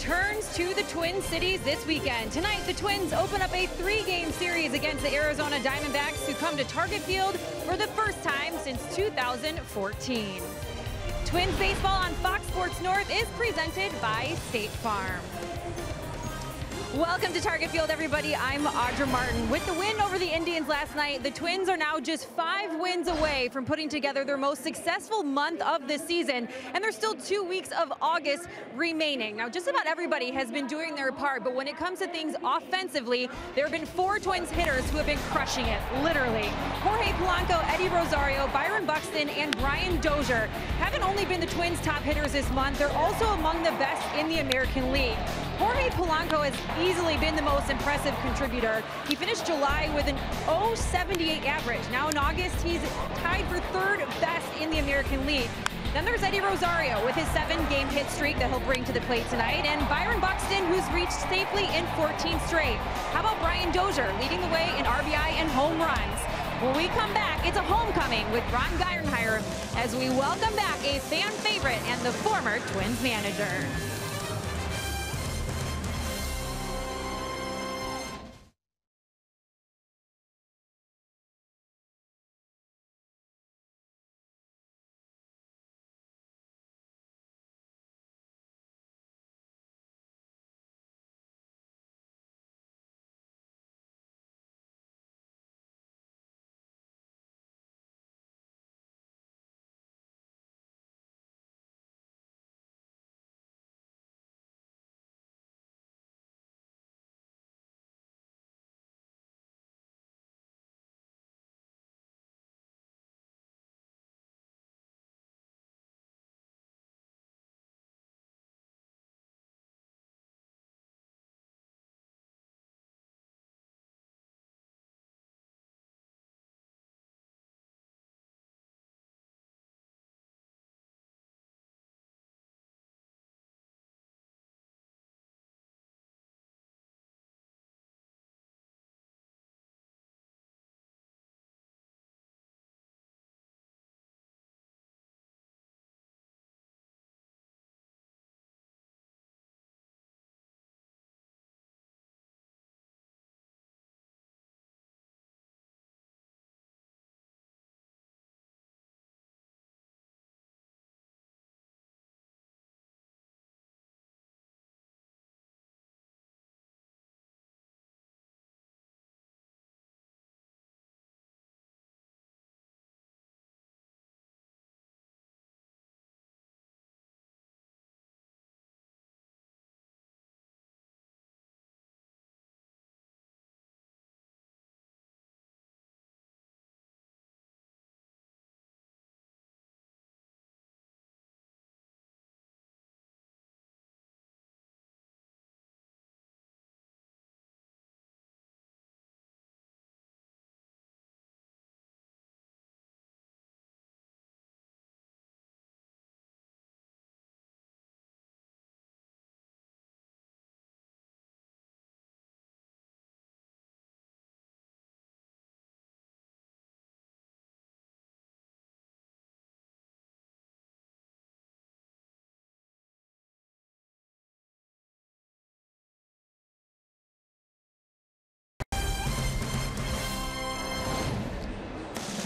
returns to the Twin Cities this weekend. Tonight, the Twins open up a 3-game series against the Arizona Diamondbacks, who come to Target Field for the first time since 2014. Twins baseball on Fox Sports North is presented by State Farm. Welcome to Target Field, everybody. I'm Audra Martin. With the win over the Indians last night, the Twins are now just 5 wins away from putting together their most successful month of the season, and there's still 2 weeks of August remaining. Now, just about everybody has been doing their part, but when it comes to things offensively, there have been 4 Twins hitters who have been crushing it, literally. Jorge Polanco, Eddie Rosario, Byron Buxton, and Brian Dozier haven't only been the Twins' top hitters this month, they're also among the best in the American League. Jorge Polanco has easily been the most impressive contributor. He finished July with an .078 average. Now in August, he's tied for 3rd best in the American League. Then there's Eddie Rosario with his 7-game hit streak that he'll bring to the plate tonight, and Byron Buxton, who's reached safely in 14 straight. How about Brian Dozier leading the way in RBI and home runs? When we come back, it's a homecoming with Ron Gardenhire as we welcome back a fan favorite and the former Twins manager.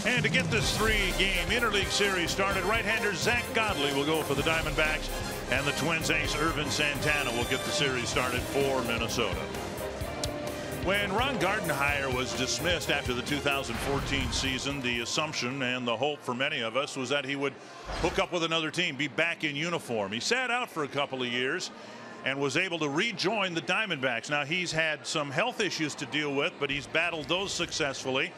And to get this 3-game interleague series started, right-hander Zach Godley will go for the Diamondbacks, and the Twins ace Irvin Santana will get the series started for Minnesota. When Ron Gardenhire was dismissed after the 2014 season, the assumption and the hope for many of us was that he would hook up with another team, be back in uniform. He sat out for a couple of years and was able to rejoin the Diamondbacks. Now, he's had some health issues to deal with, but he's battled those successfully.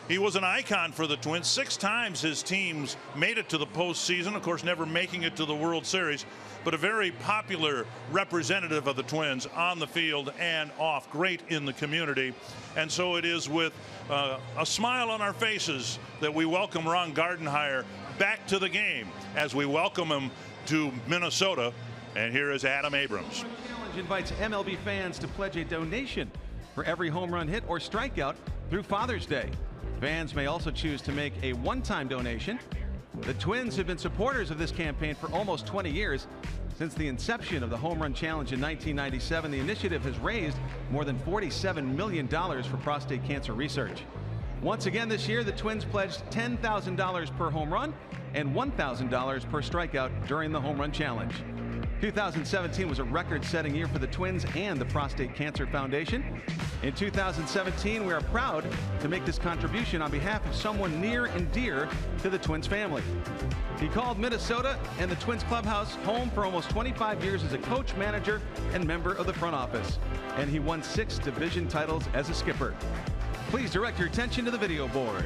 He was an icon for the Twins. 6 times his teams made it to the postseason, of course never making it to the World Series, but a very popular representative of the Twins on the field and off. Great in the community. And so it is with a smile on our faces that we welcome Ron Gardenhire back to the game as we welcome him to Minnesota. And here is Adam Abrams. Challenge invites MLB fans to pledge a donation for every home run hit or strikeout through Father's Day. Fans may also choose to make a one-time donation The Twins have been supporters of this campaign for almost 20 years. Since the inception of the Home Run Challenge in 1997, the initiative has raised more than $47 million for prostate cancer research. Once again this year, the Twins pledged $10,000 per home run and $1,000 per strikeout during the Home Run Challenge. 2017 was a record-setting year for the Twins and the Prostate Cancer Foundation. In 2017, we are proud to make this contribution on behalf of someone near and dear to the Twins family. He called Minnesota and the Twins clubhouse home for almost 25 years as a coach, manager, and member of the front office. And he won 6 division titles as a skipper. Please direct your attention to the video board.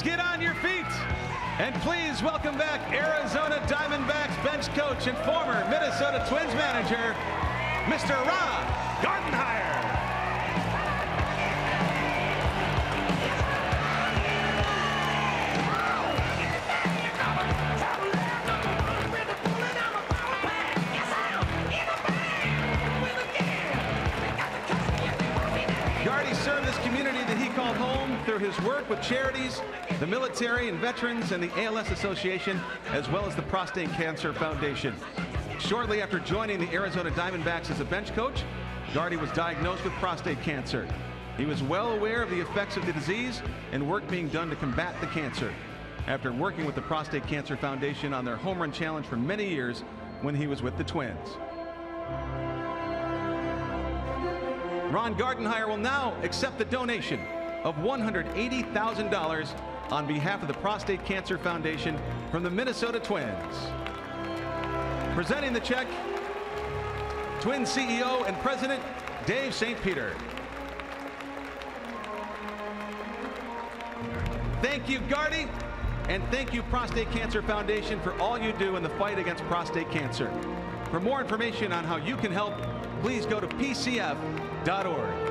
Get on your feet and please welcome back Arizona Diamondbacks bench coach and former Minnesota Twins manager, Mr. Ron Gardenhire. Gardy served this community that he called home through his work with charities, the military and veterans, and the ALS Association, as well as the Prostate Cancer Foundation. Shortly after joining the Arizona Diamondbacks as a bench coach, Gardy was diagnosed with prostate cancer. He was well aware of the effects of the disease and work being done to combat the cancer. After working with the Prostate Cancer Foundation on their home run challenge for many years when he was with the Twins. Ron Gardenhire will now accept the donation of $180,000 on behalf of the Prostate Cancer Foundation from the Minnesota Twins. Presenting the check, Twins CEO and President Dave St. Peter. Thank you, Gardy, and thank you, Prostate Cancer Foundation, for all you do in the fight against prostate cancer. For more information on how you can help, please go to pcf.org.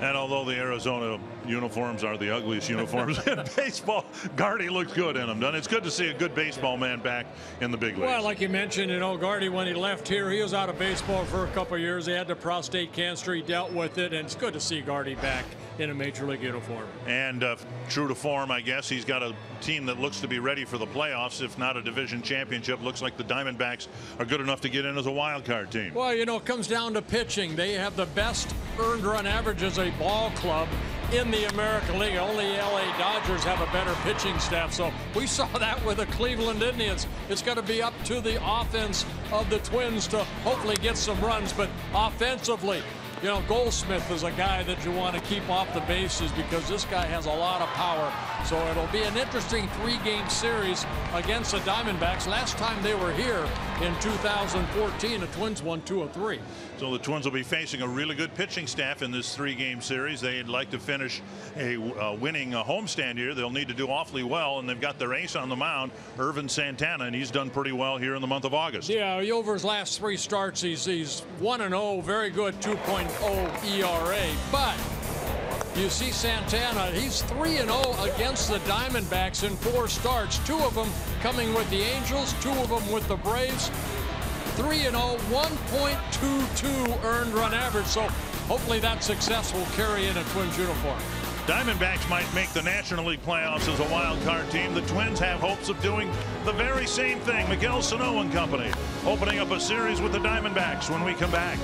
And although the Arizona uniforms are the ugliest uniforms in baseball, Gardy looks good in them. It's good to see a good baseball man back in the big leagues. Well, like you mentioned, Gardy, when he left here, he was out of baseball for a couple of years. He had the prostate cancer. He dealt with it, and it's good to see Gardy back in a major league uniform. And true to form, I guess, he's got a team that looks to be ready for the playoffs, if not a division championship. Looks like the Diamondbacks are good enough to get in as a wild card team. Well, it comes down to pitching. They have the best earned run average as a ball club in the American League. Only LA Dodgers have a better pitching staff. So we saw that with the Cleveland Indians. It's going to be up to the offense of the Twins to hopefully get some runs. But offensively, Goldsmith is a guy that you want to keep off the bases because this guy has a lot of power. So it'll be an interesting 3-game series against the Diamondbacks. Last time they were here in 2014, the Twins won 2 of 3. So the Twins will be facing a really good pitching staff in this 3-game series. They'd like to finish a winning homestand here. They'll need to do awfully well, and they've got their ace on the mound, Irvin Santana, and he's done pretty well here in the month of August. Yeah, over his last 3 starts, he's 1-0, very good 2.0 ERA. But you see Santana, he's 3-0 against the Diamondbacks in 4 starts, 2 of them coming with the Angels, 2 of them with the Braves. 3-0, 1.22 earned run average. So hopefully that success will carry in a Twins uniform. Diamondbacks might make the National League playoffs as a wild card team. The Twins have hopes of doing the very same thing. Miguel Sano and company opening up a series with the Diamondbacks when we come back.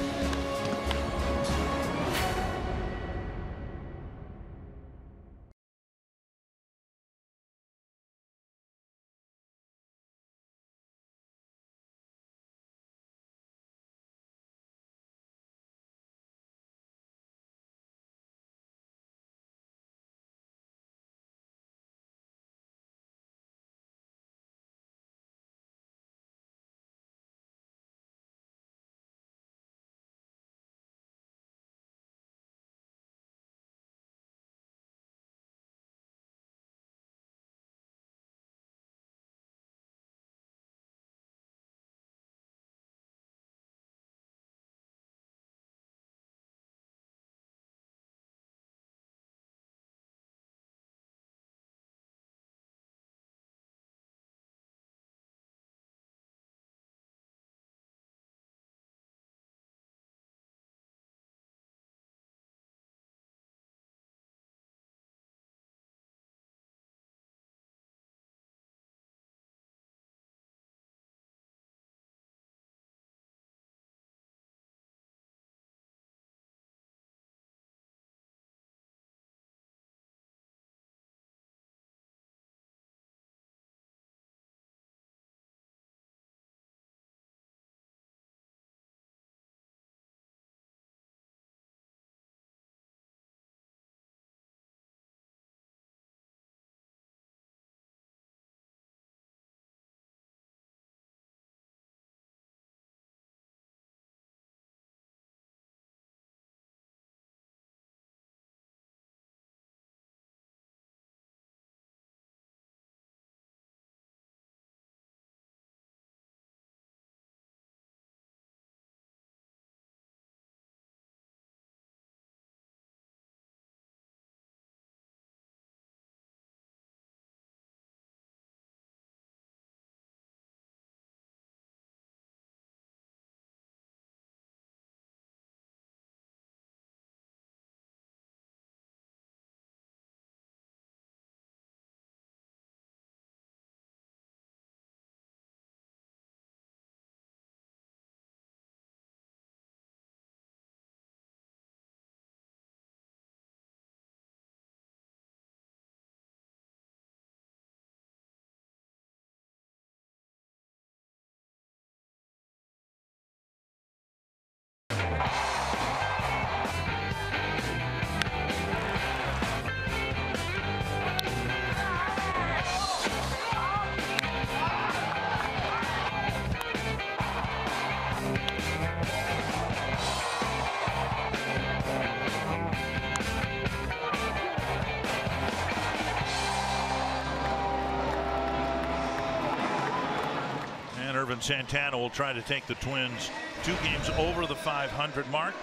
Santana will try to take the Twins 2 games over the 500 mark.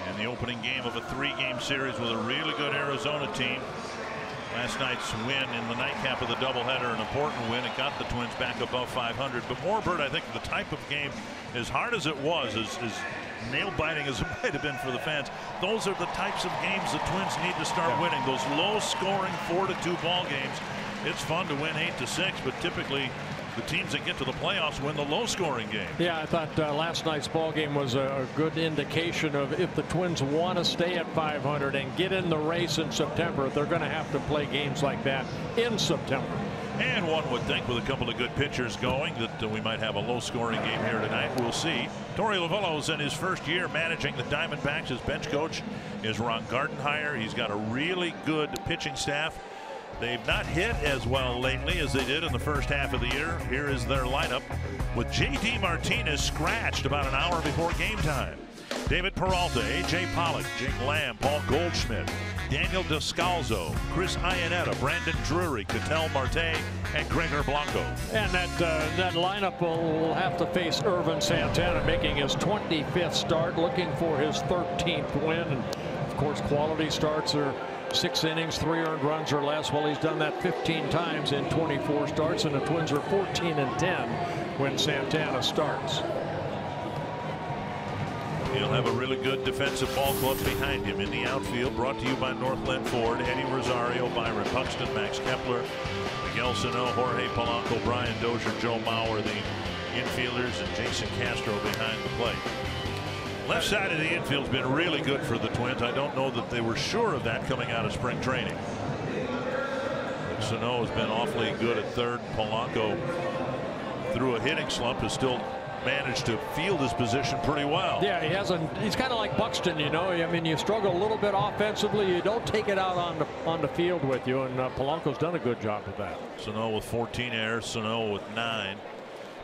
And the opening game of a 3-game series with a really good Arizona team. Last night's win in the nightcap of the doubleheader, an important win. It got the Twins back above 500. But Morbert, I think the type of game, as hard as it was, as nail-biting as it might have been for the fans, those are the types of games the Twins need to start winning. Those low-scoring 4-2 ball games. It's fun to win 8-6, but typically the teams that get to the playoffs win the low-scoring game. Yeah, I thought last night's ball game was a good indication of if the Twins want to stay at 500 and get in the race in September, they're going to have to play games like that in September. And one would think with a couple of good pitchers going that we might have a low-scoring game here tonight. We'll see. Torey Lovullo's in his first year managing the Diamondbacks. His bench coach is Ron Gardenhire. He's got a really good pitching staff. They've not hit as well lately as they did in the first half of the year. Here is their lineup with J.D. Martinez scratched about an hour before game time. David Peralta, A.J. Pollock, Jake Lamb, Paul Goldschmidt, Daniel Descalzo, Chris Iannetta, Brandon Drury, Ketel Marte, and Gregor Blanco. And that lineup will have to face Irvin Santana, making his 25th start, looking for his 13th win. And of course, quality starts are 6 innings, 3 earned runs or less. Well, he's done that 15 times in 24 starts, and the Twins are 14-10 when Santana starts. He'll have a really good defensive ball club behind him in the outfield. Brought to you by Northland Ford, Eddie Rosario, Byron Buxton, Max Kepler, Miguel Sano, Jorge Polanco, Brian Dozier, Joe Mauer, the infielders, and Jason Castro behind the plate. Left side of the infield's been really good for the Twins. I don't know that they were sure of that coming out of spring training. Sano has been awfully good at third. Polanco, through a hitting slump, has still managed to field his position pretty well. Yeah, he hasn't. He's kind of like Buxton, you know. I mean, you struggle a little bit offensively, you don't take it out on the field with you, and Polanco's done a good job of that. Sano with 14 errors, Sano with 9.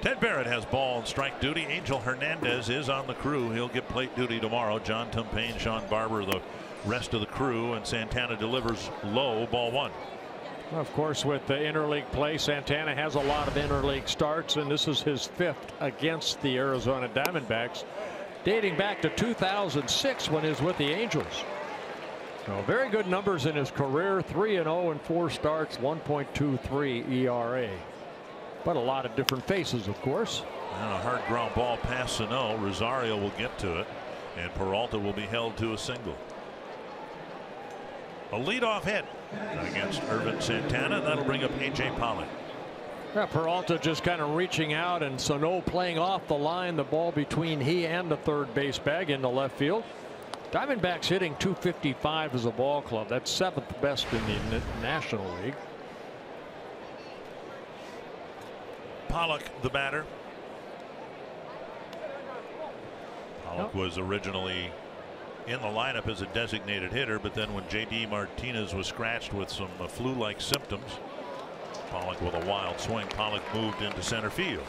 Ted Barrett has ball and strike duty. Angel Hernandez is on the crew. He'll get plate duty tomorrow. John Tumpain, Sean Barber, the rest of the crew, and Santana delivers low, ball 1. Of course, with the interleague play, Santana has a lot of interleague starts, and this is his 5th against the Arizona Diamondbacks, dating back to 2006 when he was with the Angels. So very good numbers in his career, 3-0 in 4 starts, 1.23 ERA. But a lot of different faces, of course. And a hard ground ball past Sano. Rosario will get to it, and Peralta will be held to a single. A leadoff hit against Irvin Santana. That'll bring up A.J. Pollock. Yeah, Peralta just kind of reaching out, and Sano playing off the line. The ball between he and the third base bag in the left field. Diamondbacks hitting .255 as a ball club. That's 7th best in the National League. Pollock, the batter. Pollock was originally in the lineup as a designated hitter, but then when J.D. Martinez was scratched with some flu-like symptoms, Pollock with a wild swing, Pollock moved into center field.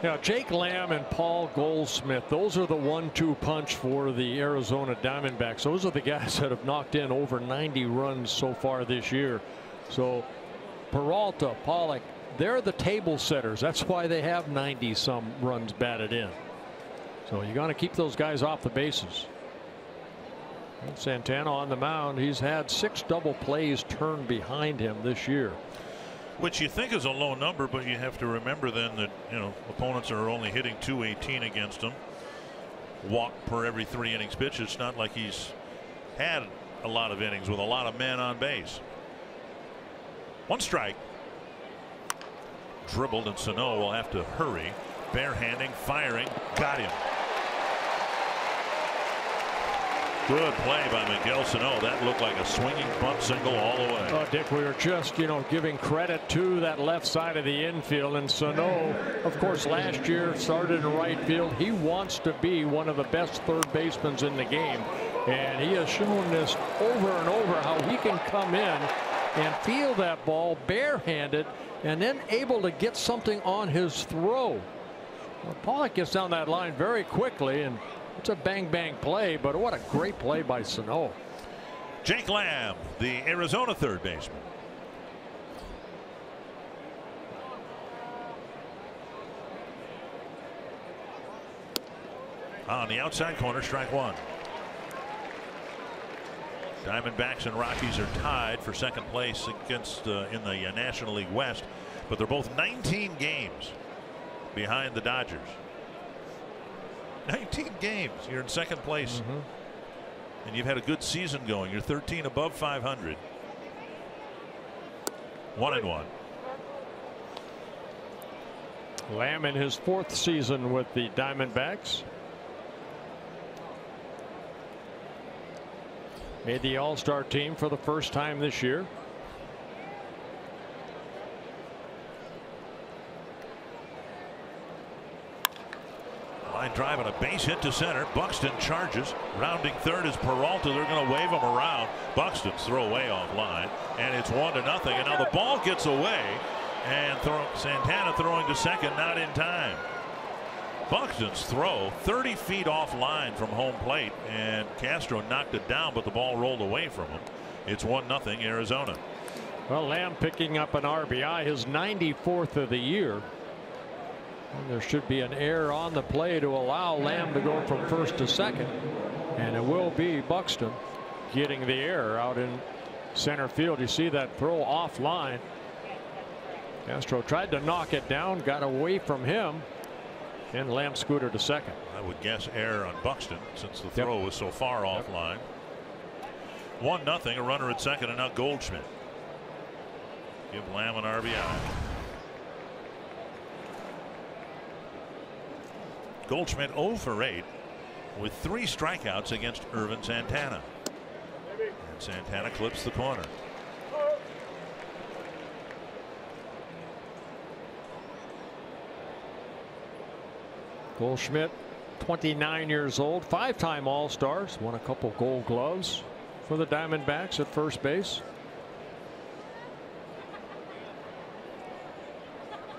Now, Jake Lamb and Paul Goldschmidt, those are the 1-2 punch for the Arizona Diamondbacks. Those are the guys that have knocked in over 90 runs so far this year. So Peralta, Pollock, they're the table setters. That's why they have 90-some runs batted in. So you got to keep those guys off the bases. And Santana on the mound. He's had 6 double plays turned behind him this year, which you think is a low number, but you have to remember then that, you know, opponents are only hitting .218 against him. Walk per every 3 innings pitched. It's not like he's had a lot of innings with a lot of men on base. 1 strike. Dribbled, and Sano will have to hurry. Barehanding, firing, got him. Good play by Miguel Sano. That looked like a swinging bunt single all the way. Oh, Dick, we were just, you know, giving credit to that left side of the infield, and Sano, of course, last year started in right field. He wants to be one of the best third basemen in the game, and he has shown this over and over how he can come in and field that ball barehanded and then able to get something on his throw. Well, Pollock gets down that line very quickly, and it's a bang play, but what a great play by Sano. Jake Lamb, the Arizona third baseman. On the outside corner, strike one. Diamondbacks and Rockies are tied for second place against in the National League West, but they're both 19 games behind the Dodgers. 19 games. You're in second place, and you've had a good season going. You're 13 above 500. 1-1. Lamb in his 4th season with the Diamondbacks. Made the All-Star team for the first time this year. Line drive and a base hit to center. Buxton charges. Rounding third is Peralta. They're going to wave him around. Buxton's throw way off line, and it's 1-0. And now the ball gets away, and Santana throwing to second, not in time. Buxton's throw 30 feet off line from home plate, and Castro knocked it down, but the ball rolled away from him. It's 1-0 Arizona. Well, Lamb picking up an RBI, his 94th of the year. And there should be an error on the play to allow Lamb to go from first to second, and it will be Buxton getting the error out in center field. You see that throw off line. Castro tried to knock it down, got away from him, and Lamb scooted to second. I would guess error on Buxton since the throw was so far off line. 1-0, a runner at second, and now Goldschmidt. Give Lamb an RBI. Goldschmidt 0 for 8 with 3 strikeouts against Irvin Santana. And Santana clips the corner. Goldschmidt, 29 years old, 5-time All-Stars, won a couple Gold Gloves for the Diamondbacks at first base.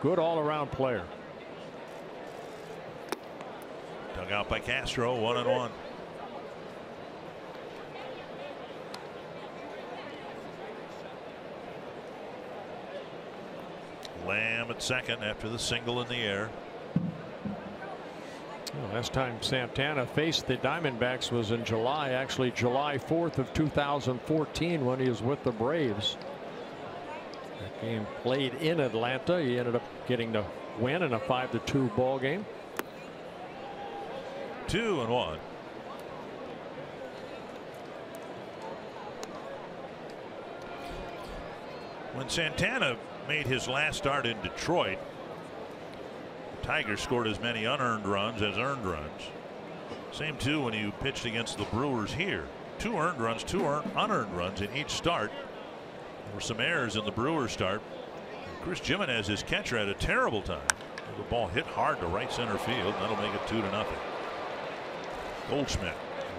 Good all-around player. Dug out by Castro, 1-1. Lamb at second after the single in the air. Well, last time Santana faced the Diamondbacks was in July, actually July 4th of 2014 when he was with the Braves. That game played in Atlanta. He ended up getting the win in a 5-2 ball game. 2-1. When Santana made his last start in Detroit, the Tigers scored as many unearned runs as earned runs. Same too when he pitched against the Brewers here. 2 earned runs, 2 unearned runs in each start. There were some errors in the Brewers start. Chris Jimenez, his catcher, had a terrible time. The ball hit hard to right center field. That'll make it 2-0. Goldschmidt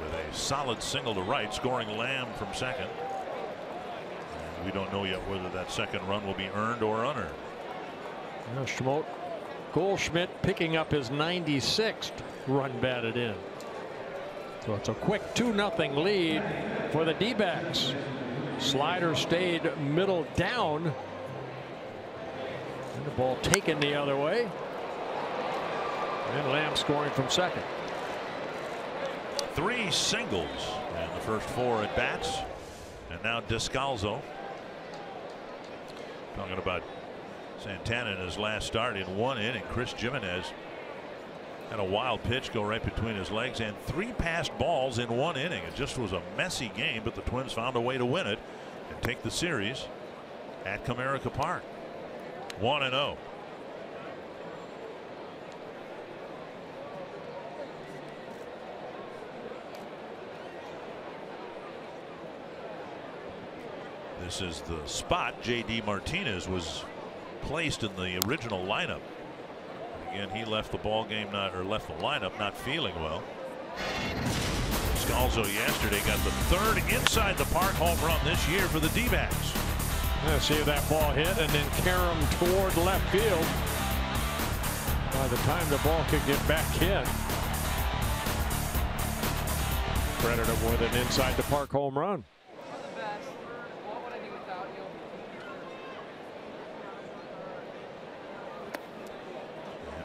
with a solid single to right, scoring Lamb from second. And we don't know yet whether that second run will be earned or unearned. Schmote, Goldschmidt picking up his 96th run batted in. So it's a quick 2-0 lead for the D-backs. Slider stayed middle down. And the ball taken the other way. And Lamb scoring from second. 3 singles in the first 4 at bats, and now Descalzo. Talking about Santana in his last start in 1 inning. Chris Jimenez had a wild pitch go right between his legs and 3 passed balls in 1 inning. It just was a messy game, but the Twins found a way to win it and take the series at Comerica Park. 1-0. This is the spot J.D. Martinez was placed in the original lineup. Again, he left the ball game left the lineup not feeling well. Scalzo yesterday got the 3rd inside the park home run this year for the D-backs. See that ball hit and then carom toward left field. By the time the ball could get back in, credit him with an inside the park home run.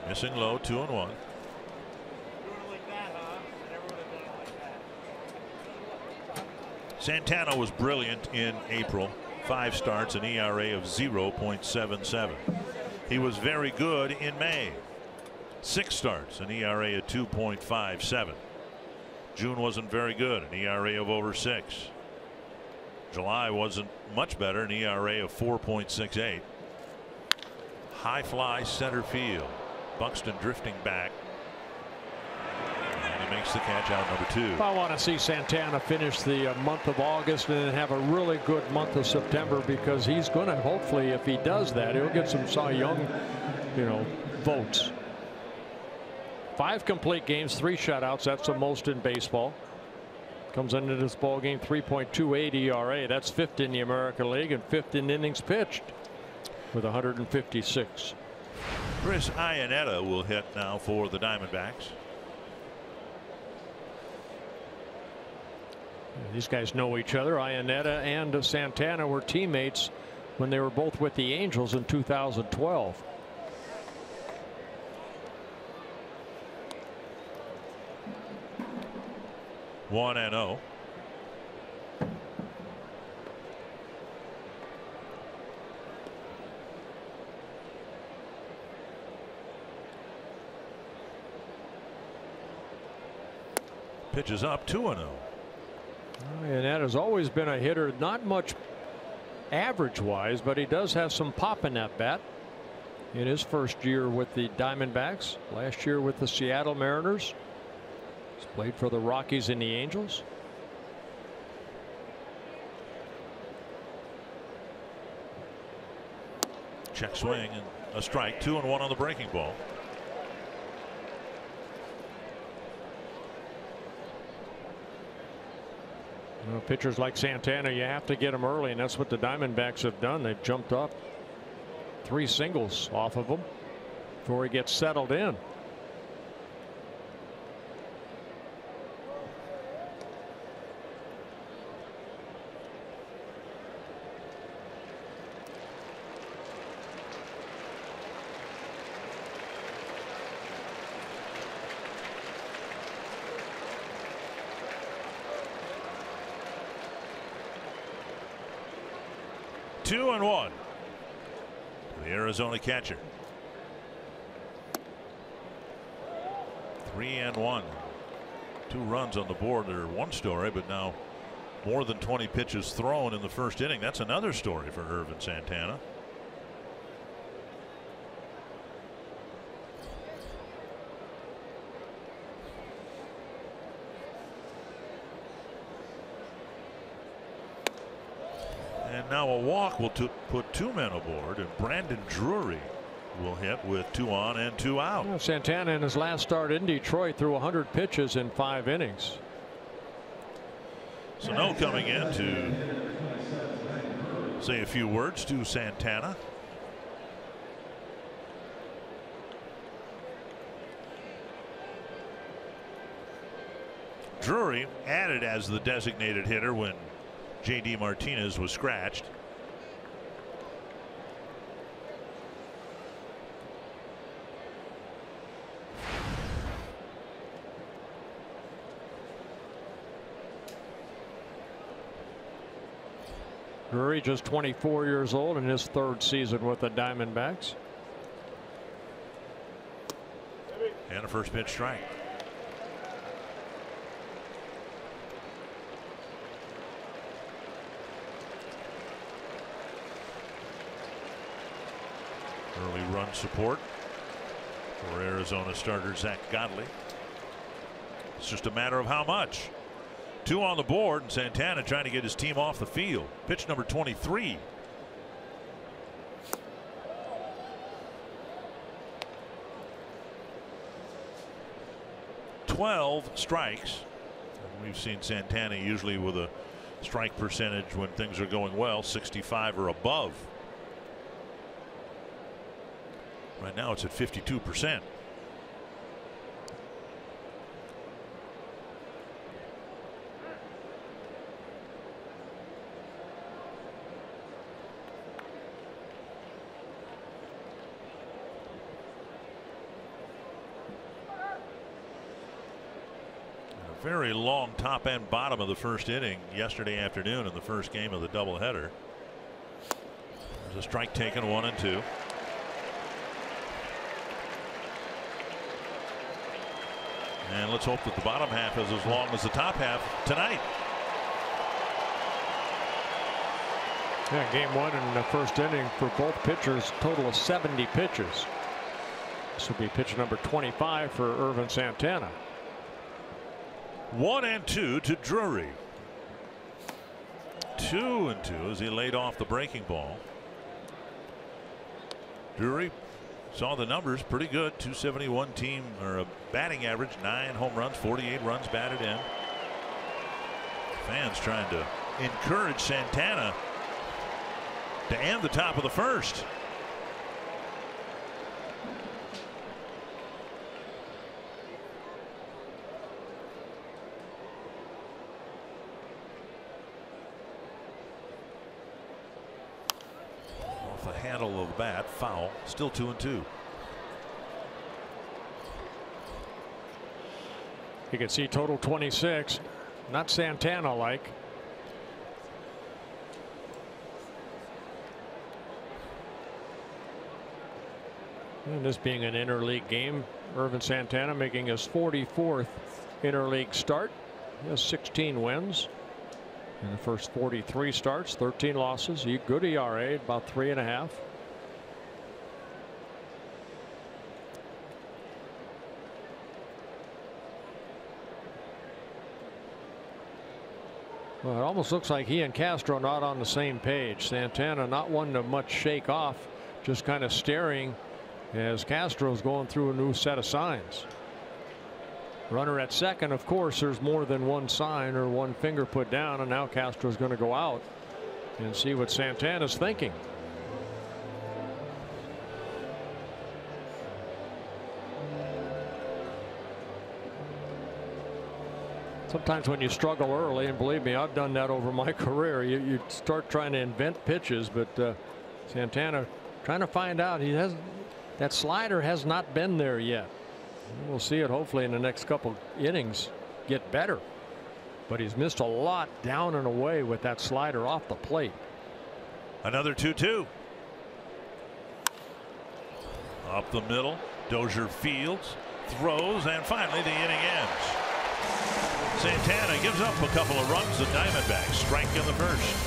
Missing low, 2-1. Santana was brilliant in April. 5 starts, an ERA of 0.77. He was very good in May. 6 starts, an ERA of 2.57. June wasn't very good, an ERA of over 6. July wasn't much better, an ERA of 4.68. High fly center field. Buxton drifting back. And he makes the catch out number 2. I want to see Santana finish the month of August and then have a really good month of September, because he's going to, hopefully, if he does that, he'll get some Cy Young, votes. 5 complete games, 3 shutouts. That's the most in baseball. Comes into this ball game 3.28 ERA. That's 5th in the American League and 5th in innings pitched with 156. Chris Iannetta will hit now for the Diamondbacks. These guys know each other. Iannetta and Santana were teammates when they were both with the Angels in 2012. One and 0. Pitches up 2-0. And that has always been a hitter, not much average wise, but he does have some pop in that bat. In his first year with the Diamondbacks, last year with the Seattle Mariners. He's played for the Rockies and the Angels. Check swing and a strike. 2-1 on the breaking ball. Pitchers like Santana, you have to get them early, and that's what the Diamondbacks have done. They've jumped up 3 singles off of him before he gets settled in. Two and 1. The Arizona catcher. 3-1. 2 runs on the board. They're one story, but now more than 20 pitches thrown in the first inning. That's another story for Irvin Santana. And now a walk will put 2 men aboard, and Brandon Drury will hit with 2 on and 2 out. Well, Santana in his last start in Detroit threw 100 pitches in 5 innings. Sano coming in to say a few words to Santana. Drury added as the designated hitter when J.D. Martinez was scratched. Drury just 24 years old in his 3rd season with the Diamondbacks. And a first pitch strike. Early run support for Arizona starter Zach Godley. It's just a matter of how much. 2 on the board, and Santana trying to get his team off the field. Pitch number 23. "12 strikes. And we've seen Santana usually with a strike percentage when things are going well, 65 or above. Right now it's at 52%. Very long top and bottom of the first inning yesterday afternoon in the first game of the doubleheader. There's a strike taken, 1-2. And let's hope that the bottom half is as long as the top half tonight. Yeah, game one in the first inning for both pitchers, total of 70 pitches. This will be pitch number 25 for Irvin Santana. 1-2 to Drury. 2-2 as he laid off the breaking ball. Drury saw the numbers pretty good. 271 team or a batting average, 9 home runs, 48 runs batted in. Fans trying to encourage Santana to end the top of the first. Off the handle of the bat, foul, still 2-2. You can see total 26, not Santana like. And this being an interleague game, Irvin Santana making his 44th interleague start. He has 16 wins in the first 43 starts, 13 losses. Good ERA, about 3.5. Well, it almost looks like he and Castro not on the same page. Santana not one to much shake off, just kind of staring as Castro's going through a new set of signs. Runner at second, of course, there's more than one sign or one finger put down, and now Castro's going to go out and see what Santana's thinking. Sometimes when you struggle early, and believe me, I've done that over my career, you start trying to invent pitches, but Santana trying to find out. He has that slider has not been there yet. We'll see it hopefully in the next couple innings get better, but he's missed a lot down and away with that slider off the plate. Another 2-2 up the middle. Dozier fields, throws, and finally the inning ends. Santana gives up a couple of runs. The Diamondbacks strike in the first.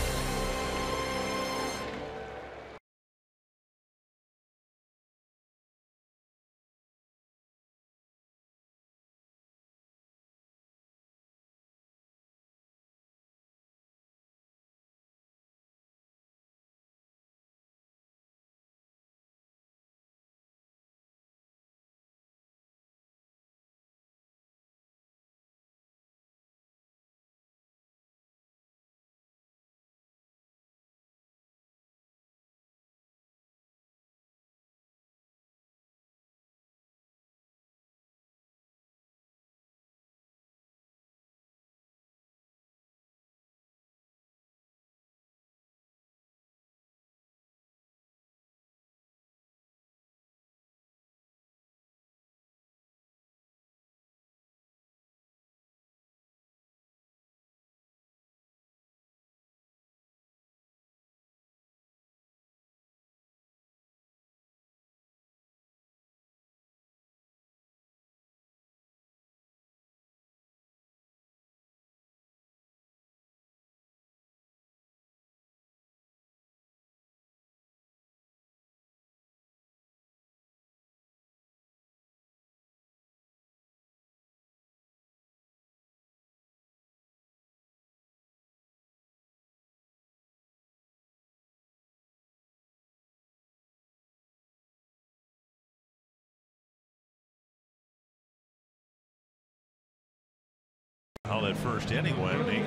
How that first inning went, he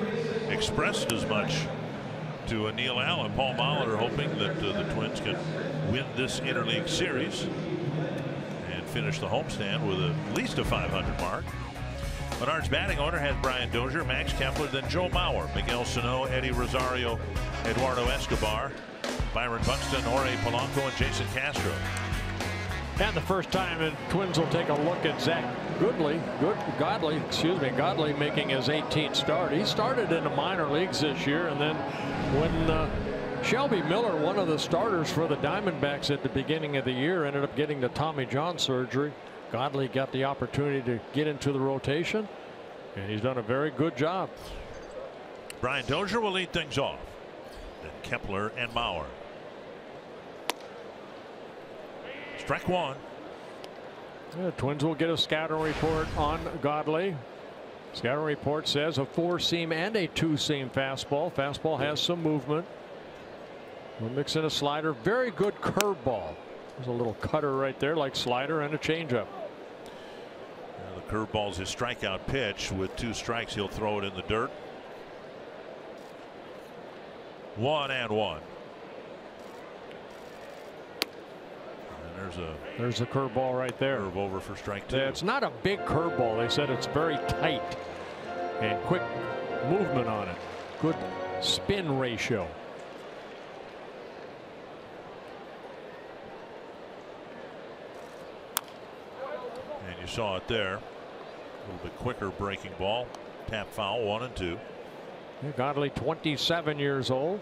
expressed as much to Neil Allen. Paul Molitor hoping that the Twins could win this interleague series and finish the homestand with at least a 500 mark. Menard's batting order has Brian Dozier, Max Kepler, then Joe Mauer, Miguel Sano, Eddie Rosario, Eduardo Escobar, Byron Buxton, Jorge Polanco, and Jason Castro. And the first time, the Twins will take a look at Zach Godley making his 18th start. He started in the minor leagues this year, and then when Shelby Miller, one of the starters for the Diamondbacks at the beginning of the year, ended up getting the Tommy John surgery, Godley got the opportunity to get into the rotation, and he's done a very good job. Brian Dozier will lead things off. Then Kepler and Mauer. Strike one. Yeah, Twins will get a scouting report on Godley. Scouting report says a 4-seam and a 2-seam fastball. Fastball has some movement. We'll mix in a slider. Very good curveball. There's a little cutter right there, like slider and a changeup. The curveball's his strikeout pitch. With 2 strikes, he'll throw it in the dirt. 1-1. There's a curveball right there. Curve over for strike 2. Yeah, it's not a big curveball. They said it's very tight and quick movement on it. Good spin ratio. And you saw it there. A little bit quicker breaking ball. Tap foul, 1-2. Yeah, Godley, 27 years old.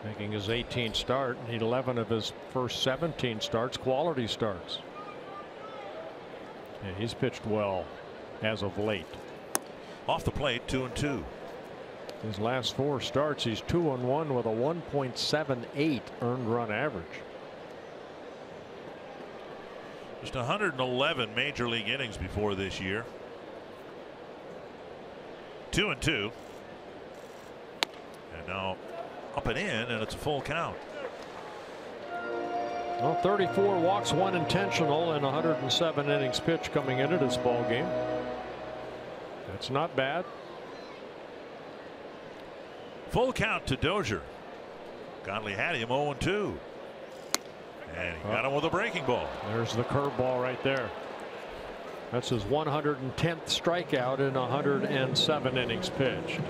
Making his 18th start, and 11 of his first 17 starts quality starts. Yeah, he's pitched well as of late. Off the plate, 2-2. His last 4 starts, he's 2-1 with a 1.78 earned run average. Just 111 major league innings before this year. 2-2. And now up and in, and it's a full count. Well, 34 walks, 1 intentional, and 107 innings pitched coming into this ball game. That's not bad. Full count to Dozier. Godley had him 0-2. And he got him with a breaking ball. There's the curveball right there. That's his 110th strikeout in 107 innings pitched.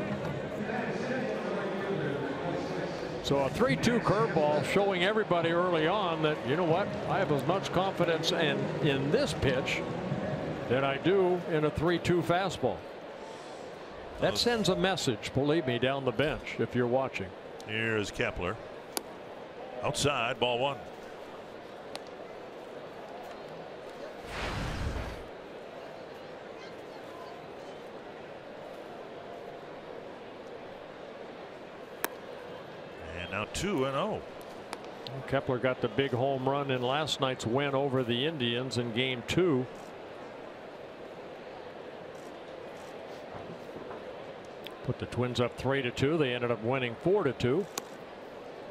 So a 3-2 curveball showing everybody early on that, you know what, I have as much confidence in this pitch than I do in a 3-2 fastball. That sends a message, believe me, down the bench if you're watching. Here's Kepler. Outside, ball 1. Now 2-0. Kepler got the big home run in last night's win over the Indians in game 2. Put the Twins up 3-2. They ended up winning 4-2.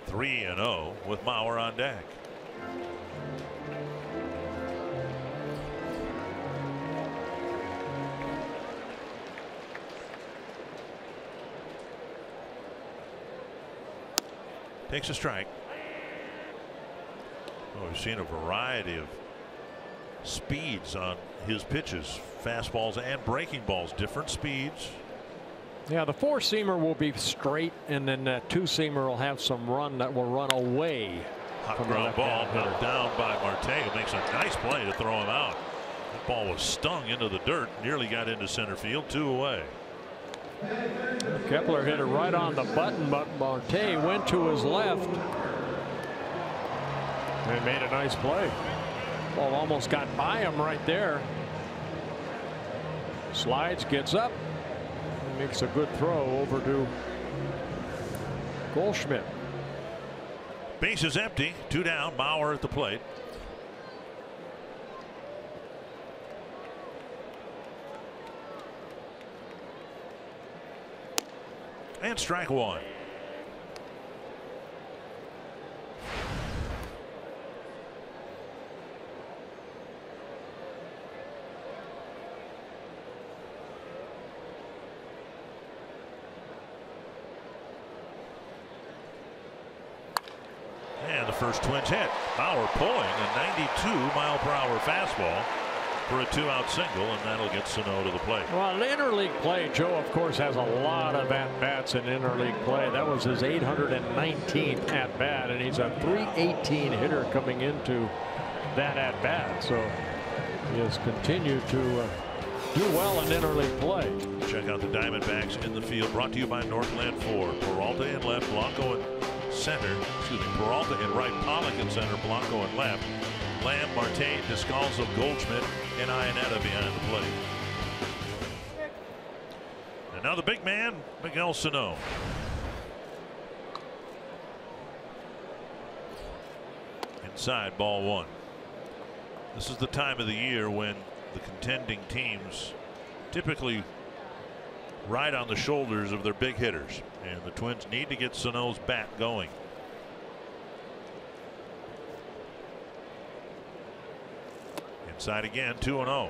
3-0 with Mauer on deck. Takes a strike. Oh, we've seen a variety of speeds on his pitches. Fastballs and breaking balls. Different speeds. Yeah, the 4-seamer will be straight, and then that 2-seamer will have some run that will run away. Hot ground ball knocked down by Marte, who makes a nice play to throw him out. That ball was stung into the dirt. Nearly got into center field. 2 away. Kepler hit it right on the button, but Marte went to his left and made a nice play. Ball almost got by him right there. Slides, gets up, and makes a good throw over to Goldschmidt. Base is empty. 2 down. Mauer at the plate. And strike 1. And the first Twins hit. Bauer pulling a 92-mile-per-hour fastball for a 2-out single, and that'll get Sano to the plate. Well, interleague play, Joe, of course, has a lot of at-bats in interleague play. That was his 819th at-bat, and he's a .318 hitter coming into that at-bat. So He has continued to do well in interleague play. Check out the Diamondbacks in the field. Brought to you by Northland Ford. Peralta in left, Blanco in center. Excuse me, Peralta in right, Pollock in center, Blanco in left. Lamb, Marte, Descalso, Goldschmidt, and Iannetta behind the plate. And now the big man, Miguel Sano. Inside, ball one. This is the time of the year when the contending teams typically ride on the shoulders of their big hitters, and the Twins need to get Sano's bat going. Inside again, 2-0.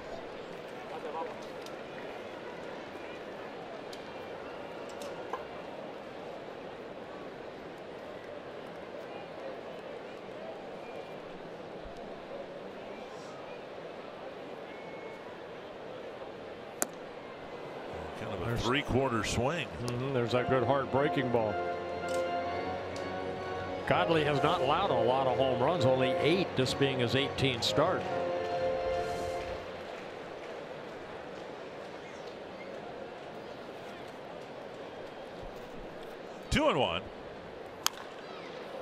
Kind of a three-quarter swing. There's that good hard breaking ball. Godley has not allowed a lot of home runs, only 8, this being his 18th start. Two and one.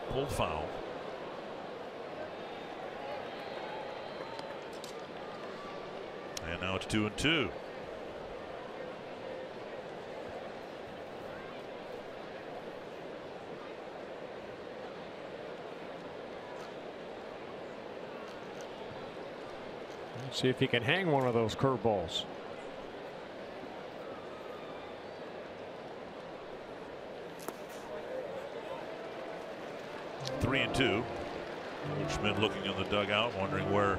Pulled foul. And now it's 2-2. Let's see if he can hang one of those curveballs. 3-2. Schmidt looking in the dugout, wondering where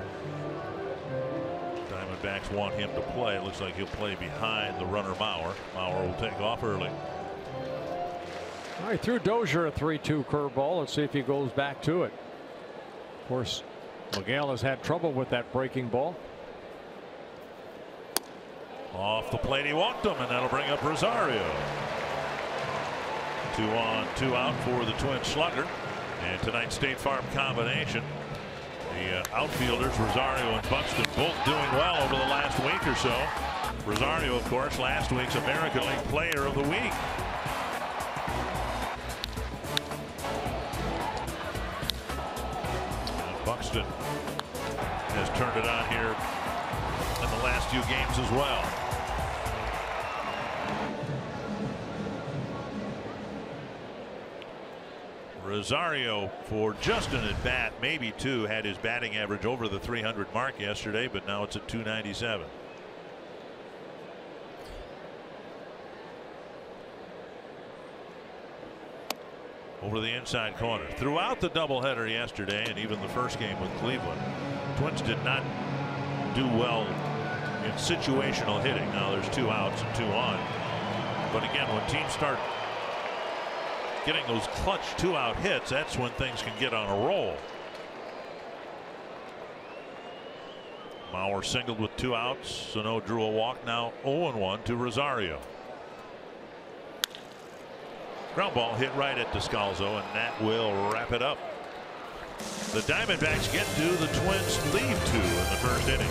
Diamondbacks want him to play. It looks like he'll play behind the runner Mauer. Mauer will take off early. All right, threw Dozier a 3-2 curveball. Let's see if he goes back to it. Of course, Miguel has had trouble with that breaking ball. Off the plate, he walked him, and that'll bring up Rosario. 2 on, 2 out for the Twin slugger. And tonight's State Farm combination, the outfielders Rosario and Buxton both doing well over the last week or so. Rosario, of course, last week's American League Player of the Week. And Buxton has turned it on here in the last few games as well. Rosario, for just an at bat, maybe 2, had his batting average over the 300 mark yesterday, but now it's at 297. Over the inside corner. Throughout the doubleheader yesterday and even the first game with Cleveland, Twins did not do well in situational hitting. Now there's 2 outs and 2 on. But again, when teams start getting those clutch 2-out hits, that's when things can get on a roll. Mauer singled with 2 outs. Sano drew a walk. Now 0-1 to Rosario. Ground ball hit right at Descalso, and that will wrap it up. The Diamondbacks get to the Twins lead 2 in the first inning.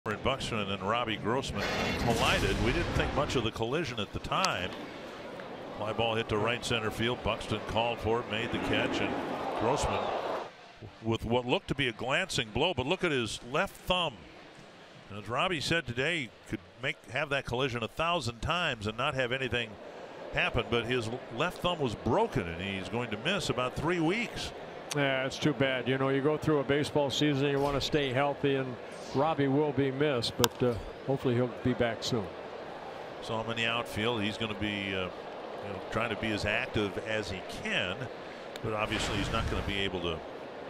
Buxton and Robbie Grossman collided. We didn't think much of the collision at the time. Fly ball hit to right center field. Buxton called for it, made the catch, and Grossman with what looked to be a glancing blow, but look at his left thumb. And as Robbie said today, he could have that collision 1,000 times and not have anything happen, but his left thumb was broken and he's going to miss about 3 weeks. Yeah, it's too bad. You know, you go through a baseball season, you want to stay healthy, and Robbie will be missed, but hopefully he'll be back soon. Saw him in the outfield. He's going to be trying to be as active as he can, but obviously he's not going to be able to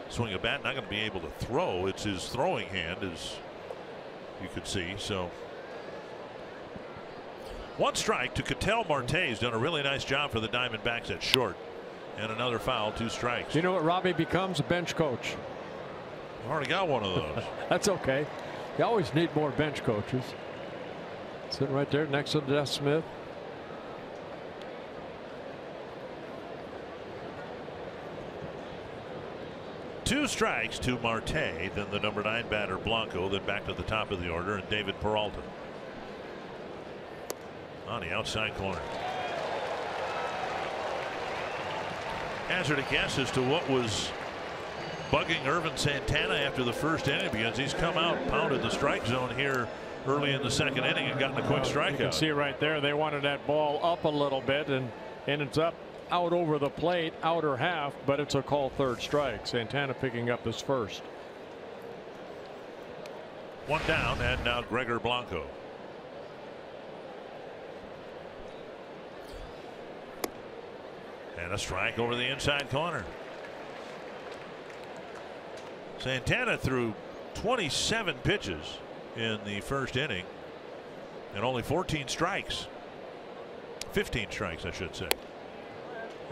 swing a bat, not going to be able to throw. It's his throwing hand, as you could see. So 1 strike to Ketel Marte. He's done a really nice job for the Diamondbacks at short. And another foul, 2 strikes. You know what Robbie becomes? A bench coach. I've already got one of those. That's okay. You always need more bench coaches. Sitting right there next to Des Smith. Two strikes to Marte, then the number 9 batter Blanco, then back to the top of the order, and David Peralta on the outside corner. Hazard a guess as to what was bugging Irvin Santana after the first inning, because he's come out, pounded the strike zone here early in the second inning and gotten a quick strikeout. You can see right there they wanted that ball up a little bit, and it's up out over the plate, outer half, but it's a called 3rd strike. Santana picking up his first. 1 down, and now Gregor Blanco. And a strike over the inside corner. Santana threw 27 pitches in the first inning and only 14 strikes. 15 strikes, I should say.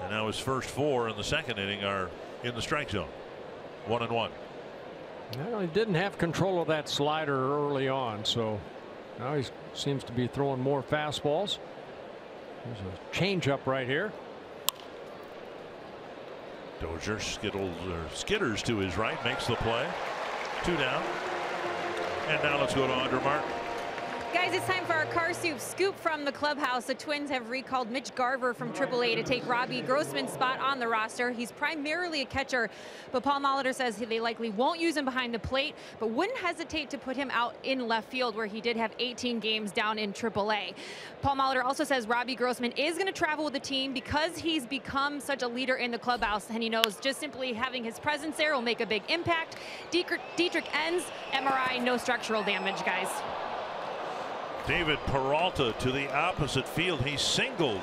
And now his first 4 in the second inning are in the strike zone. 1-1. Well, he didn't have control of that slider early on, so now he seems to be throwing more fastballs. There's a changeup right here. Dozier skitters to his right, makes the play. 2 down. And now let's go to Andre Martin. Guys, it's time for our Car Soup scoop from the clubhouse. The Twins have recalled Mitch Garver from AAA to take Robbie Grossman's spot on the roster. He's primarily a catcher, but Paul Molitor says they likely won't use him behind the plate, but wouldn't hesitate to put him out in left field, where he did have 18 games down in AAA. Paul Molitor also says Robbie Grossman is going to travel with the team because he's become such a leader in the clubhouse, and he knows just simply having his presence there will make a big impact. Dietrich ends, MRI, no structural damage, guys. David Peralta to the opposite field. He singled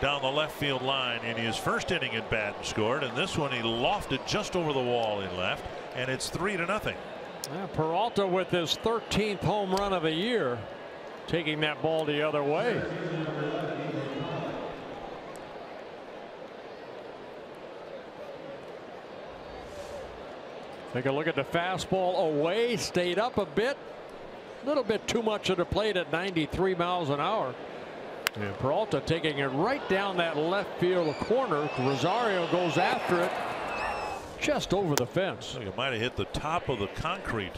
down the left field line in his first inning at bat and scored, and this one he lofted just over the wall in left, and it's 3-0. Yeah, Peralta with his 13th home run of the year, taking that ball the other way. Take a look at the fastball away, stayed up a bit. A little bit too much of the plate at 93 miles an hour. And Peralta taking it right down that left field corner. Rosario goes after it just over the fence. It might have hit the top of the concrete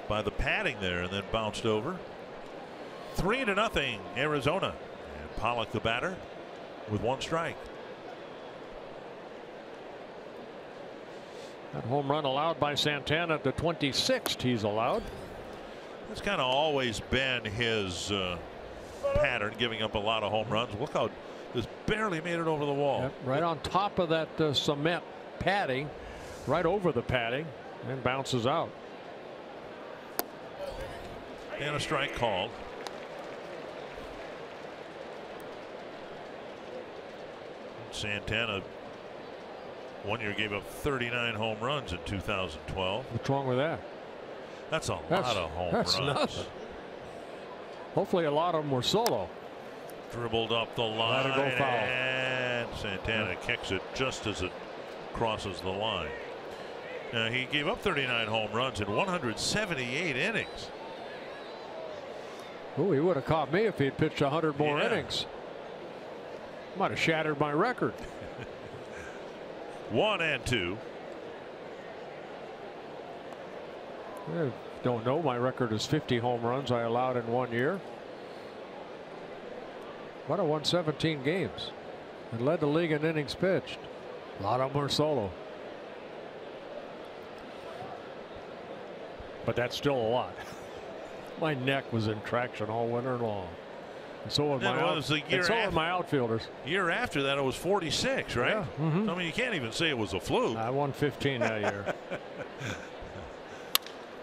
by the padding there and then bounced over. 3-0 Arizona. And Pollock the batter with 1 strike. That home run allowed by Santana, the 26th he's allowed. It's kind of always been his pattern, giving up a lot of home runs. Look how this barely made it over the wall. Yep, right on top of that cement padding, right over the padding, and bounces out. And a strike called. Santana one year gave up 39 home runs in 2012. What's wrong with that? That's a lot of home runs. Nuts. Hopefully a lot of them were solo. Dribbled up the line, let it go foul. And Santana kicks it just as it crosses the line. Now, he gave up 39 home runs in 178 innings. Oh, he would have caught me if he'd pitched 100 more innings. Might have shattered my record. 1-2. Don't know. My record is 50 home runs I allowed in 1 year. But I won 17 games and led the league in innings pitched. A lot of them were solo. But that's still a lot. My neck was in traction all winter long. And so was my outfielders. Year after that, it was 46, right? Yeah. Mm-hmm. I mean, you can't even say it was a fluke. I won 15 that year.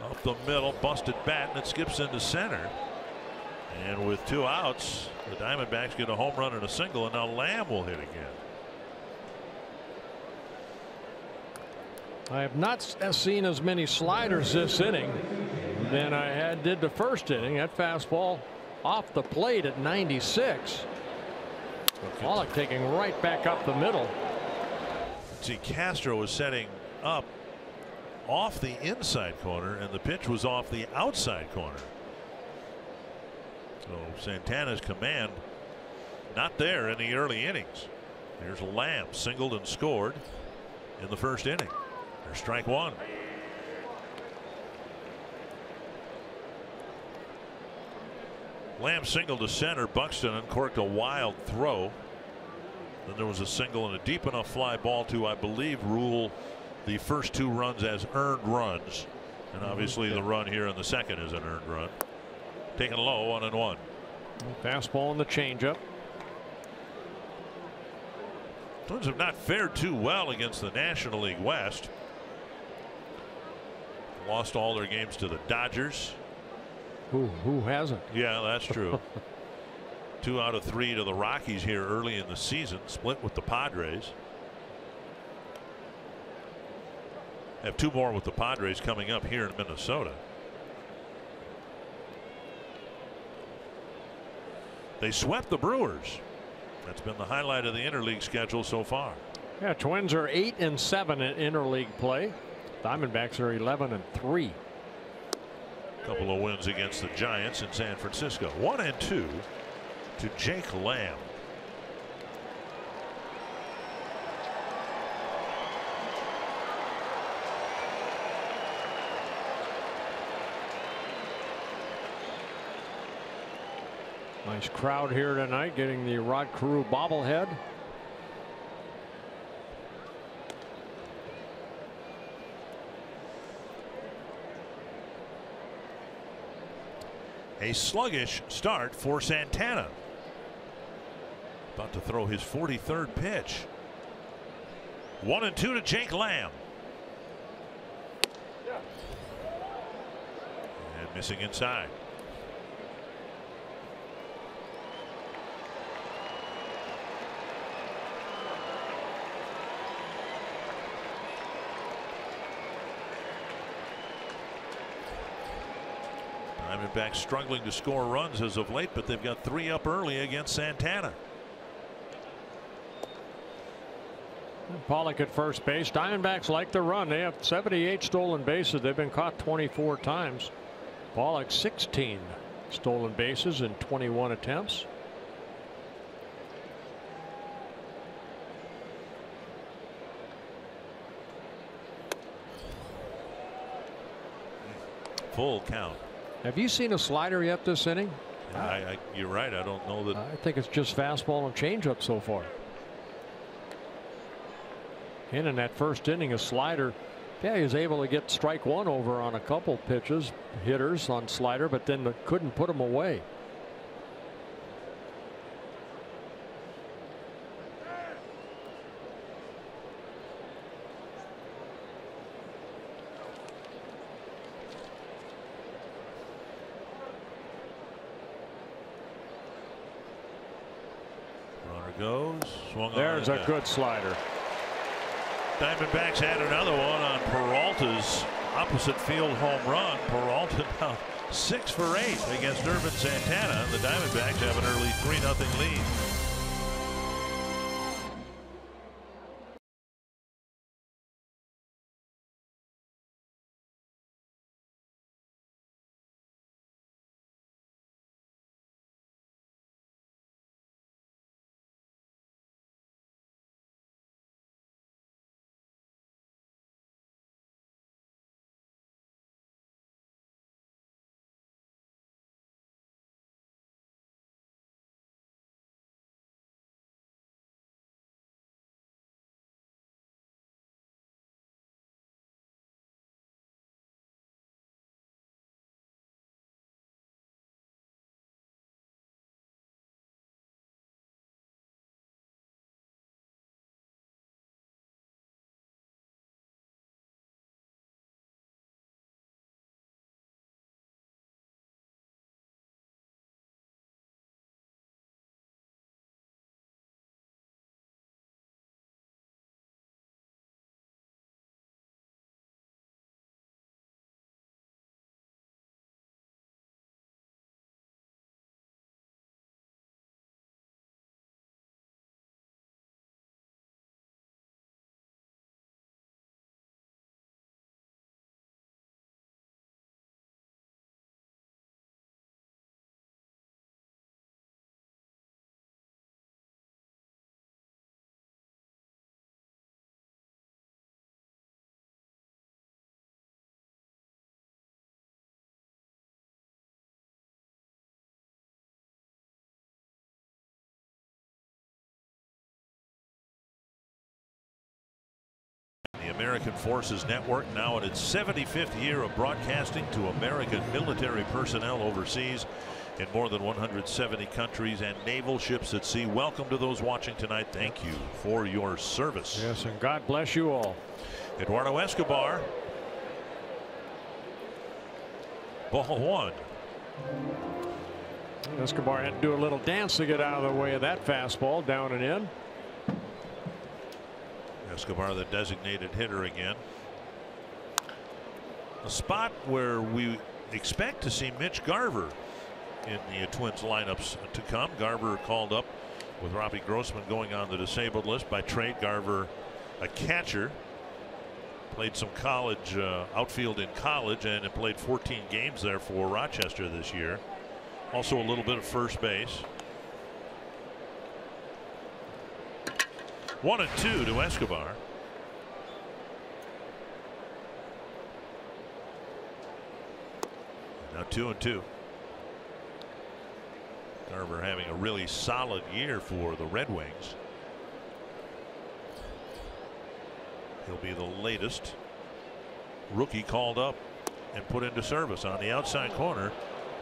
Up the middle, busted bat, and it skips into center. And with 2 outs, the Diamondbacks get a home run and a single, and now Lamb will hit again. I have not seen as many sliders this inning than I did the first inning. That fastball off the plate at 96. Pollock taking right back up the middle. See, Castro was setting up off the inside corner, and the pitch was off the outside corner. So Santana's command not there in the early innings. Here's Lamb, singled and scored in the first inning. There's strike one. Lamb singled to center. Buxton uncorked a wild throw. Then there was a single and a deep enough fly ball to, I believe, rule the first 2 runs as earned runs. And obviously the run here in the second is an earned run. Taken low, 1-1. Fastball and the changeup. Twins have not fared too well against the National League West. Lost all their games to the Dodgers. Who hasn't? Yeah, that's true. 2 out of 3 to the Rockies here early in the season. Split with the Padres. Have 2 more with the Padres coming up here in Minnesota. They swept the Brewers. That's been the highlight of the interleague schedule so far. Yeah, Twins are 8-7 in interleague play. Diamondbacks are 11-3. Couple of wins against the Giants in San Francisco. 1-2 to Jake Lamb. Nice crowd here tonight, getting the Rod Carew bobblehead. A sluggish start for Santana. About to throw his 43rd pitch. 1-2 to Jake Lamb. And missing inside. Diamondbacks struggling to score runs as of late, but they've got 3 up early against Santana. Pollock at first base. Diamondbacks like to run. They have 78 stolen bases. They've been caught 24 times. Pollock 16 stolen bases in 21 attempts. Full count. Have you seen a slider yet this inning? You're right. I don't know that. I think it's just fastball and changeup so far. And in that first inning, a slider. Yeah, he was able to get strike 1 over on a couple pitches, hitters on slider, but then couldn't put him away. Goes. Swung There's on a good slider. Diamondbacks had another one on Peralta's opposite field home run. Peralta now 6 for 8 against Irvin Santana. And the Diamondbacks have an early 3-0 lead. American Forces Network, now in its 75th year of broadcasting to American military personnel overseas in more than 170 countries and naval ships at sea. Welcome to those watching tonight. Thank you for your service. Yes, and God bless you all. Eduardo Escobar. Ball one. Escobar had to do a little dance to get out of the way of that fastball, down and in. Escobar, the designated hitter again. A spot where we expect to see Mitch Garver in the Twins lineups to come. Garver called up with Robbie Grossman going on the disabled list by trade. Garver, a catcher, played some college outfield in college and played 14 games there for Rochester this year. Also a little bit of first base. 1-2 to Escobar. Now 2-2. Garver having a really solid year for the Red Wings. He'll be the latest rookie called up and put into service on the outside corner.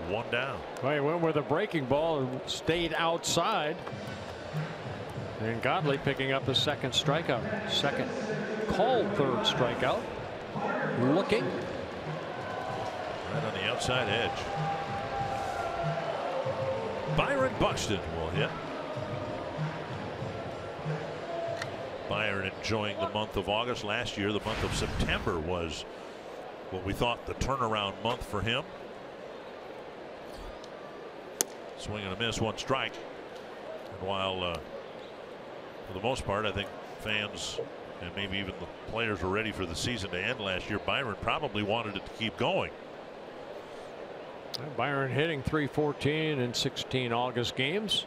One down. Well, he went with a breaking ball and stayed outside. And Godley picking up his second strikeout. Second called third strikeout. Looking. Right on the outside edge. Byron Buxton will hit. Byron enjoying the month of August. Last year, the month of September was what we thought the turnaround month for him. Swing and a miss, one strike. And while for the most part, I think fans and maybe even the players were ready for the season to end last year, Byron probably wanted it to keep going. Byron hitting .314 in 16 August games.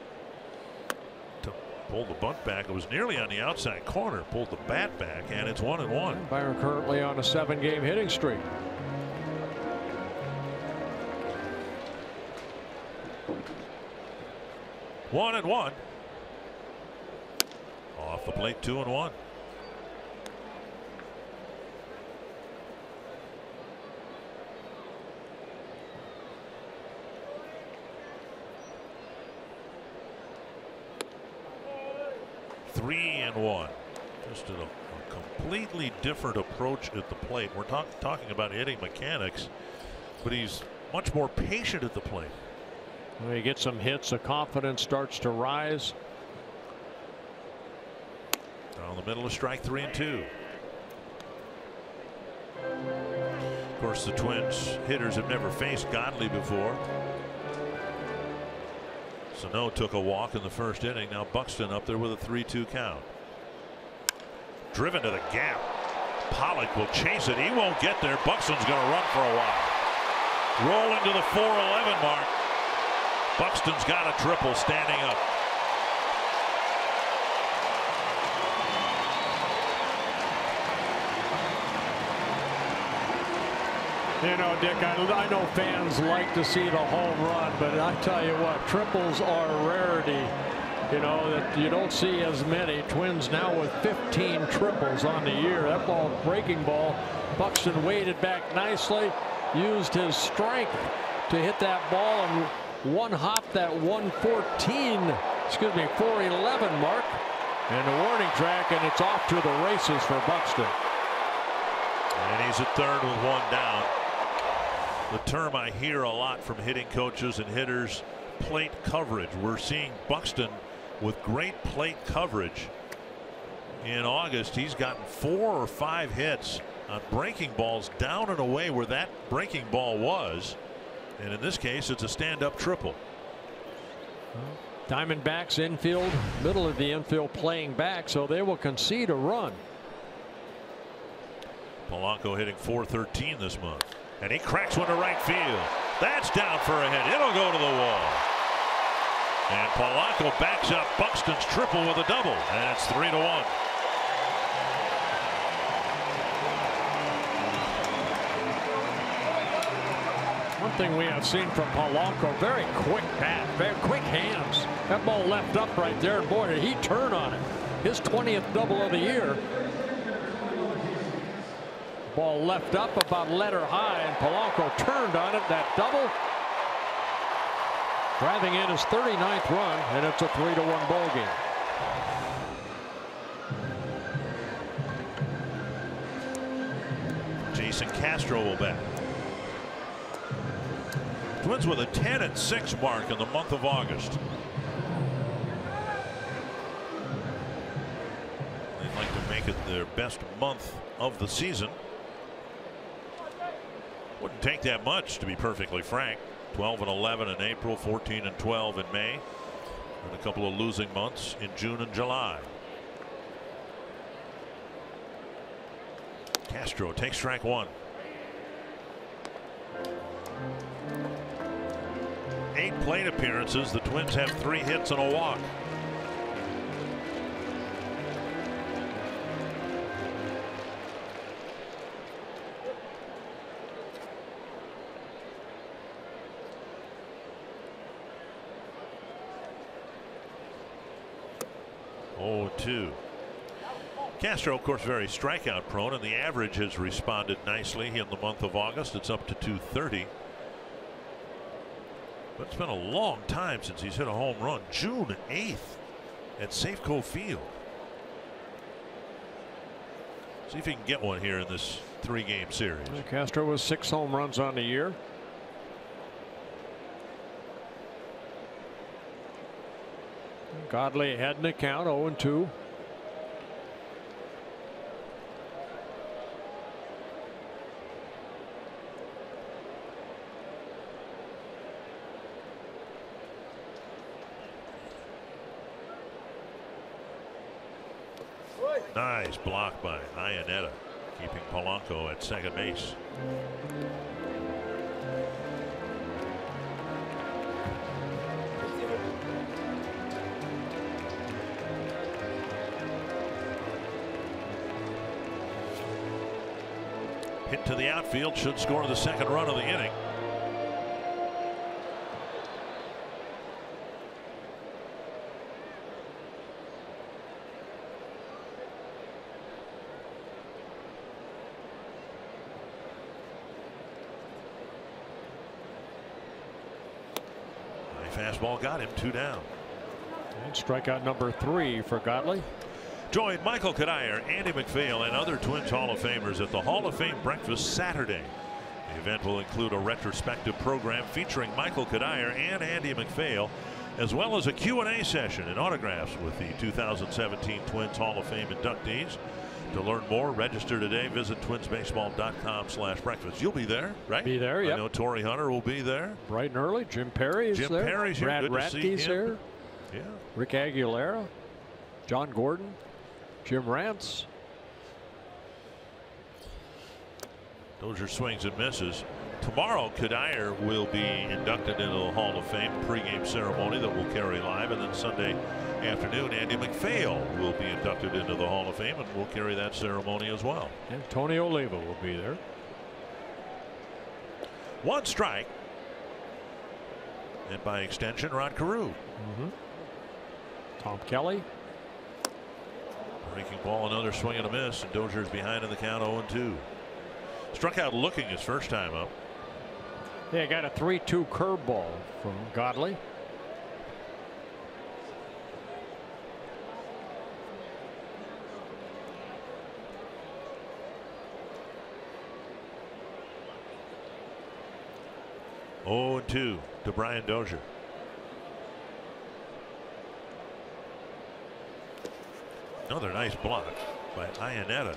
To pull the bunt back, it was nearly on the outside corner. Pulled the bat back, and it's 1-1. Byron currently on a 7-game hitting streak. One and one. Off the plate, 2-1. Three and one. Just a completely different approach at the plate. We're talking about hitting mechanics, but he's much more patient at the plate. When he gets some hits, the confidence starts to rise. Down the middle of strike 3 and 2. Of course, the Twins hitters have never faced Godley before. Sano took a walk in the first inning. Now Buxton up there with a 3-2 count. Driven to the gap. Pollock will chase it. He won't get there. Buxton's going to run for a while. Rolling to the 4-11 mark. Buxton's got a triple standing up. You know, Dick, I know fans like to see the home run, but I tell you what, triples are a rarity. You know, that you don't see as many. Twins now with 15 triples on the year. That ball, breaking ball, Buxton waded back nicely, used his strength to hit that ball and one hop that 411 mark and the warning track, and it's off to the races for Buxton. And he's at third with one down. The term I hear a lot from hitting coaches and hitters, plate coverage. We're seeing Buxton with great plate coverage. In August, he's gotten 4 or 5 hits on breaking balls down and away where that breaking ball was. And in this case, it's a stand-up triple. Diamondbacks infield, middle of the infield playing back, so they will concede a run. Polanco hitting .413 this month. And he cracks one to right field. That's down for a hit. It'll go to the wall. And Polanco backs up Buxton's triple with a double. And it's 3-1. One thing we have seen from Polanco, very quick bat, very quick hands. That ball left up right there, and boy, did he turn on it. His 20th double of the year. Ball left up about letter high, and Polanco turned on it. That double. Driving in his 39th run, and it's a 3-1 ball game. Jason Castro will bat. Twins with a 10-6 mark in the month of August. They'd like to make it their best month of the season. Wouldn't take that much, to be perfectly frank. 12-11 in April, 14-12 in May, and a couple of losing months in June and July. Castro takes strike one. 8 plate appearances. The Twins have 3 hits and a walk. Oh, 2. Castro, of course, very strikeout prone, and the average has responded nicely in the month of August. It's up to 230. But it's been a long time since he's hit a home run. June 8th at Safeco Field. See if he can get one here in this 3-game series. Castro was 6 home runs on the year. Godley ahead in the count, 0-2. Nice block by Iannetta, keeping Polanco at second base. Hit to the outfield, should score the second run of the inning. Fastball got him, 2 down. And strikeout number 3 for Godley. Join Michael Cuddyer, Andy MacPhail, and other Twins Hall of Famers at the Hall of Fame breakfast Saturday. The event will include a retrospective program featuring Michael Cuddyer and Andy MacPhail, as well as a Q&A session and autographs with the 2017 Twins Hall of Fame inductees. To learn more, register today. Visit twinsbaseball.com/breakfast. You'll be there, right? Be there, yeah. I know Torrey Hunter will be there. Bright and early. Jim Perry is there. Jim Perry's here. Brad Good to see Radke's him. here. Yeah. Rick Aguilera. John Gordon. Jim Rantz. Those are swings and misses. Tomorrow, Cuddyer will be inducted into the Hall of Fame pregame ceremony that will carry live, and then Sunday afternoon, Andy MacPhail will be inducted into the Hall of Fame, and we'll carry that ceremony as well. And Tony Oliva will be there. 1 strike, and by extension, Rod Carew. Tom Kelly. Breaking ball, another swing and a miss, and Dozier's behind in the count, 0-2. Struck out looking his first time up. Yeah, got a 3-2 curveball from Godley. Oh, 2 to Brian Dozier. Another nice block by Iannetta.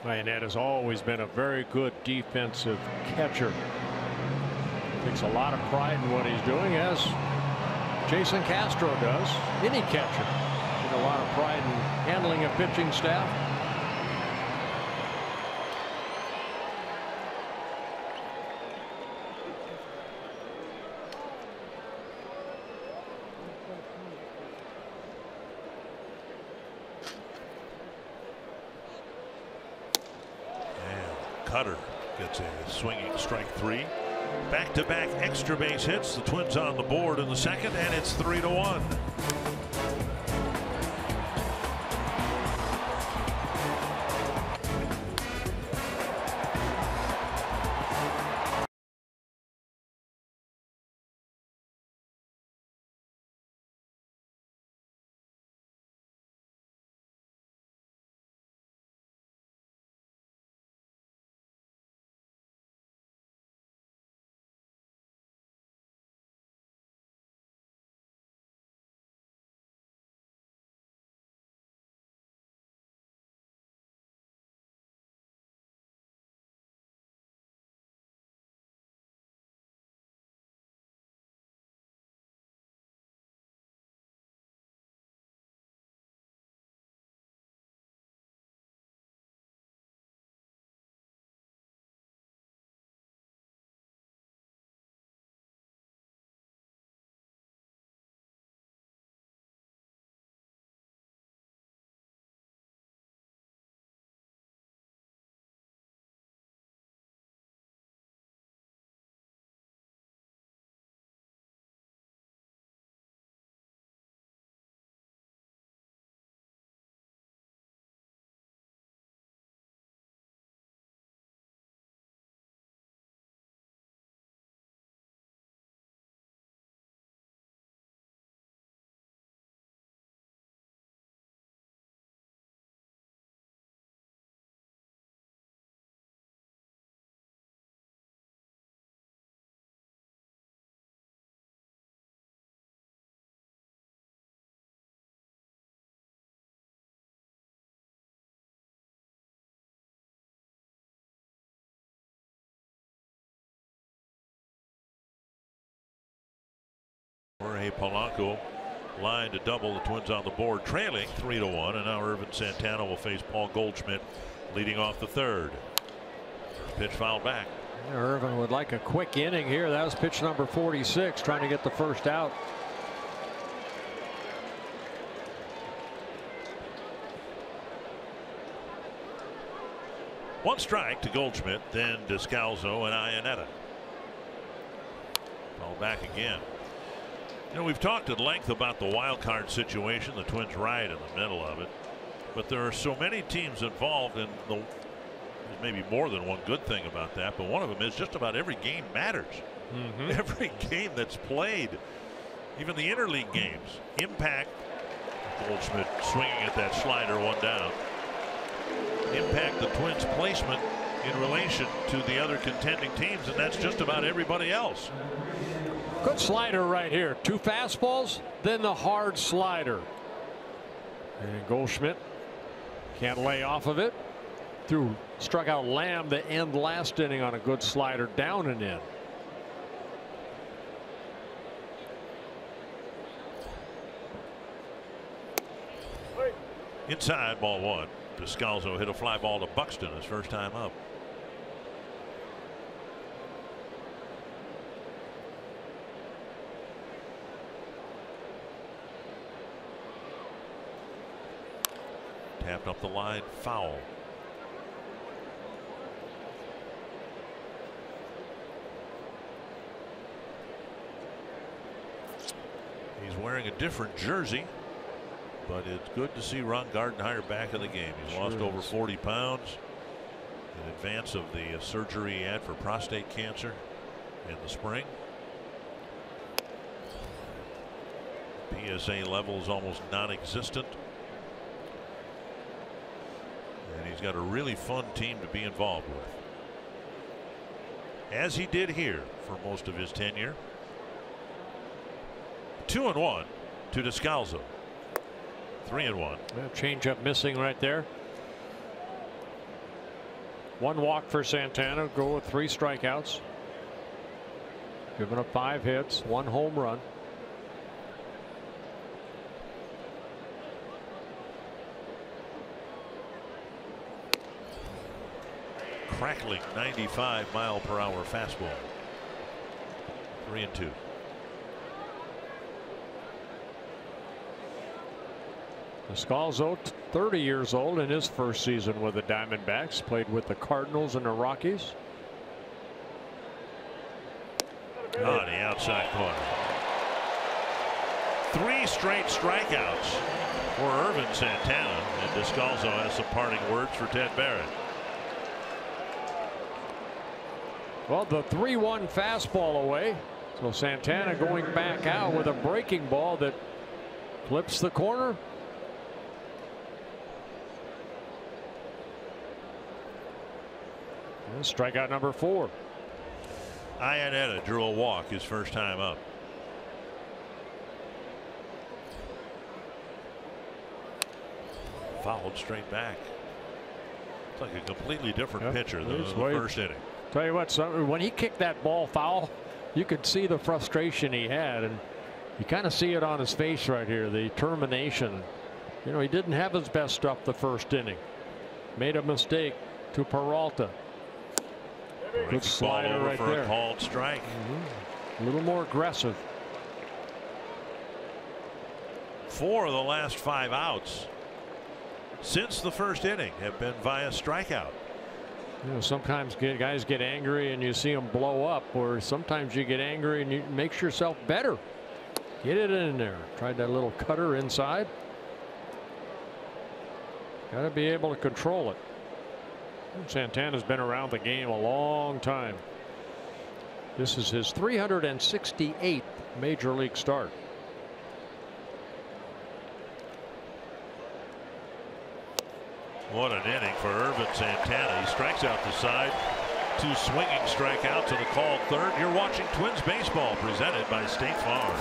Iannetta's always been a very good defensive catcher. Takes a lot of pride in what he's doing, as Jason Castro does. Any catcher. Take a lot of pride in handling a pitching staff. Cutter gets a swinging strike 3. Back-to-back extra base hits. The Twins on the board in the second, and it's 3-1. Jorge Polanco line to double. The Twins on the board, trailing 3-1, and now Irvin Santana will face Paul Goldschmidt, leading off the third. Pitch fouled back. Irvin would like a quick inning here. That was pitch number 46, trying to get the first out. One strike to Goldschmidt, then Descalso and Iannetta. Fouled back again. You know, we've talked at length about the wild card situation. The Twins right in the middle of it, but there are so many teams involved, and there's maybe more than one good thing about that, but one of them is just about every game matters. Every game that's played, even the interleague games, impact. Goldschmidt swinging at that slider, one down. Impact the Twins' placement in relation to the other contending teams, and that's just about everybody else. Good slider right here. Two fastballs, then the hard slider. And Goldschmidt can't lay off of it. Struck out Lamb to end last inning on a good slider down and in. Inside, ball one. Descalso hit a fly ball to Buxton his first time up. Tapped up the line, foul. He's wearing a different jersey, but it's good to see Ron Gardenhire back in the game. He's lost over 40 pounds in advance of the surgery he had for prostate cancer in the spring. PSA level is almost non-existent. And he's got a really fun team to be involved with, as he did here for most of his tenure. 2-1 to Descalso. 3-1. Change up missing right there. One walk for Santana. Go with 3 strikeouts. Giving up 5 hits, 1 home run. Crackling 95-mile-per-hour fastball. 3-2. Descalso, 30 years old, in his first season with the Diamondbacks. Played with the Cardinals and the Rockies. On the outside corner. 3 straight strikeouts for Irvin Santana, and Descalso has some parting words for Ted Barrett. Well, the 3-1 fastball away. So Santana going back out with a breaking ball that flips the corner. And strikeout number 4. Iannetta drew a walk his first time up. Fouled straight back. It's like a completely different pitcher than the first inning. Tell you what, when he kicked that ball foul, you could see the frustration he had, and you kind of see it on his face right here, the determination. You know, he didn't have his best stuff the first inning. Made a mistake to Peralta. Good slider right for there. A called strike. A little more aggressive. 4 of the last 5 outs since the first inning have been via strikeout. You know, sometimes guys get angry and you see them blow up, or sometimes you get angry and you makes yourself better. Get it in there. Tried that little cutter inside. Got to be able to control it. Santana's been around the game a long time. This is his 368th major league start. What an inning for Irvin Santana. He strikes out the side. 2 swinging strikeouts and a called third. You're watching Twins baseball presented by State Farm.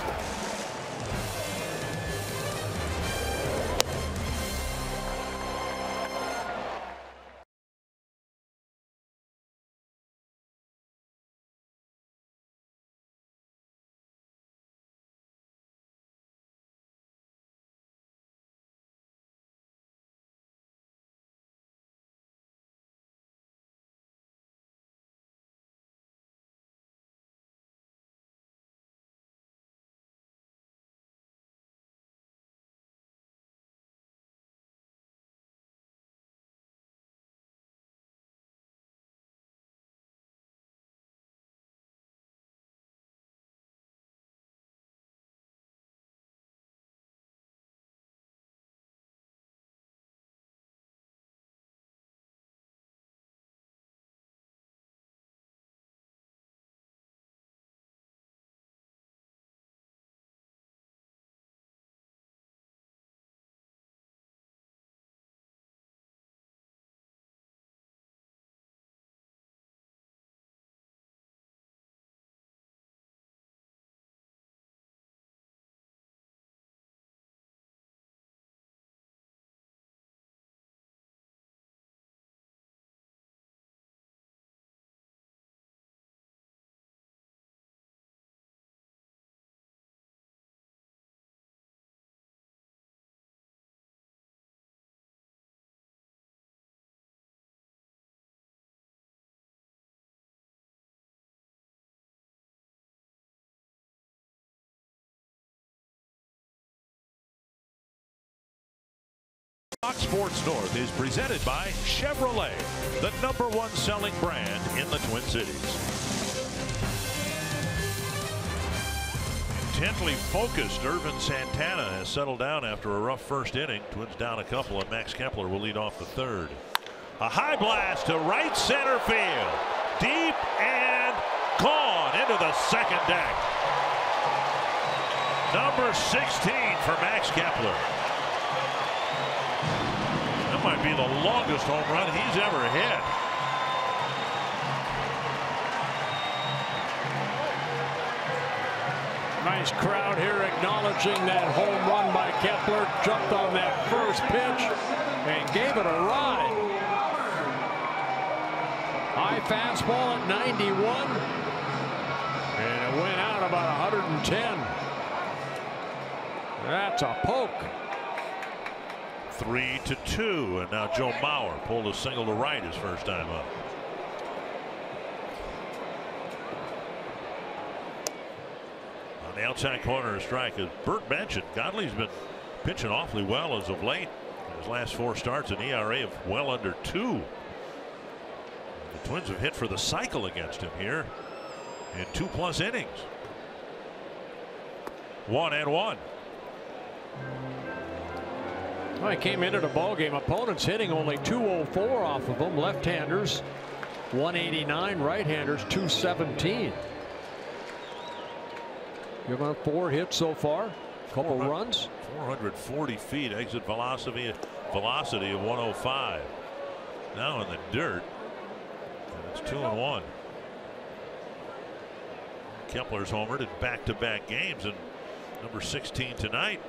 Fox Sports North is presented by Chevrolet, the #1 selling brand in the Twin Cities. Intently focused, Irvin Santana has settled down after a rough first inning. Twins down a couple, and Max Kepler will lead off the third. A high blast to right center field. Deep and gone into the second deck. Number 16 for Max Kepler. That might be the longest home run he's ever hit. Nice crowd here acknowledging that home run by Kepler. Jumped on that first pitch and gave it a ride. High fastball at 91. And it went out about 110. That's a poke. 3-2, and now Joe Mauer pulled a single to right his first time up. On the outside corner, a strike. As Bert mentioned, Godley's been pitching awfully well as of late. In his last 4 starts, an ERA of well under 2. The Twins have hit for the cycle against him here in 2+ innings. 1-1. Well, he came into the ball game. Opponents hitting only 204 off of them. Left-handers 189, right-handers 217. Given up 4 hits so far, a couple runs. 440 feet, exit velocity of 105. Now in the dirt, and it's 2-1. Kepler's homered in back-to-back games, and number 16 tonight.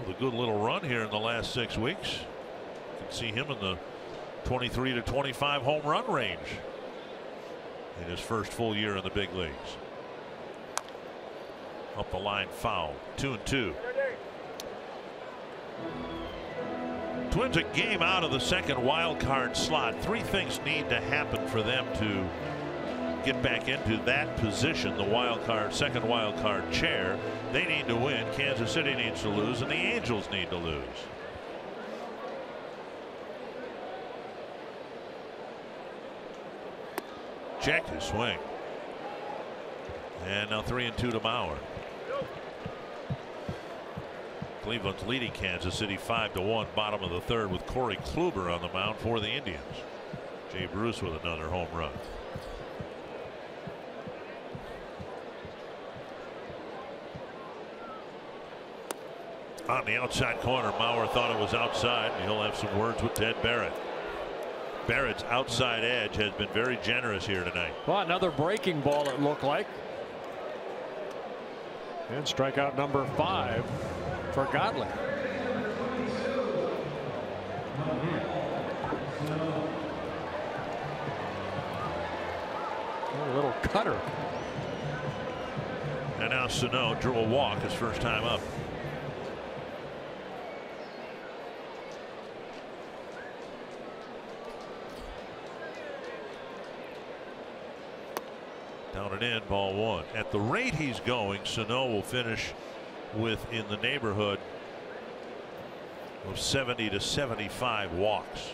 With a good little run here in the last 6 weeks. You can see him in the 23 to 25 home run range in his first full year in the big leagues. Up the line, foul. 2-2. Twins a game out of the second wild card slot. 3 things need to happen for them to get back into that position, the second wild card chair. They need to win, Kansas City needs to lose, and the Angels need to lose. Checked his swing, and now 3-2 to Mauer. Cleveland's leading Kansas City 5-1, bottom of the third, with Corey Kluber on the mound for the Indians. Jay Bruce with another home run. On the outside corner, Mauer thought it was outside, and he'll have some words with Ted Barrett. Barrett's outside edge has been very generous here tonight. Well, another breaking ball, it looked like. And strikeout number 5 for Godley. A little cutter. And now Sano drew a walk his first time up. Down and in, ball 1. At the rate he's going, Sano will finish with in the neighborhood of 70 to 75 walks,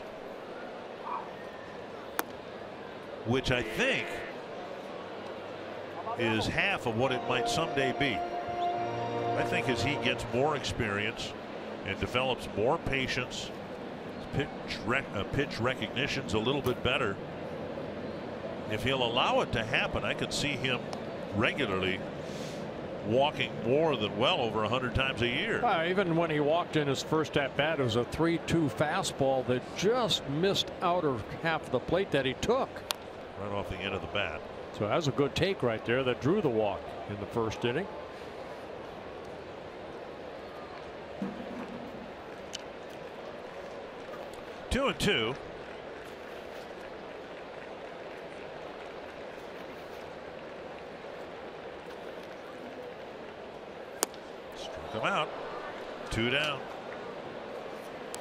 which I think is half of what it might someday be. I think as he gets more experience and develops more patience, pitch recognition's a little bit better. If he'll allow it to happen, I could see him regularly walking more than well over 100 times a year. Even when he walked in his first at bat, it was a 3-2 fastball that just missed out of half the plate that he took. Right off the end of the bat. So that was a good take right there that drew the walk in the first inning. Two and two. Come out. 2 down.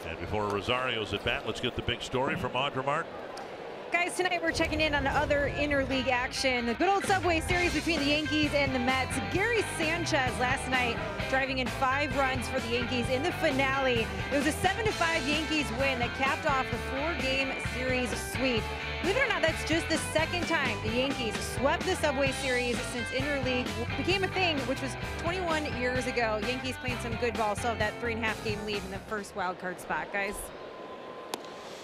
And before Rosario's at bat, let's get the big story from Audra Martin. Guys, tonight we're checking in on other interleague action. The good old Subway Series between the Yankees and the Mets. Gary Sanchez last night driving in 5 runs for the Yankees in the finale. It was a 7-5 Yankees win that capped off the 4-game series sweep. Believe it or not, that's just the second time the Yankees swept the Subway Series since interleague became a thing, which was 21 years ago. Yankees playing some good ball, still have that 3.5-game lead in the first wild card spot, guys.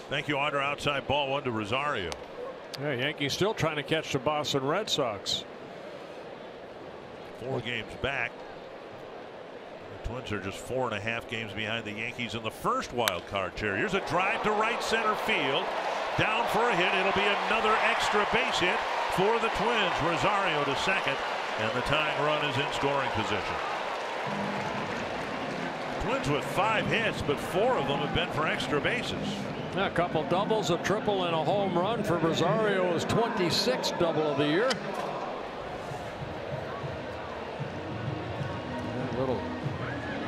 Thank you, Audra. Outside ball 1 to Rosario. Yeah, Yankees still trying to catch the Boston Red Sox. 4 games back. The Twins are just 4.5 games behind the Yankees in the first wild card chair. Here's a drive to right center field. Down for a hit. It'll be another extra base hit for the Twins. Rosario to second, and the tying run is in scoring position. Twins with 5 hits, but 4 of them have been for extra bases. A couple doubles, a triple, and a home run for Rosario. His 26th double of the year. A little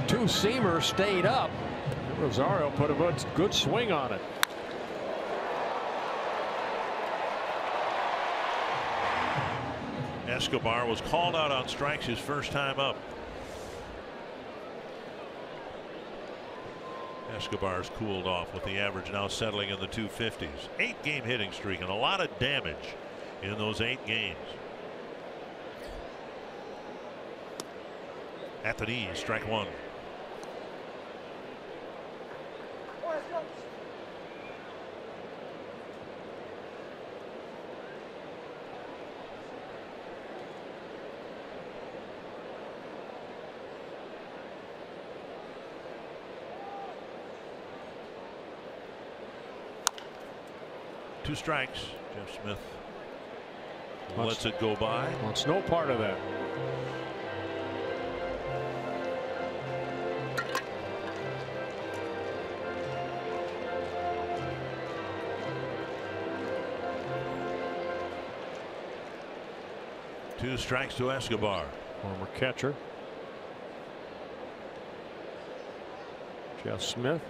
two-seamer stayed up. Rosario put a good swing on it. Escobar was called out on strikes his first time up. Escobar's cooled off with the average now settling in the 250s. 8-game hitting streak and a lot of damage in those 8 games. At the knees, strike 1. Two strikes. Jeff Smith lets it go by. Wants no part of that. Two strikes to Escobar. Former catcher Jeff Smith.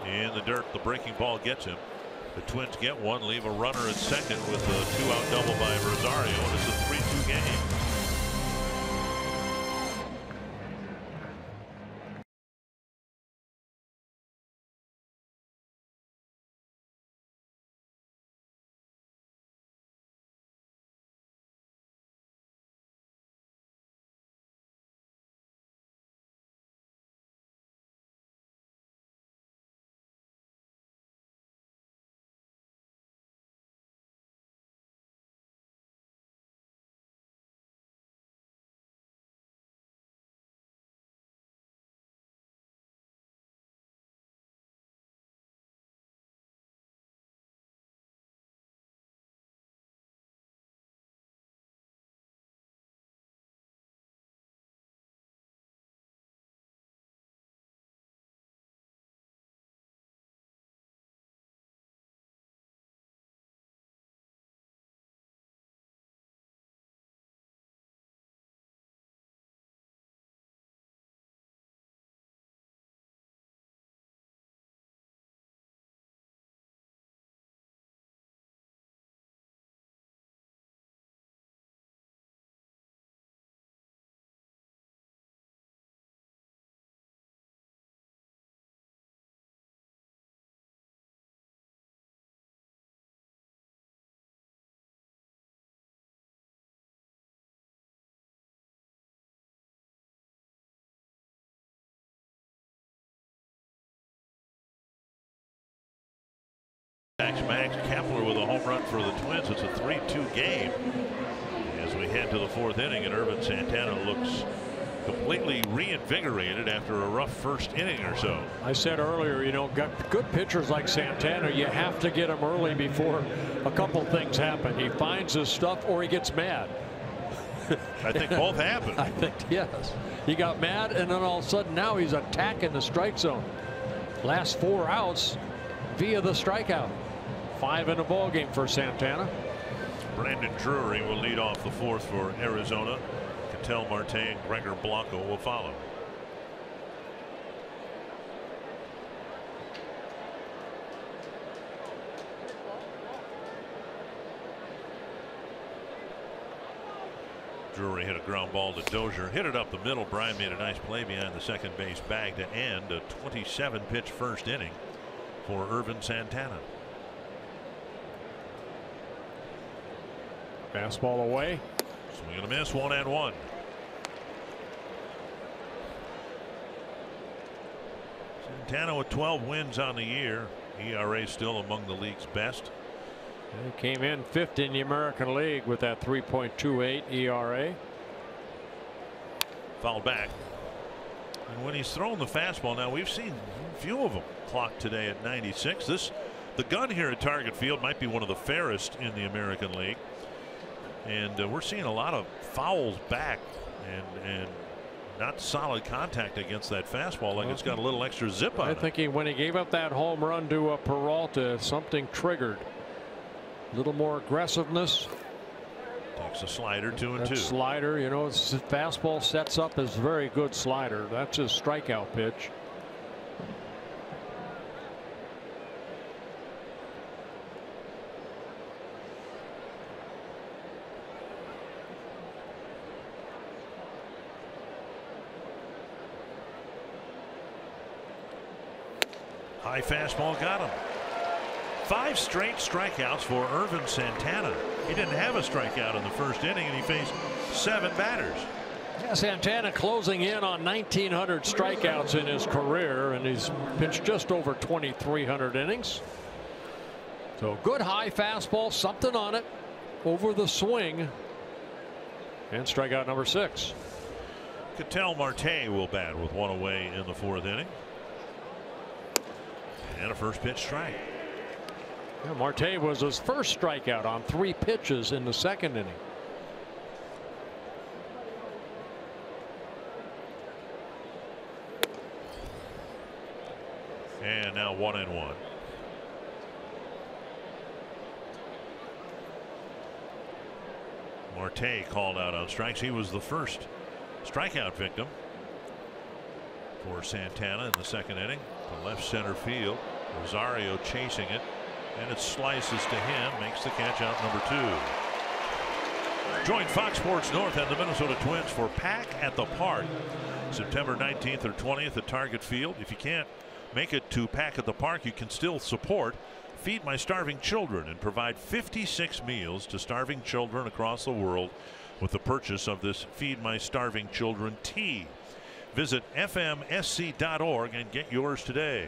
In the dirt, the breaking ball gets him. The Twins get one, leave a runner at second with a 2-out double by Rosario, and it's a 3-2 game. Max Kepler with a home run for the Twins. It's a 3-2 game as we head to the 4th inning, and Irvin Santana looks completely reinvigorated after a rough first inning or so. I said earlier, you know, got good pitchers like Santana, you have to get him early before a couple things happen. He finds his stuff or he gets mad. I think both happened. I think, yes. He got mad, and then all of a sudden now he's attacking the strike zone. Last 4 outs via the strikeout. 5 in a ball game for Santana. Brandon Drury will lead off the 4th for Arizona. Ketel Marte and Gregor Blanco will follow. Drury hit a ground ball to Dozier, hit it up the middle. Bryan made a nice play behind the second base bag to end a 27 pitch first inning for Irvin Santana. Fastball away. Swing and a miss, 1-1. Santana with 12 wins on the year. ERA still among the league's best. He came in 5th in the American League with that 3.28 ERA. Foul back. And when he's thrown the fastball, now we've seen a few of them clocked today at 96. The gun here at Target Field might be one of the fairest in the American League. And we're seeing a lot of fouls back and not solid contact against that fastball, like it's got a little extra zip on it. I think when he gave up that home run to Peralta, something triggered. A little more aggressiveness. Takes a slider, 2-2. Slider, you know, his fastball sets up his very good slider. That's his strikeout pitch. High fastball got him. 5 straight strikeouts for Irvin Santana. He didn't have a strikeout in the first inning, and he faced 7 batters. Yeah, Santana closing in on 1,900 strikeouts in his career, and he's pitched just over 2,300 innings. So good high fastball, something on it, over the swing, and strikeout number 6. Ketel Marte will bat with 1 away in the 4th inning. And a first pitch strike. Yeah, Marte was his first strikeout on 3 pitches in the 2nd inning. And now 1-1. Marte called out on strikes. He was the first strikeout victim for Santana in the 2nd inning. To left center field. Rosario chasing it, and it slices to him, makes the catch out number 2. Join Fox Sports North and the Minnesota Twins for Pack at the Park, September 19th or 20th at Target Field. If you can't make it to Pack at the Park, you can still support Feed My Starving Children and provide 56 meals to starving children across the world with the purchase of this Feed My Starving Children tea. Visit fmsc.org and get yours today.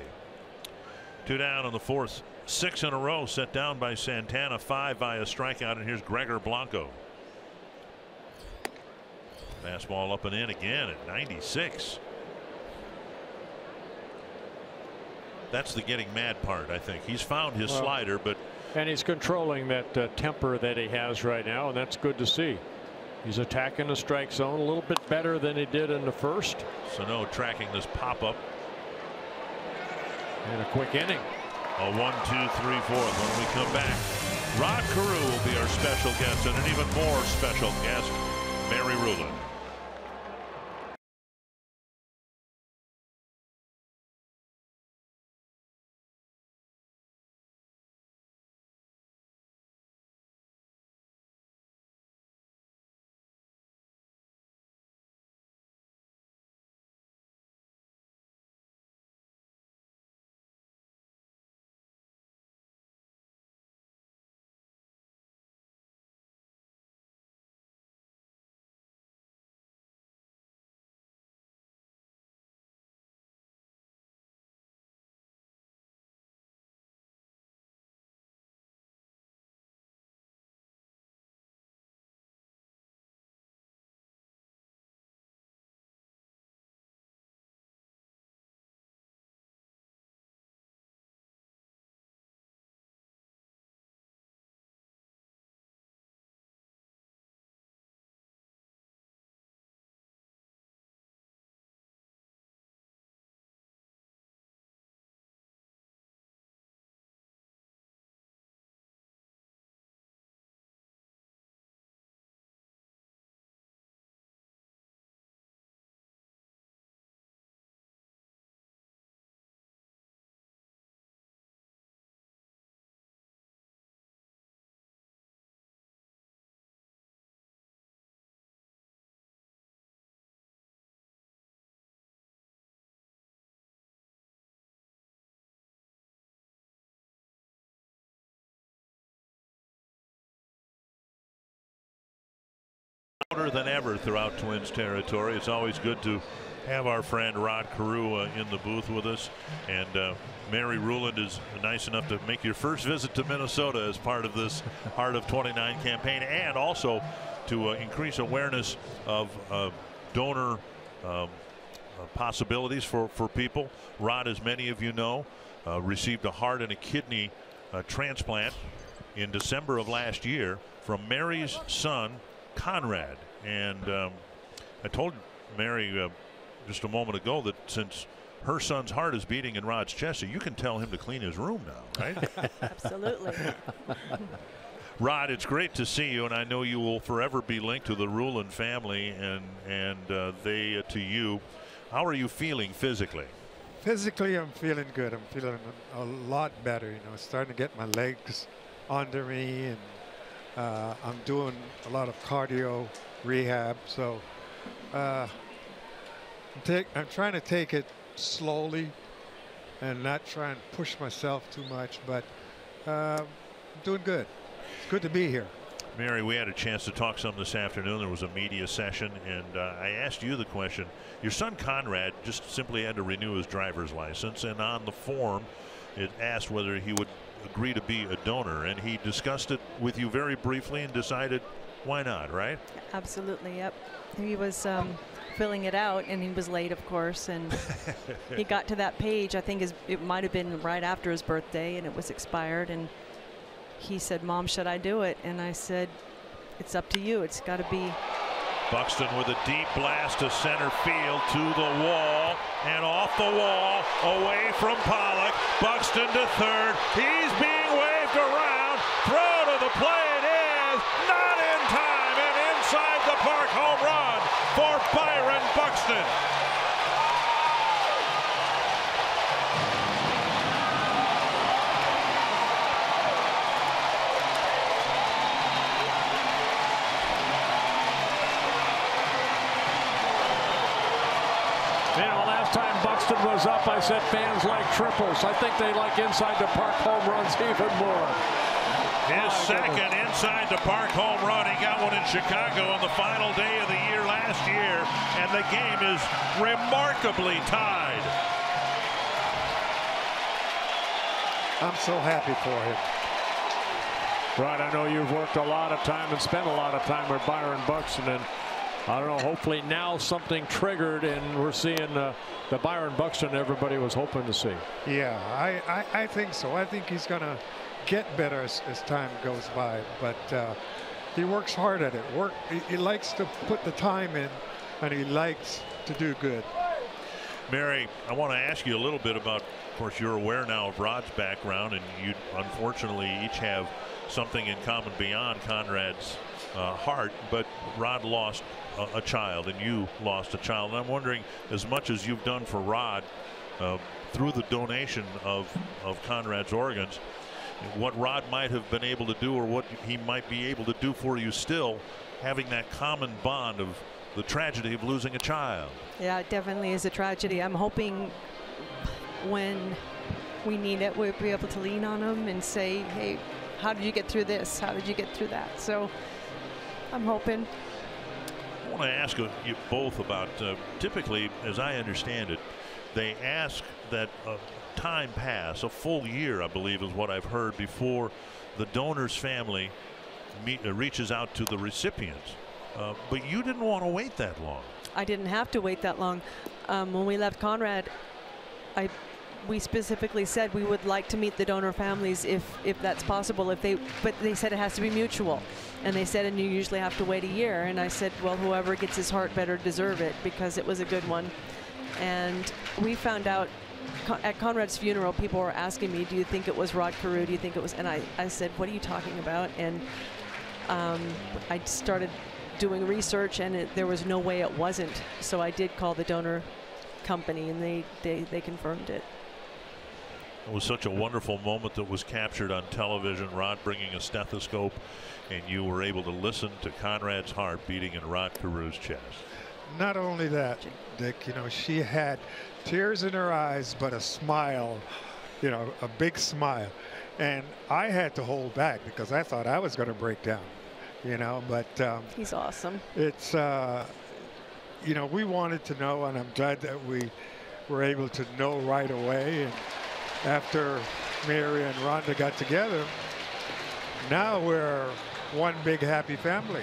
2 down in the 4th. 6 in a row set down by Santana, 5 via strikeout, and here's Gregor Blanco. Fastball up and in again at 96. That's the getting mad part, I think. He's found his slider, but. And he's controlling that temper that he has right now, and that's good to see. He's attacking the strike zone a little bit better than he did in the 1st. Sano tracking this pop-up. And a quick inning. A 1-2-3-4. When we come back, Rod Carew will be our special guest, and an even more special guest, Mary Rulin. Than ever throughout Twins territory. It's always good to have our friend Rod Carew in the booth with us, and Mary Ruland is nice enough to make your first visit to Minnesota as part of this Heart of 29 campaign, and also to increase awareness of donor possibilities for people. Rod, as many of you know, received a heart and a kidney transplant in December of last year from Mary's son Conrad. And I told Mary just a moment ago that since her son's heart is beating in Rod's chest, so you can tell him to clean his room now, right? Absolutely. Rod, it's great to see you, and I know you will forever be linked to the Ruland family and they to you. How are you feeling physically? Physically, I'm feeling good. I'm feeling a lot better. You know, starting to get my legs under me, and I'm doing a lot of cardio rehab. So I'm trying to take it slowly and not try and push myself too much, but I'm doing good. It's good to be here. Mary, we had a chance to talk some this afternoon. There was a media session, and I asked you the question. Your son Conrad just simply had to renew his driver's license, and on the form it asked whether he would agree to be a donor, and he discussed it with you very briefly and decided why not, right? Absolutely, yep. He was filling it out, and he was late, of course, and he got to that page. I think it might have been right after his birthday, and it was expired, and he said, "Mom, should I do it?" And I said, "It's up to you. It's got to be." Buxton with a deep blast to center field, to the wall and off the wall, away from Pollock. Buxton to third. He's being waved around. Throw to the plate is not in time, and inside the park home run for Byron Buxton. Time Buxton was up, I said fans like triples. I think they like inside the park home runs even more. His second inside the park home run. He got one in Chicago on the final day of the year last year, and the game is remarkably tied. I'm so happy for him. Right, I know you've worked a lot of time and spent a lot of time with Byron Buxton, and I don't know, hopefully now something triggered and we're seeing the Byron Buxton everybody was hoping to see. Yeah, I think so. I think he's going to get better as time goes by, but he works hard at it. He likes to put the time in, and he likes to do good. Mary, I want to ask you a little bit about, of course, you're aware now of Rod's background, and you unfortunately each have something in common beyond Conrad's heart, but Rod lost a child, and you lost a child. And I'm wondering, as much as you've done for Rod through the donation of Conrad's organs, what Rod might have been able to do, or what he might be able to do for you still, having that common bond of the tragedy of losing a child. Yeah, it definitely is a tragedy. I'm hoping when we need it, we'll be able to lean on him and say, hey, how did you get through this? How did you get through that? So I'm hoping. I want to ask you both about, typically, as I understand it, they ask that time pass, a full year, I believe is what I've heard, before the donor's family reaches out to the recipients. But you didn't want to wait that long. I didn't have to wait that long. When we left Conrad, we specifically said we would like to meet the donor families if that's possible. But they said it has to be mutual, and they said, and you usually have to wait a year. And I said, well, whoever gets his heart better deserve it, because it was a good one. And we found out at Conrad's funeral, people were asking me, do you think it was Rod Carew? Do you think it was? And I said, what are you talking about? And I started doing research, and there was no way it wasn't. So I did call the donor company, and they confirmed it. It was such a wonderful moment that was captured on television. Rod bringing a stethoscope, and you were able to listen to Conrad's heart beating in Rod Carew's chest. Not only that, Dick, you know, she had tears in her eyes, but a smile, you know, a big smile. And I had to hold back because I thought I was going to break down. you know, but he's awesome. It's you know, we wanted to know, and I'm glad that we were able to know right away. And after Mary and Rhonda got together, now we're one big happy family.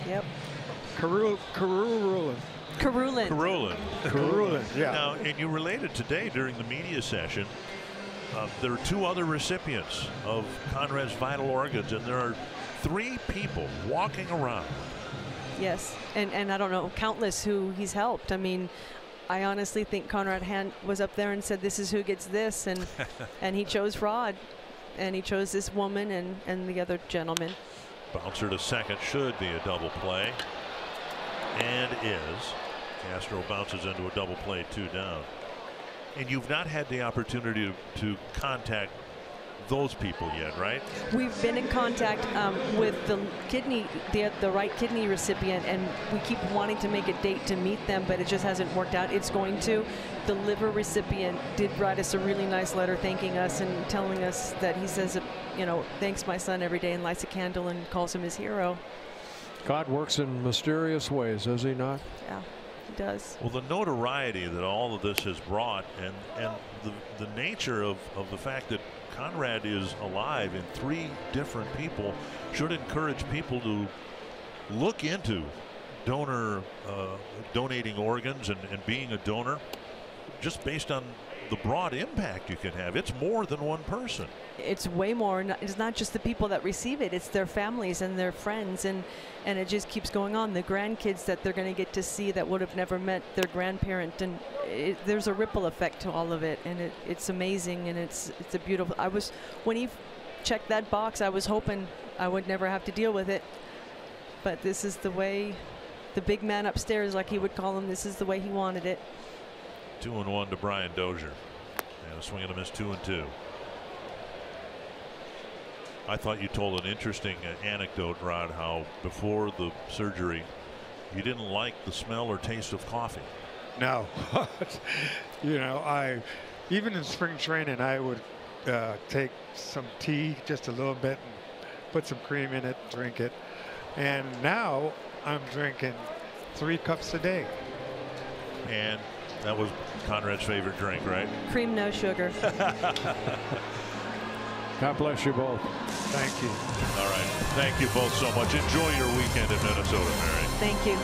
Yep. Carulin. Yeah. Now, and you related today during the media session. There are 2 other recipients of Conrad's vital organs, and there are 3 people walking around. Yes, and I don't know, countless who he's helped. I mean, I honestly think Conrad was up there and said, "This is who gets this," and and he chose Rod, and he chose this woman and the other gentleman. Bouncer to second should be a double play, and is. Castro bounces into a double play, 2 down. And you've not had the opportunity to contact those people yet, right? We've been in contact with the right kidney recipient, and we keep wanting to make a date to meet them, but it just hasn't worked out. It's going to. The liver recipient did write us a really nice letter thanking us and telling us that he says, you know, thanks my son every day and lights a candle and calls him his hero. God works in mysterious ways, does he not? Yeah. Does. Well, the notoriety that all of this has brought, and the nature of the fact that Conrad is alive in 3 different people, should encourage people to look into donating organs and being a donor, just based on the broad impact you can have. It's more than one person. It's way more. It's not just the people that receive it, it's their families and their friends, and it just keeps going on. The grandkids that they're going to get to see that would have never met their grandparent, and there's a ripple effect to all of it, and it's amazing, and it's a beautiful. When he checked that box, I was hoping I would never have to deal with it, but this is the way the big man upstairs, like he would call him, this is the way he wanted it. 2-1 to Brian Dozier, and a swing and a miss, 2-2. I thought you told an interesting anecdote, Rod, how before the surgery you didn't like the smell or taste of coffee. No. You know, even in spring training, I would take some tea, just a little bit, and put some cream in it, drink it. And now I'm drinking 3 cups a day. And that was Conrad's favorite drink, right? Cream, no sugar. God bless you both. Thank you. All right. Thank you both so much. Enjoy your weekend in Minnesota, Mary. Thank you.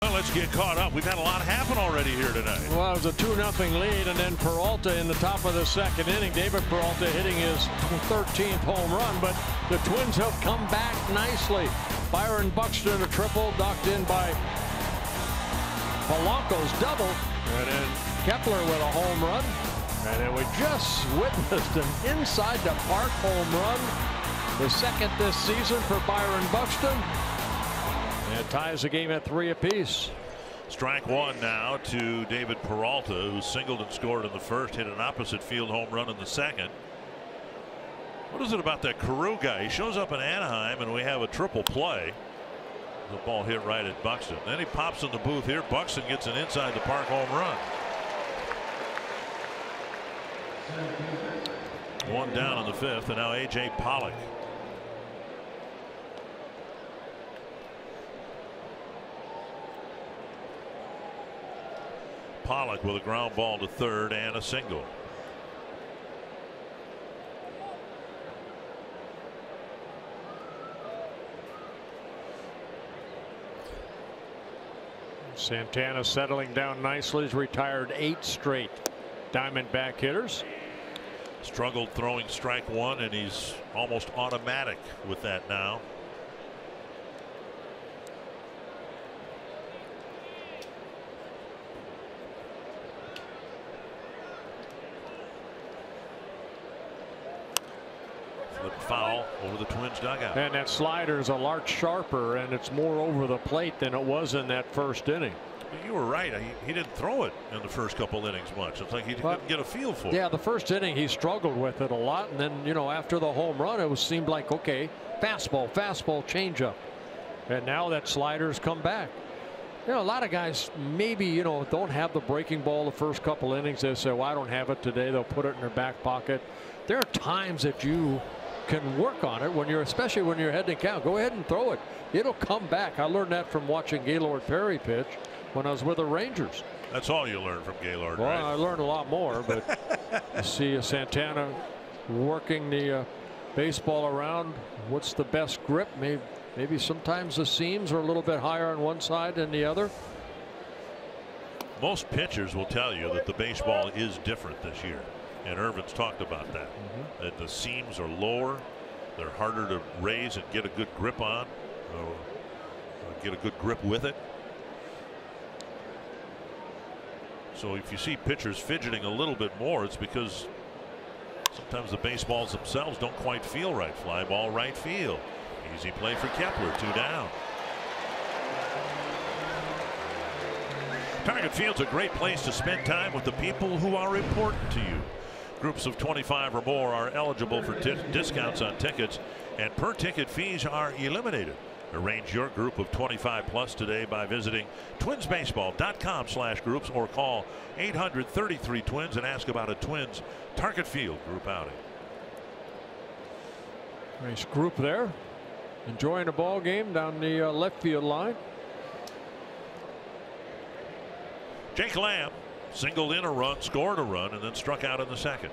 Well, let's get caught up. We've had a lot happen already here tonight. Well, it was a 2-0 lead, and then Peralta in the top of the second inning. David Peralta hitting his 13th home run, but the Twins have come back nicely. Byron Buxton a triple, knocked in by Polanco's double, and then Kepler with a home run. And then we just witnessed an inside the park home run, the second this season for Byron Buxton. And it ties the game at 3 apiece. Strike 1 now to David Peralta, who singled and scored in the first, hit an opposite field home run in the second. What is it about that Carew guy? He shows up in Anaheim and we have a triple play. The ball hit right at Buxton. Then he pops in the booth here. Buxton gets an inside the park home run. One down in the fifth, and now A.J. Pollock. Pollock with a ground ball to third and a single. Santana settling down nicely. He's retired 8 straight Diamondback hitters. Struggled throwing strike one, and he's almost automatic with that now. Flip foul over the Twins dugout. And that slider is a lot sharper, and it's more over the plate than it was in that first inning. You were right. He didn't throw it in the first couple innings much. It's like he didn't get a feel for it. Yeah, the first inning he struggled with it a lot, and then, you know, after the home run, it seemed like, okay, fastball, changeup, and now that slider's come back. You know, a lot of guys maybe, you know, don't have the breaking ball the first couple innings. They say, well, I don't have it today. They'll put it in their back pocket. There are times that you can work on it when you're, especially when you're heading count. Go ahead and throw it. It'll come back. I learned that from watching Gaylord Perry pitch when I was with the Rangers. That's all you learned from Gaylord, well, right? I learned a lot more, but you see Santana working the baseball around. What's the best grip? Maybe sometimes the seams are a little bit higher on one side than the other. Most pitchers will tell you that the baseball is different this year, and Irvin's talked about that. That the seams are lower, they're harder to raise and get a good grip on, get a good grip with it. So if you see pitchers fidgeting a little bit more, it's because sometimes the baseballs themselves don't quite feel right. Fly ball right field. Easy play for Kepler. 2 down. Target Field's a great place to spend time with the people who are important to you. Groups of 25 or more are eligible for discounts on tickets, and per ticket fees are eliminated. Arrange your group of 25 plus today by visiting twinsbaseball.com/groups or call 800-33-TWINS and ask about a Twins Target Field group outing. Nice group there, enjoying the ball game down the left field line. Jake Lamb singled in a run, scored a run, and then struck out in the second.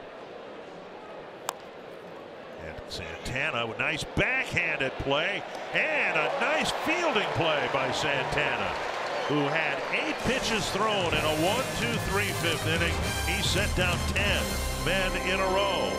And Santana with nice backhanded play and a nice fielding play by Santana, who had 8 pitches thrown in a 1-2-3 fifth inning. He set down 10 men in a row.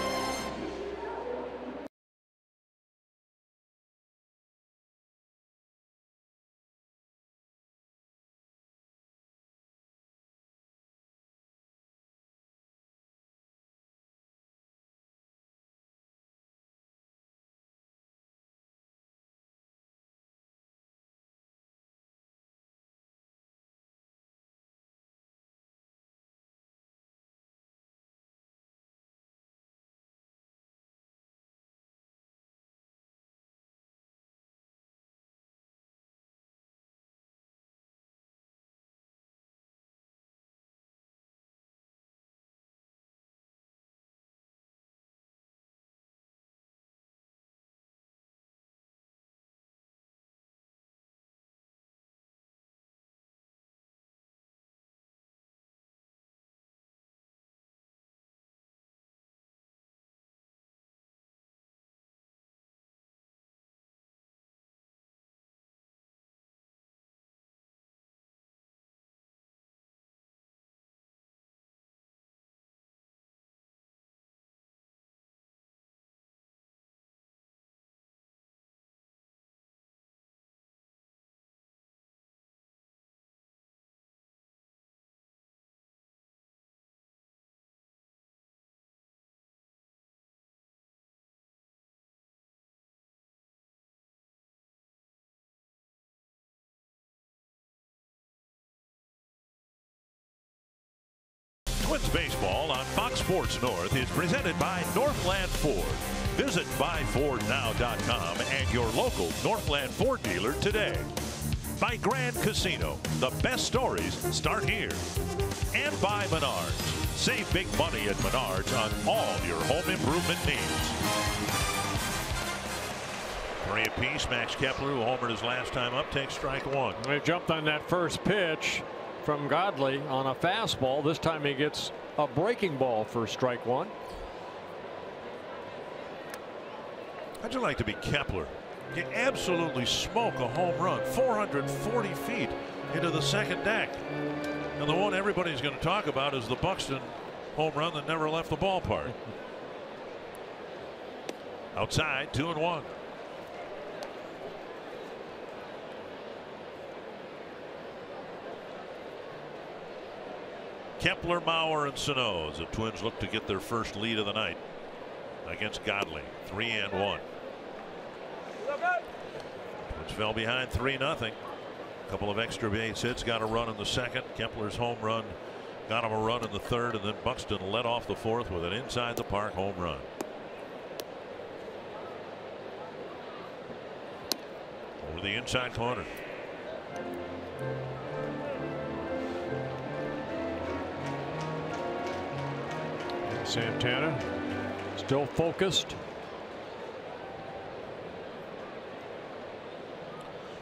Twins baseball on Fox Sports North is presented by Northland Ford. Visit buyfordnow.com and your local Northland Ford dealer today. By Grand Casino, the best stories start here. And by Menards. Save big money at Menards on all your home improvement needs. 3 apiece. Max Kepler, who homered his last time up, takes strike 1. They jumped on that first pitch from Godley on a fastball. This time he gets a breaking ball for strike 1. How'd you like to be Kepler? You absolutely smoke a home run 440 feet into the second deck. And the one everybody's going to talk about is the Buxton home run that never left the ballpark. Outside, 2-1. Kepler, Mauer, and Sano as the Twins look to get their first lead of the night against Godley. 3-1. Twins fell behind 3-0. Couple of extra base hits, got a run in the second. Kepler's home run got him a run in the third, and then Buxton led off the fourth with an inside the park home run. Over the inside corner. Santana still focused.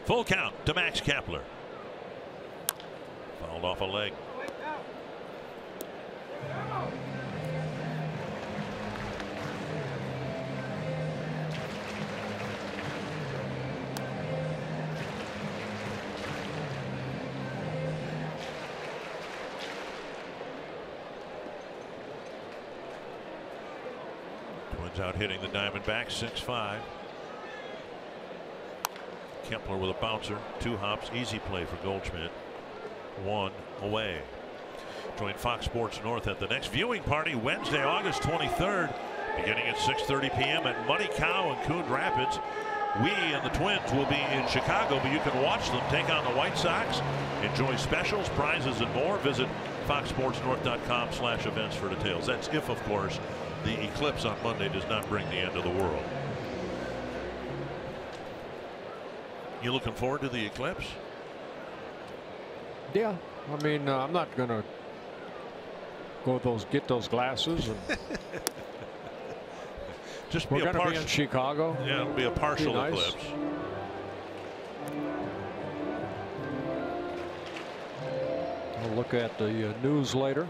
Full count to Max Kepler. Fouled off a leg. Twins out hitting the Diamondbacks 6-5. Kepler with a bouncer, 2 hops, easy play for Goldschmidt. 1 away. Join Fox Sports North at the next viewing party Wednesday, August 23rd, beginning at 6:30 p.m. at Muddy Cow in Coon Rapids. We and the Twins will be in Chicago, but you can watch them take on the White Sox. Enjoy specials, prizes, and more. Visit foxsportsnorth.com/events for details. That's if, of course, the eclipse on Monday does not bring the end of the world. You looking forward to the eclipse? Yeah, I mean, I'm not going to get those glasses. And just we're going to be in Chicago. Yeah, it'll be a partial nice. eclipse. We'll look at the news later.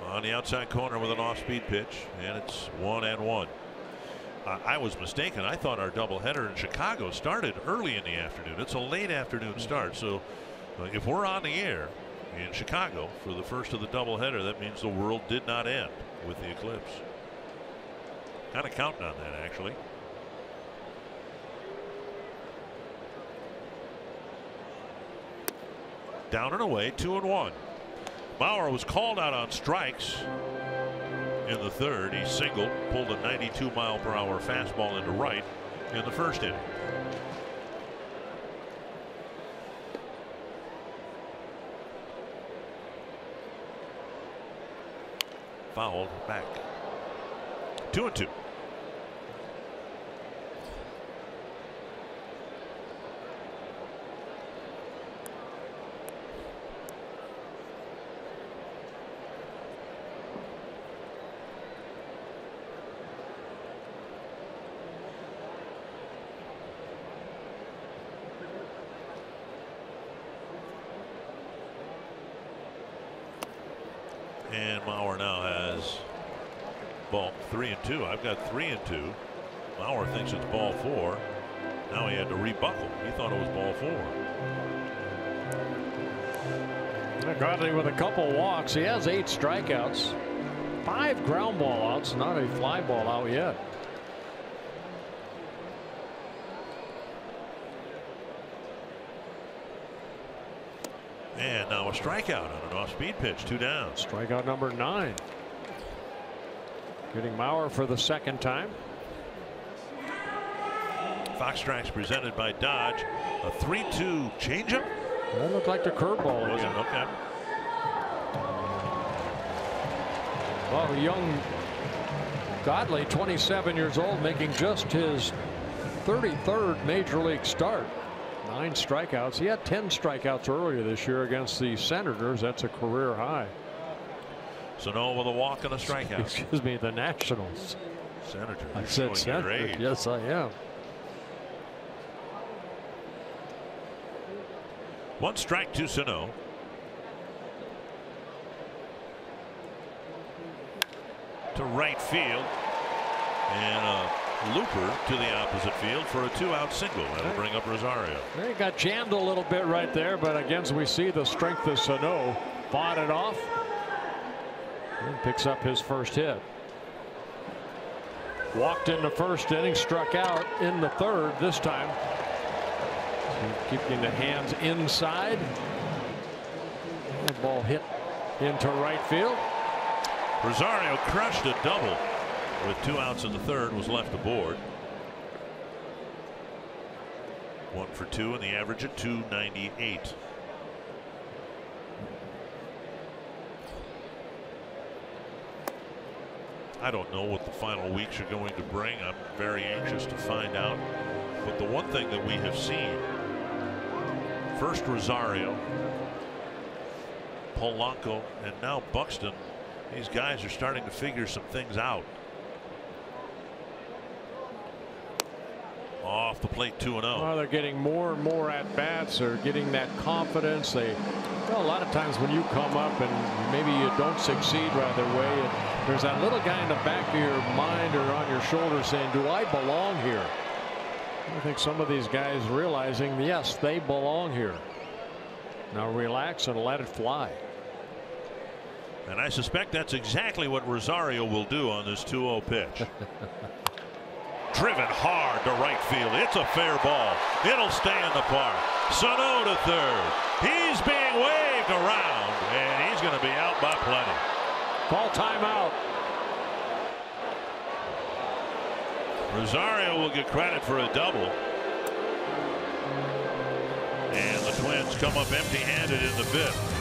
On the outside corner with an off-speed pitch, and it's 1-1. I was mistaken. I thought our doubleheader in Chicago started early in the afternoon. It's a late afternoon start, so if we're on the air in Chicago for the first of the doubleheader, that means the world did not end with the eclipse. Kind of counting on that, actually. Down and away, 2-1. Bauer was called out on strikes in the third. He singled, pulled a 92-mile-per-hour fastball into right in the first inning. Fouled back. 2-2. And Mauer now has ball 3-2. I've got 3-2. Mauer thinks it's ball 4. Now he had to rebuckle. He thought it was ball 4. Godley with a couple walks. He has 8 strikeouts. 5 ground ball outs. Not a fly ball out yet. And now a strikeout on an off-speed pitch. 2 down. Strikeout number 9. Getting Mauer for the second time. Fox Strikes presented by Dodge. A 3-2 changeup. That looked like the curveball. Was it? Okay. Well, young Godley, 27 years old, making just his 33rd major league start. 9 strikeouts. He had 10 strikeouts earlier this year against the Senators. That's a career high. Sano with a walk and a strikeout. Excuse me, the Nationals. Senator. I said Senator. Yes, I am. 1 strike to Sano. To right field, and a looper to the opposite field for a 2-out single. That'll bring up Rosario. He got jammed a little bit right there, but again, we see the strength of Sano. Fought it off and picks up his first hit. Walked in the first inning, struck out in the third this time. Keeping the hands inside. The ball hit into right field. Rosario crushed a double with 2 outs in the third, was left aboard. 1 for 2 and the average at .298. I don't know what the final weeks are going to bring. I'm very anxious to find out. But the one thing that we have seen, first Rosario, Polanco, and now Buxton, these guys are starting to figure some things out. Off the plate, 2-0. Well, they're getting more and more at bats. They're getting that confidence. A lot of times when you come up and maybe you don't succeed right away, and there's that little guy in the back of your mind or on your shoulder saying, do I belong here? I think some of these guys realizing, yes, they belong here. Now relax and let it fly. And I suspect that's exactly what Rosario will do on this 2-0 pitch. Driven hard to right field. It's a fair ball. It'll stay in the park. Sano to third. He's being waved around, and he's going to be out by plenty. Call timeout. Rosario will get credit for a double. And the Twins come up empty-handed in the 5th.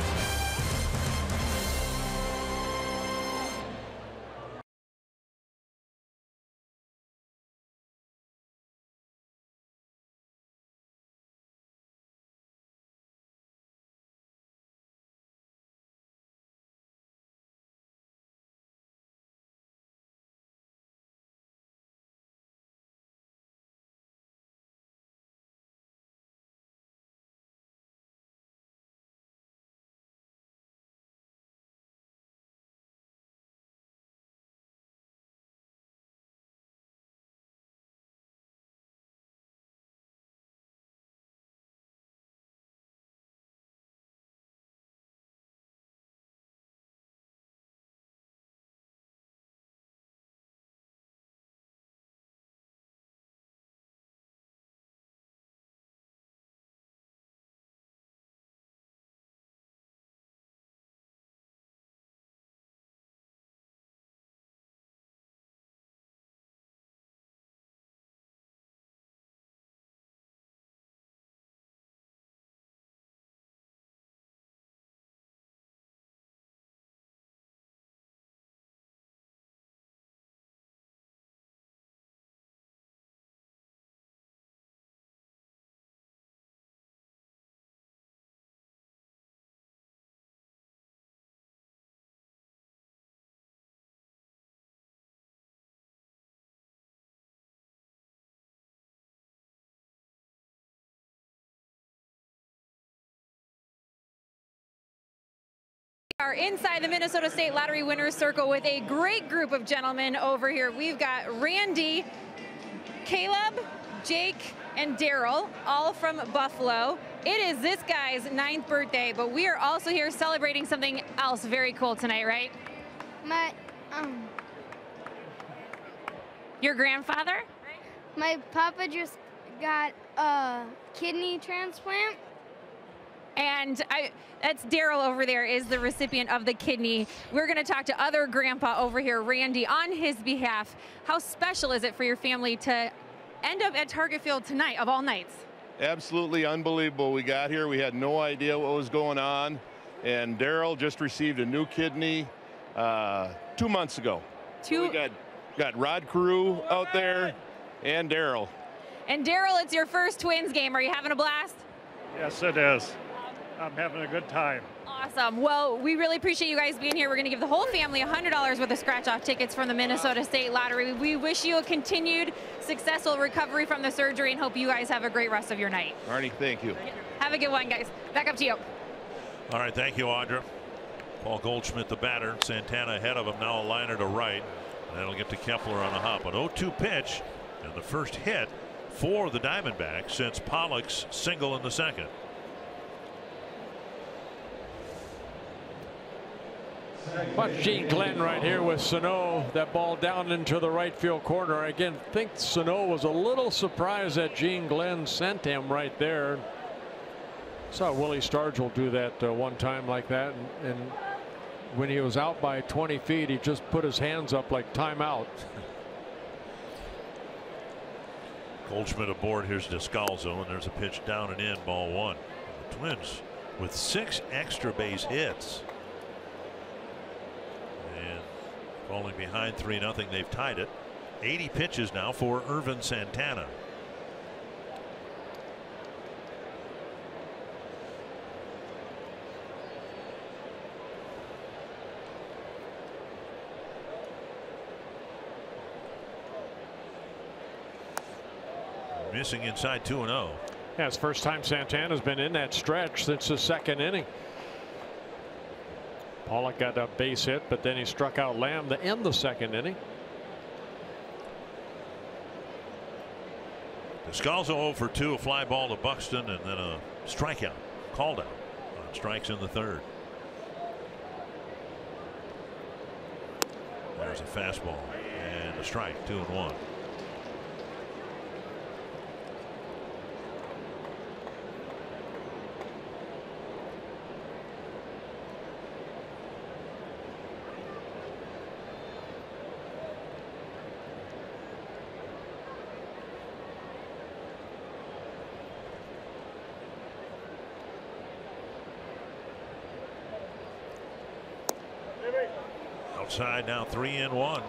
Are inside the Minnesota State Lottery Winners Circle with a great group of gentlemen over here. We've got Randy, Caleb, Jake, and Daryl, all from Buffalo. It is this guy's 9th birthday, but we are also here celebrating something else very cool tonight, right? Your grandfather? My papa just got a kidney transplant. And that's Daryl over there is the recipient of the kidney. We're going to talk to other grandpa over here, Randy, on his behalf. How special is it for your family to end up at Target Field tonight of all nights? Absolutely unbelievable. We got here, we had no idea what was going on, and Daryl just received a new kidney, 2 months ago. Two. So we got Rod Carew out there and Daryl. And Daryl, it's your first Twins game. Are you having a blast? Yes, it is. I'm having a good time. Awesome. Well, we really appreciate you guys being here. We're going to give the whole family $100 worth of scratch-off tickets from the Minnesota State Lottery. We wish you a continued successful recovery from the surgery and hope you guys have a great rest of your night. Arnie, thank you. Have a good one, guys. Back up to you. All right, thank you, Audra. Paul Goldschmidt, the batter. Santana ahead of him, now a liner to right. And that'll get to Kepler on the hop. An 0-2 pitch and the first hit for the Diamondbacks since Pollock's single in the second. Watch Gene Glenn right here with Sano. That ball down into the right field corner. I again think Sano was a little surprised that Gene Glenn sent him right there. Saw Willie Stargell do that one time like that, and when he was out by 20 feet, he just put his hands up like timeout. Goldschmidt aboard. Here's Descalzo, and there's a pitch down and in, ball one. The Twins with 6 extra base hits. And falling behind 3-0, they've tied it. 80 pitches now for Ervin Santana. Missing inside 2-0. Yeah, it's the first time Santana's been in that stretch since the second inning. Pollock got a base hit, but then he struck out Lamb to end the second inning. Descalzo 0 for 2, a fly ball to Buxton, and then a strikeout called out on strikes in the third. There's a fastball and a strike, 2-1. Outside now, 3-1.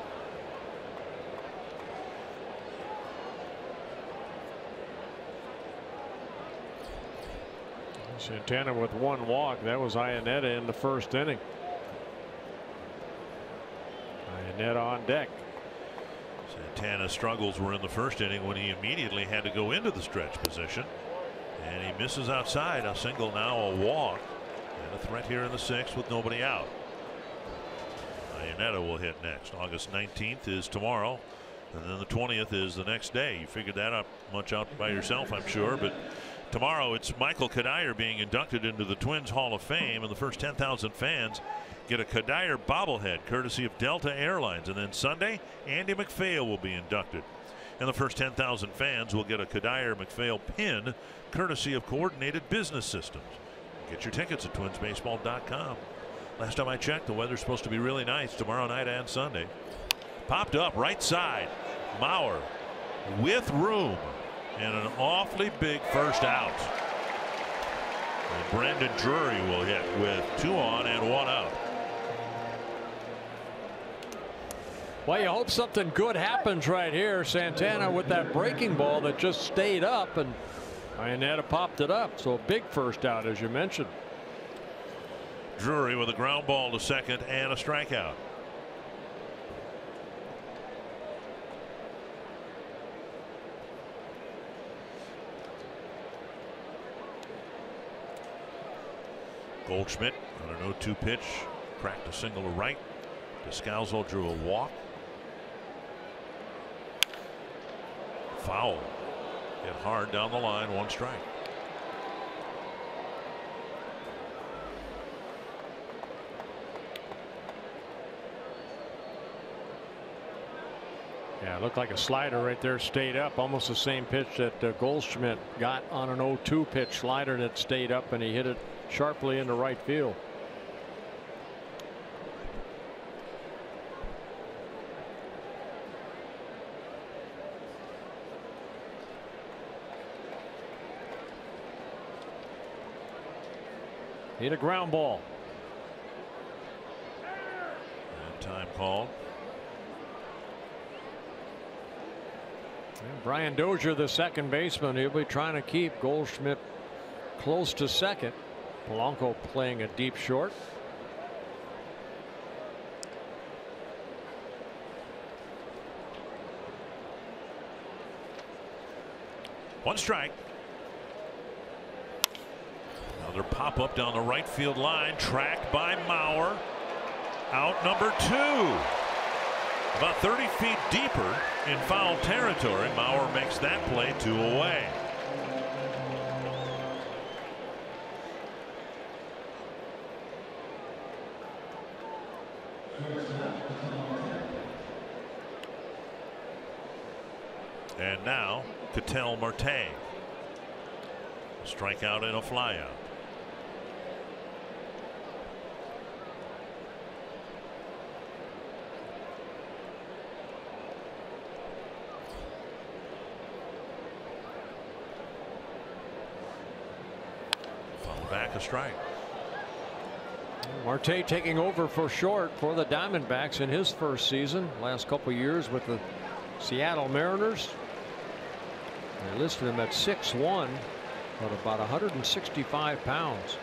Santana with 1 walk. That was Iannetta in the first inning. Iannetta on deck. Santana's struggles were in the first inning when he immediately had to go into the stretch position, and he misses outside. A single, now a walk, and a threat here in the 6th with nobody out. Iannetta will hit next. August 19th is tomorrow, and then the 20th is the next day. You figured that up much out by yourself, I'm sure, but tomorrow it's Michael Kadire being inducted into the Twins Hall of Fame, and the first 10,000 fans get a Kadire bobblehead courtesy of Delta Airlines. And then Sunday, Andy MacPhail will be inducted, and the first 10,000 fans will get a Kadire MacPhail pin courtesy of Coordinated Business Systems. Get your tickets at twinsbaseball.com. Last time I checked, the weather's supposed to be really nice tomorrow night and Sunday. Popped up right side. Mauer with room and an awfully big first out. And Brandon Drury will hit with 2 on and 1 out. Well, you hope something good happens right here. Santana with that breaking ball that just stayed up, and Iannetta popped it up. So a big first out, as you mentioned. Drury with a ground ball to second and a strikeout. Goldschmidt on an 0-2 pitch, cracked a single to right. Descalzo drew a walk. Foul. Hit hard down the line, 1 strike. Yeah, it looked like a slider right there, stayed up, almost the same pitch that Goldschmidt got on an 0-2 pitch, slider that stayed up, and he hit it sharply into right field. Hit a ground ball. called. And Brian Dozier, the second baseman, he'll be trying to keep Goldschmidt close to second. Polanco playing a deep short. One strike. Another pop up down the right field line, tracked by Mauer. Out number 2. About 30 feet deeper in foul territory. Mauer makes that play 2 away. And now Ketel Marte. Strikeout and a flyout. Foul back a strike. Marte taking over for short for the Diamondbacks in his first season. Last couple years with the Seattle Mariners. They listed him at 6'1", but about 165 pounds.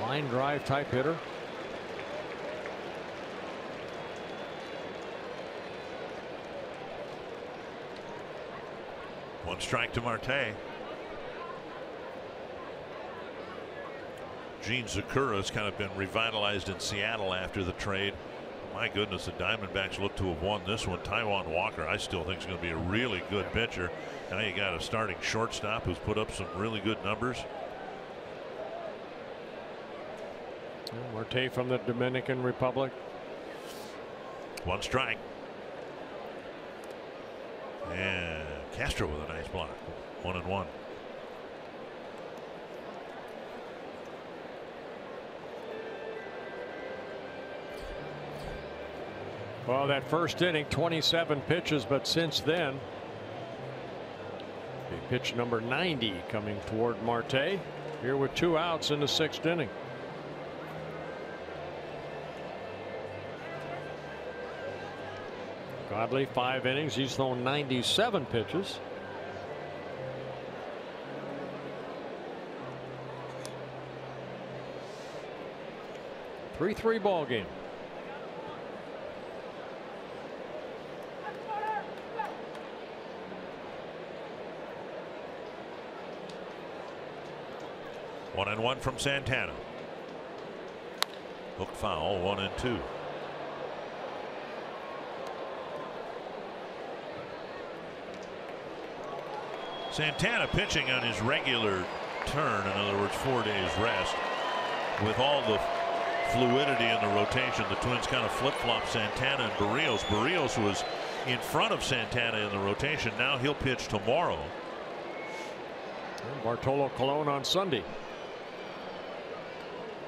Line drive type hitter. One strike to Marte. Gene Zakura's kind of been revitalized in Seattle after the trade. My goodness, the Diamondbacks look to have won this one. Taijuan Walker, I still think is going to be a really good pitcher. Now you got a starting shortstop who's put up some really good numbers. Marte from the Dominican Republic. One strike. And Castro with a nice block. 1-1. Well, that first inning, 27 pitches, but since then, pitch number 90 coming toward Marte here with 2 outs in the 6th inning. Godley, 5 innings. He's thrown 97 pitches. Three ball game. One and one from Santana. Hook foul, 1-2. Santana pitching on his regular turn, in other words 4 days rest. With all the fluidity in the rotation, the Twins kind of flip-flop Santana and Barrios. Barrios was in front of Santana in the rotation. Now he'll pitch tomorrow. And Bartolo Colon on Sunday.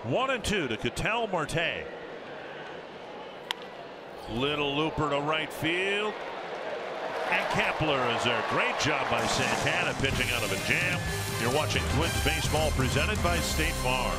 1-2 to Ketel Marte. Little looper to right field. And Kepler is there. Great job by Santana pitching out of a jam. You're watching Twins baseball presented by State Farm.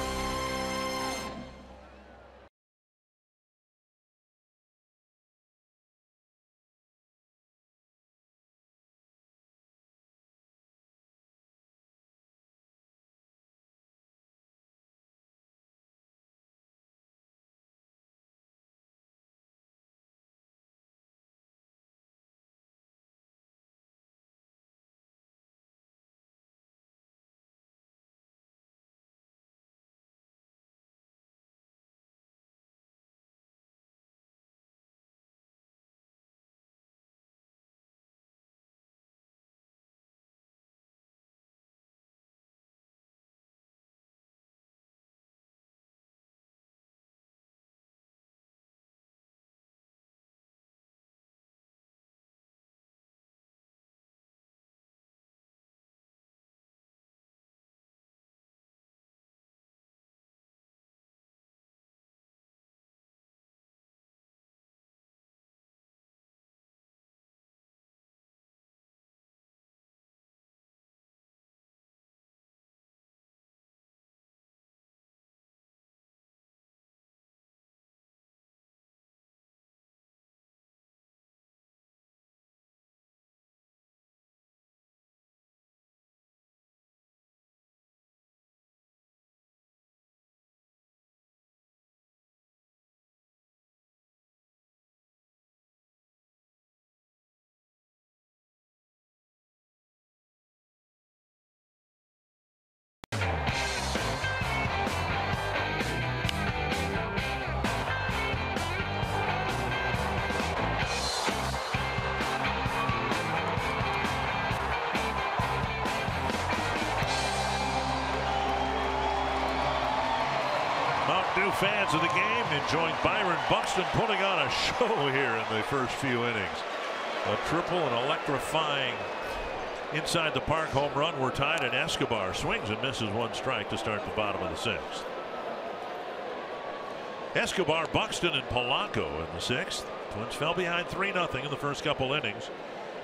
fans of the game enjoying Byron Buxton putting on a show here in the first few innings. A triple, and electrifying inside the park home run. We're tied, and Escobar swings and misses one strike to start the bottom of the sixth. Escobar, Buxton, and Polanco in the sixth. Twins fell behind 3-0 in the first couple innings,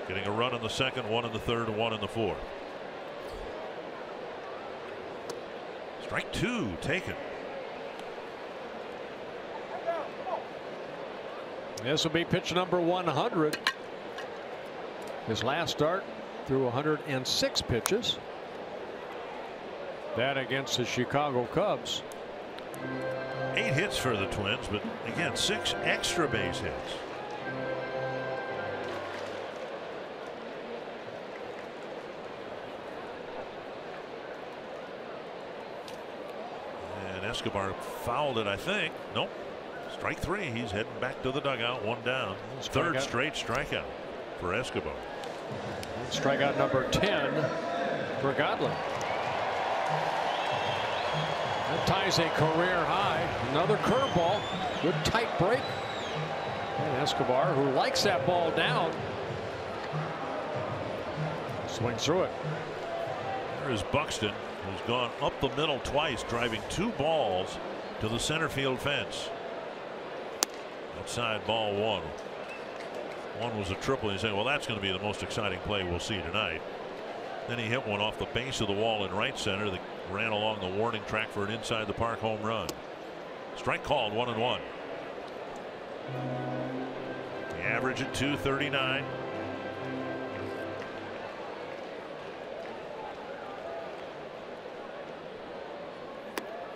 getting a run in the second, one in the third, and one in the fourth. Strike two taken. This will be pitch number 100. His last start threw 106 pitches. That against the Chicago Cubs. 8 hits for the Twins, but again 6 extra base hits. And Escobar fouled it, I think. Nope. Strike 3. He's heading back to the dugout, one down. Third straight strikeout for Escobar. Strikeout number 10 for Godley. That ties a career high. Another curveball. Good tight break. And Escobar, who likes that ball down, swings through it. There is Buxton, who's gone up the middle twice, driving 2 balls to the center field fence. Outside ball 1. One was a triple. He's saying, well, that's going to be the most exciting play we'll see tonight. Then he hit one off the base of the wall in right center that ran along the warning track for an inside the park home run. Strike called, 1-1. The average at 239.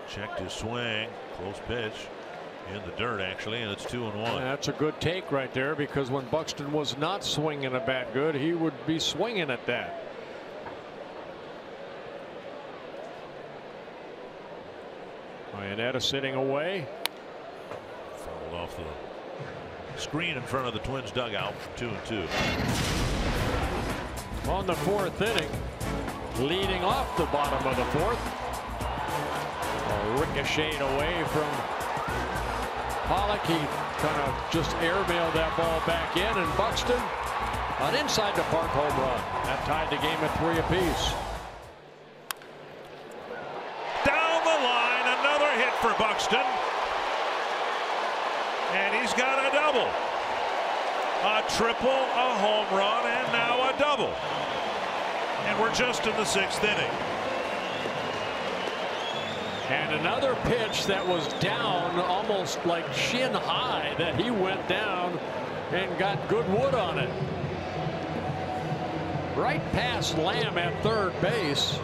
Checked his swing. Close pitch. In the dirt, actually, and it's 2-1. That's a good take right there, because when Buxton was not swinging a bat good, he would be swinging at that. Iannetta sitting away. Fouled off the screen in front of the Twins dugout. 2-2. On the 4th inning, leading off the bottom of the 4th. Ricocheted away from Pollock. He kind of just airmailed that ball back in, and Buxton an inside the park home run. That tied the game at 3 apiece. Down the line, another hit for Buxton, and he's got a double, a triple, a home run, and now a double, and we're just in the 6th inning. And another pitch that was down almost like shin high, that he went down and got good wood on it. Right past Lamb at third base.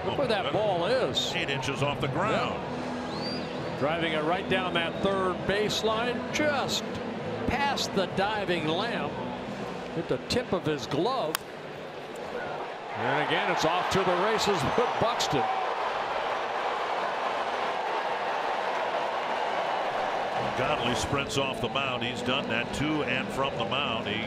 Look where that ball is. 8 inches off the ground. Yeah. Driving it right down that third baseline, just past the diving Lamb. Hit the tip of his glove. And again, it's off to the races with Buxton. Godley sprints off the mound. He's done that to and from the mound. He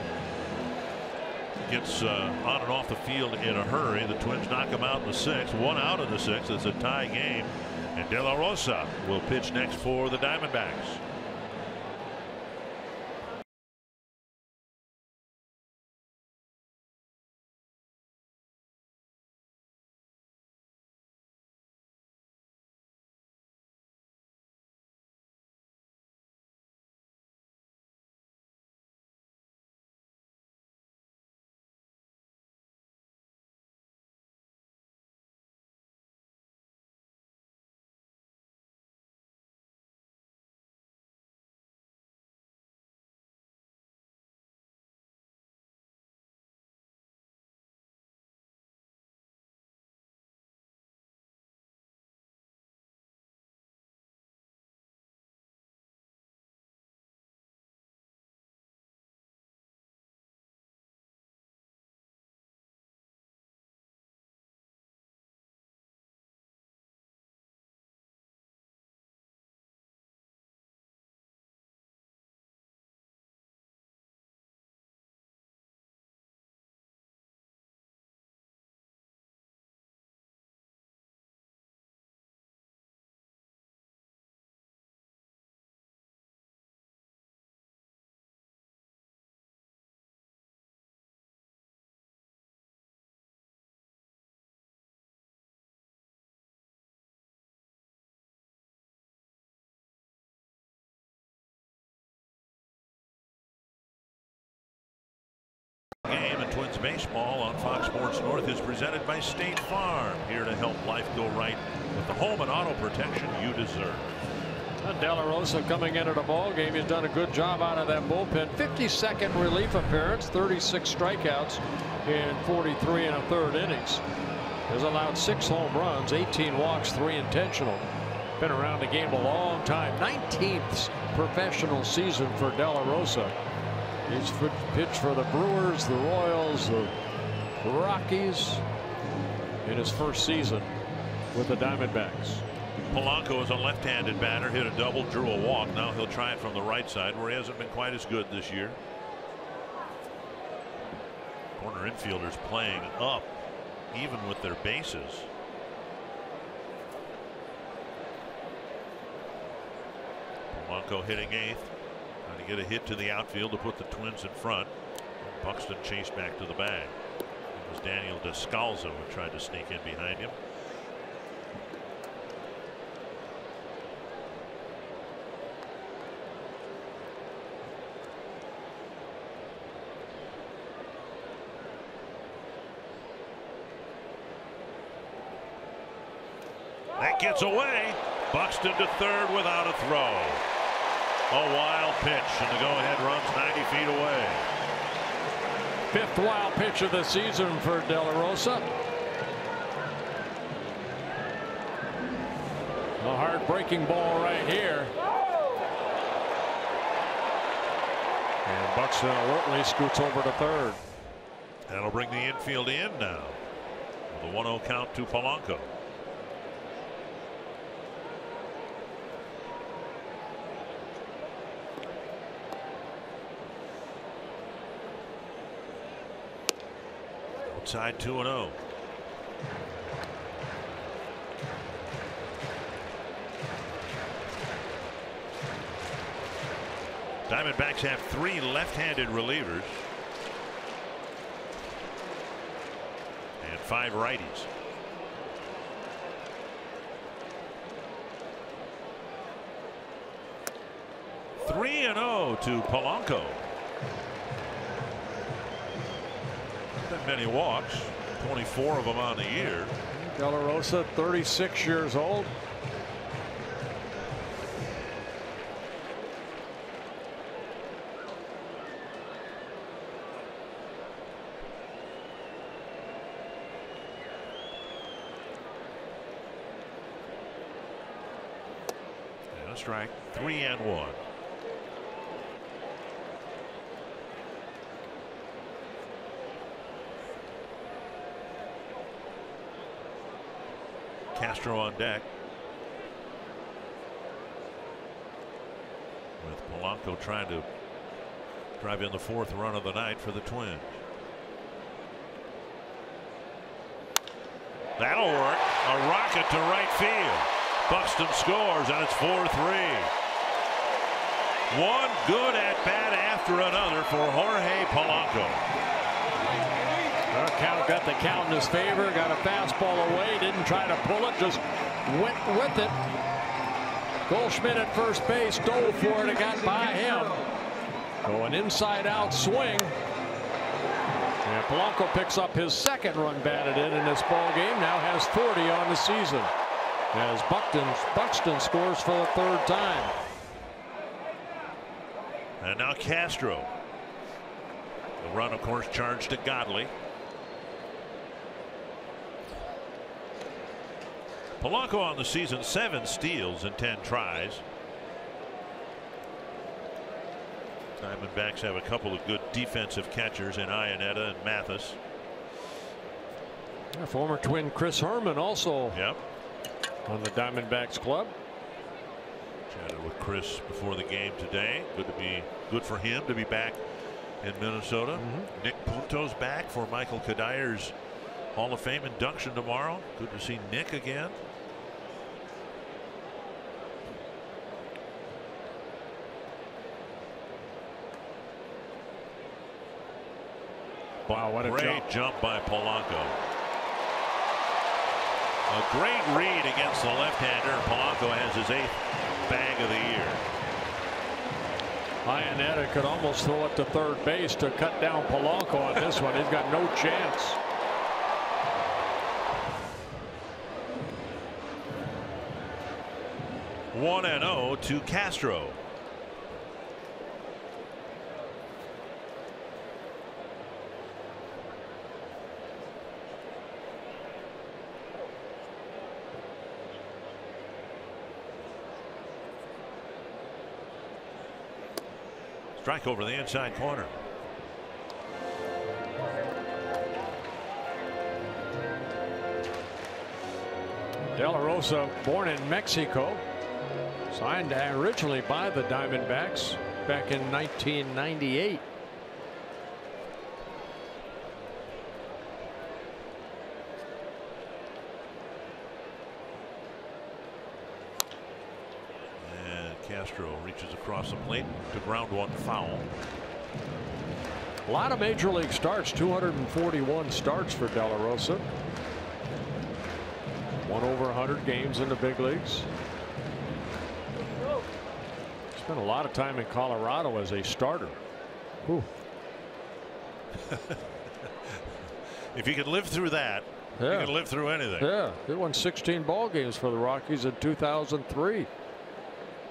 gets on and off the field in a hurry. The Twins knock him out in the 6th. 1 out in the 6th. It's a tie game. And De La Rosa will pitch next for the Diamondbacks. Game and Twins baseball on Fox Sports North is presented by State Farm, here to help life go right with the home and auto protection you deserve. De La Rosa coming into the ball game. He's done a good job out of that bullpen. 52nd relief appearance, 36 strikeouts in 43 1/3 innings. Has allowed 6 home runs, 18 walks, 3 intentional. Been around the game a long time. 19th professional season for De La Rosa. He's pitched for the Brewers, the Royals, the Rockies in his first season with the Diamondbacks. Polanco is a left-handed batter, hit a double, drew a walk. Now he'll try it from the right side, where he hasn't been quite as good this year. Corner infielders playing up even with their bases. Polanco hitting 8th, trying to get a hit to the outfield to put the Twins in front. Buxton chased back to the bag. It was Daniel Descalzo who tried to sneak in behind him. That gets away. Buxton to third without a throw. A wild pitch, and the go-ahead runs 90 feet away. 5th wild pitch of the season for De La Rosa. A hard-breaking ball right here. And Buxton alertly scoots over to third. That'll bring the infield in now. With a 1-0 count to Polanco. Outside 2-0. Diamondbacks have 3 left-handed relievers and 5 righties. Three 3-0 to Polanco. Not many walks, 24 of them on the year. De La Rosa, 36 years old. And a strike, 3-1. Castro on deck, with Polanco trying to drive in the 4th run of the night for the Twins. That'll work. A rocket to right field. Buxton scores, and it's 4-3. One good at bat after another for Jorge Polanco. Count got the count in his favor, got a fastball away, didn't try to pull it, just went with it. Goldschmidt at first base dove for it, it got by him. So an inside out swing. And Polanco picks up his 2nd run batted in this ball game, now has 40 on the season. As Buxton scores for the 3rd time. And now Castro. The run, of course, charged to Godley. Polanco on the season, 7 steals and 10 tries. Diamondbacks have a couple of good defensive catchers in Iannetta and Mathis. Former Twin Chris Herman also yep. on the Diamondbacks club. Chatted with Chris before the game today. Good for him to be back in Minnesota. Nick Punto's back for Michael Kadyr's Hall of Fame induction tomorrow. Good to see Nick again. Wow, what a great jump by Polanco. A great read against the left-hander. Polanco has his 8th bag of the year. Iannetta could almost throw it to third base to cut down Polanco on this one. He's got no chance. One and 0 to Castro. Strike over the inside corner. De La Rosa, born in Mexico, signed originally by the Diamondbacks back in 1998. Castro reaches across the plate to ground one foul. A lot of major league starts, 241 starts for De La Rosa. Won over 100 games in the big leagues. Spent a lot of time in Colorado as a starter. Ooh. If you can live through that, yeah, you can live through anything. Yeah, they won 16 ball games for the Rockies in 2003.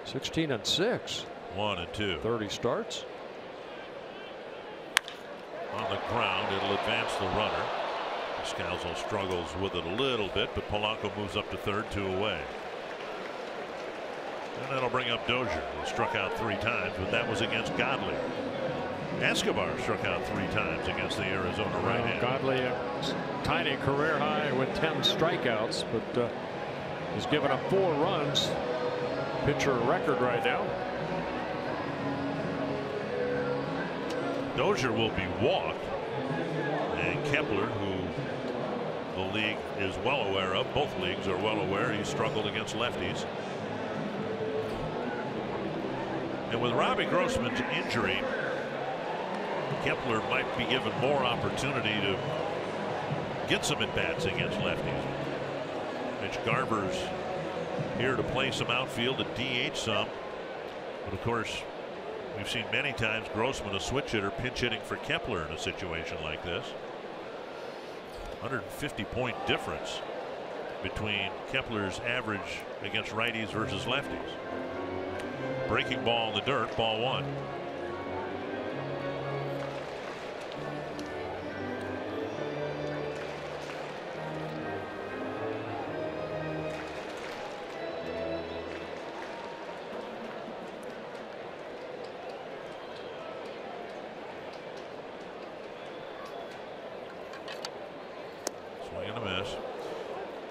16-6. 1 and 2. 30 starts. On the ground, it'll advance the runner. Scalzo struggles with it a little bit, but Polanco moves up to third, 2 away. And that'll bring up Dozier, who struck out 3 times, but that was against Godley. Escobar struck out 3 times against the Arizona right-hander. Godley, a tiny career high with 10 strikeouts, but he's given up 4 runs. Pitcher record right now. Dozier will be walked, and Kepler, who the league is well aware of, both leagues are well aware, he struggled against lefties. And with Robbie Grossman's injury, Kepler might be given more opportunity to get some at-bats against lefties. Mitch Garver's here to play some outfield, to DH some. But of course, we've seen many times Grossman, a switch hitter, pinch hitting for Kepler in a situation like this. 150-point difference between Kepler's average against righties versus lefties. Breaking ball in the dirt, ball 1.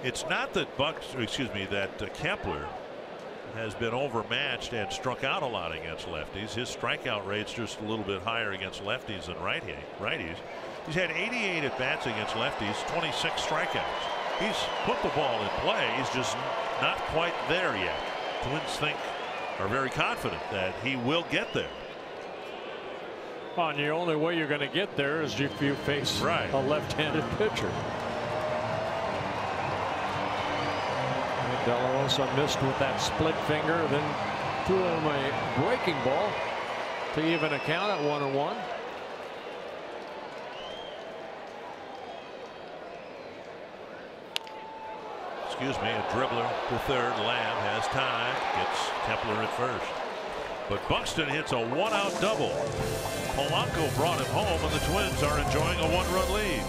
It's not that that Kepler has been overmatched and struck out a lot against lefties. His strikeout rate's just a little bit higher against lefties than righties. He's had 88 at bats against lefties, 26 strikeouts. He's put the ball in play. He's just not quite there yet. Twins are very confident that he will get there. Well, and the only way you're going to get there is if you face a left-handed pitcher. De La Rosa missed with that split finger, then threw him a breaking ball to even a count at 1-1. Excuse me, a dribbler to third. Lamb has time, gets Kepler at first. But Buxton hits a 1-out double. Polanco brought him home, and the Twins are enjoying a 1-run lead.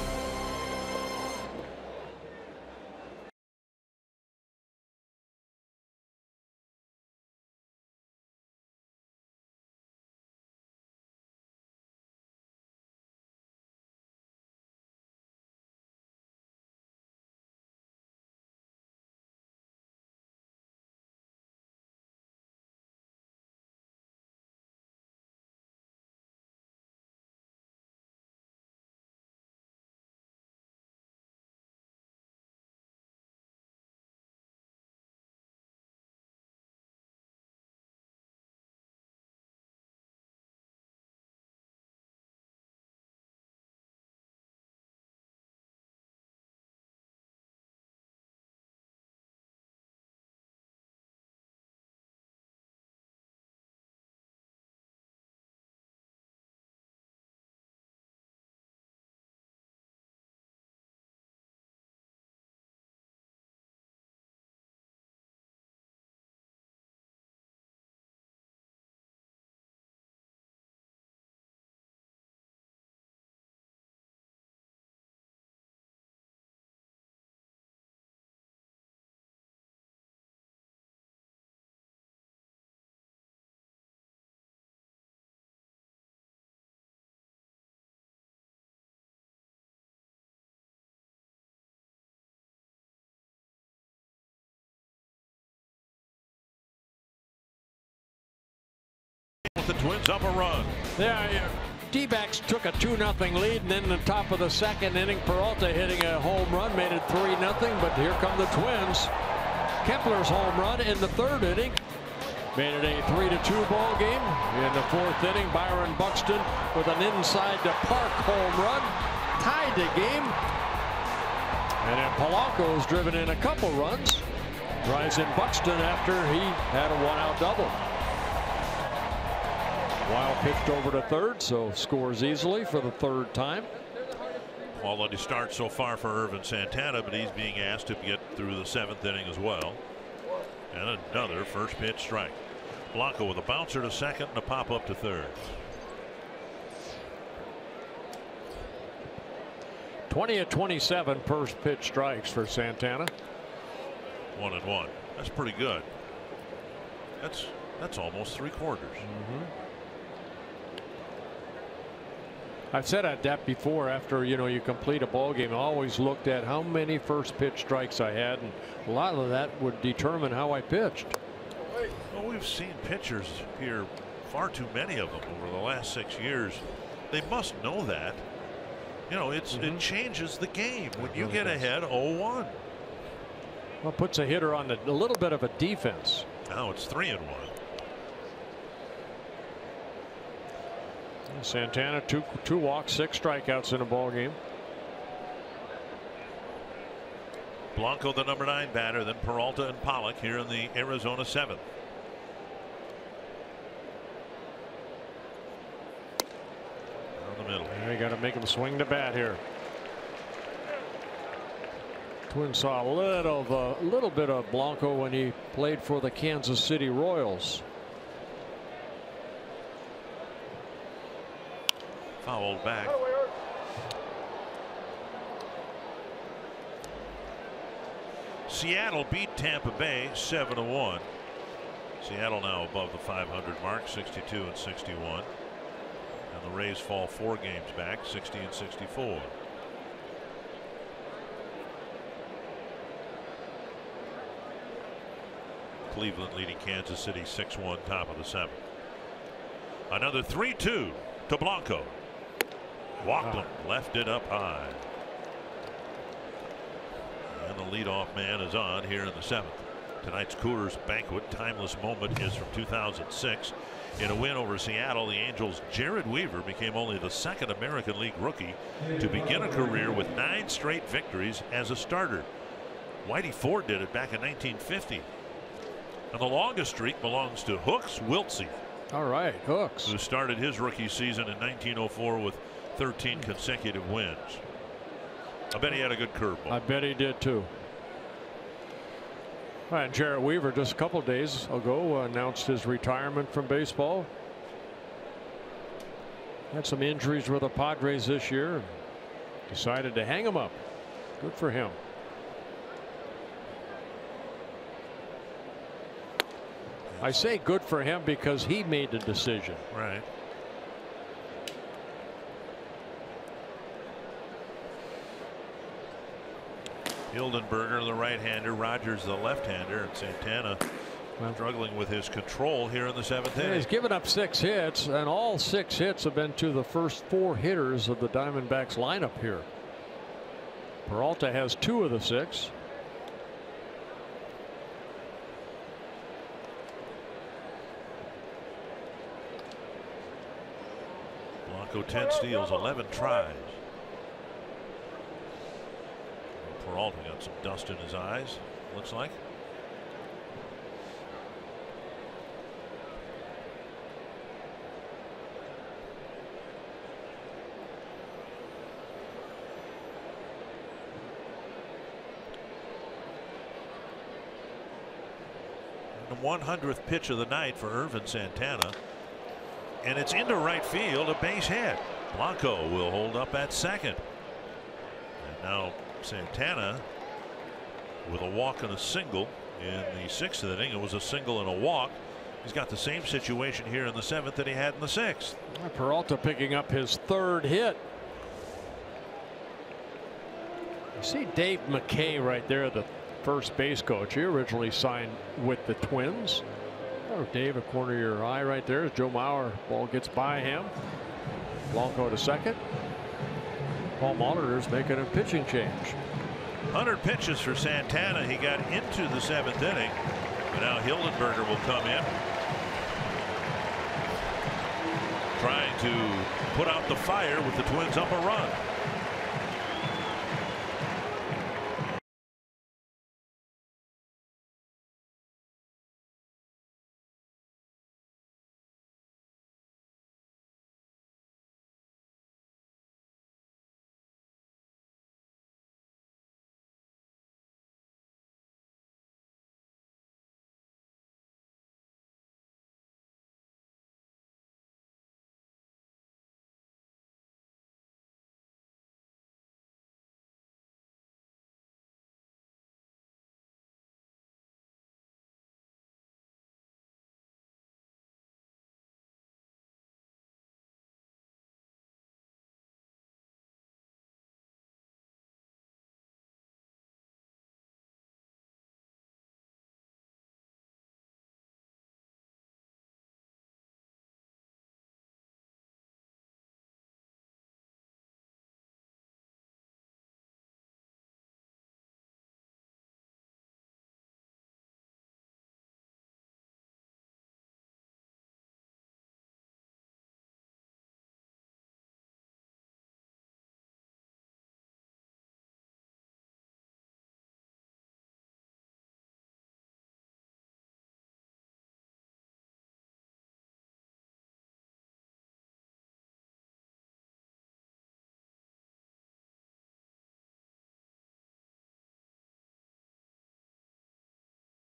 the Twins up a run. Yeah, D-backs took a 2-0 lead, and then in the top of the second inning, Peralta hitting a home run made it 3-0. But here come the Twins. Kepler's home run in the third inning made it a 3-2 ball game. In the fourth inning, Byron Buxton with an inside to Park home run tied the game. And then Polanco's driven in a couple runs. Drives in Buxton after he had a 1-out double. Wild pitched over to third, so scores easily for the third time. Quality start so far for Irvin Santana, but he's being asked to get through the seventh inning as well. And another first pitch strike. Blanco with a bouncer to second and a pop up to third. 20 of 27 first pitch strikes for Santana. 1-1. That's pretty good. That's almost 3/4. I've said that before. After you complete a ball game, I always looked at how many first pitch strikes I had, and a lot of that would determine how I pitched. Well, we've seen pitchers here, far too many of them over the last 6 years. They must know that. It changes the game when you get ahead 0-1. Well, puts a hitter on a little bit of a defense. Now it's 3-1. Santana two walks, 6 strikeouts in a ball game. Blanco, the number 9 batter, then Peralta and Pollock here in the Arizona 7th. Down the middle. You got to make him swing the bat here. Twins saw a little bit of Blanco when he played for the Kansas City Royals. Fouled back. Seattle beat Tampa Bay 7-1. Seattle now above the 500 mark, 62 and 61. And the Rays fall 4 games back, 60 and 64. Cleveland leading Kansas City 6-1, top of the 7th. Another 3-2 to Blanco. Walked him, left it up high. And the leadoff man is on here in the 7th. Tonight's Coors Banquet timeless moment is from 2006. In a win over Seattle, the Angels' Jared Weaver became only the 2nd American League rookie to begin a career with 9 straight victories as a starter. Whitey Ford did it back in 1950. And the longest streak belongs to Hooks Wiltse. All right, Hooks, who started his rookie season in 1904 with 13 consecutive wins. I bet he had a good curveball. I bet he did too. All right, Jared Weaver just a couple days ago announced his retirement from baseball. Had some injuries with the Padres this year and decided to hang him up. Good for him. I say good for him because he made the decision. Right. Hildenberger, the right-hander, Rogers, the left-hander, and Santana struggling with his control here in the 7th inning. He's given up 6 hits, and all 6 hits have been to the first 4 hitters of the Diamondbacks lineup here. Peralta has 2 of the 6. Blanco 10 steals, 11 tries. Peralta got some dust in his eyes, looks like. The 100th pitch of the night for Irvin Santana. And it's into right field, a base hit. Blanco will hold up at second. And now Santana with a walk and a single in the 6th inning. It was a single and a walk. He's got the same situation here in the 7th that he had in the 6th. Peralta picking up his 3rd hit. You see Dave McKay right there, the first base coach. He originally signed with the Twins. Oh, Dave, a corner of your eye right there as Joe Mauer. Ball gets by him. Blanco to second. Paul Molitor's making a pitching change. 100 pitches for Santana. He got into the 7th inning. And now Hildenberger will come in, trying to put out the fire with the Twins up a run.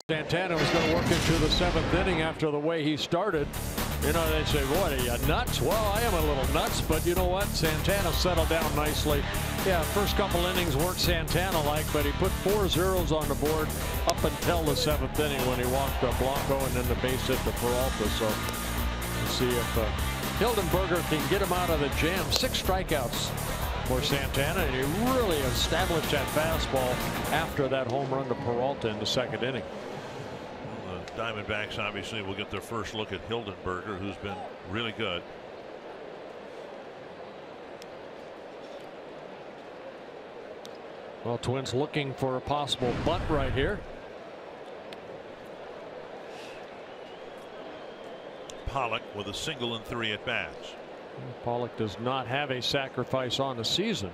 Santana was going to work into the 7th inning after the way he started. You know, they say, "What, are you nuts?" Well, I am a little nuts, but you know what? Santana settled down nicely. Yeah, first couple innings weren't Santana-like, but he put 4 zeros on the board up until the 7th inning when he walked Blanco and then the base hit to Peralta. So let's see if Hildenberger can get him out of the jam. 6 strikeouts for Santana, and he really established that fastball after that home run to Peralta in the 2nd inning. The Diamondbacks obviously will get their first look at Hildenberger, who's been really good. Well, Twins looking for a possible bunt right here. Pollock with a single and 3 at bats. Pollock does not have a sacrifice on the season.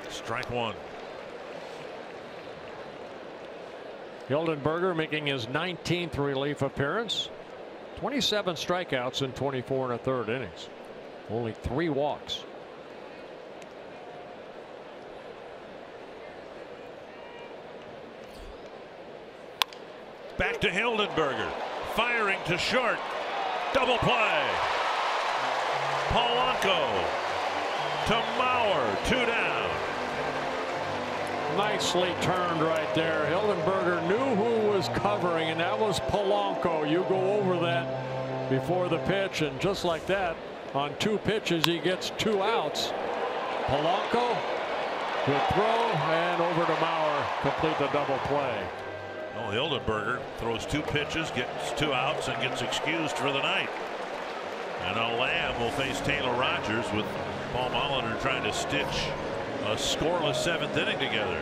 Strike 1. Hildenberger making his 19th relief appearance. 27 strikeouts in 24 1/3 innings. Only 3 walks. Back to Hildenberger, firing to short. Double play. Polanco to Mauer, 2 down. Nicely turned right there. Hildenberger knew who was covering, and that was Polanco. You go over that before the pitch, and just like that, on 2 pitches, he gets 2 outs. Polanco, good throw, and over to Mauer, complete the double play. Well, Hildenberger throws 2 pitches, gets 2 outs, and gets excused for the night. And now Lamb will face Taylor Rogers, with Paul Molitor trying to stitch a scoreless 7th inning together.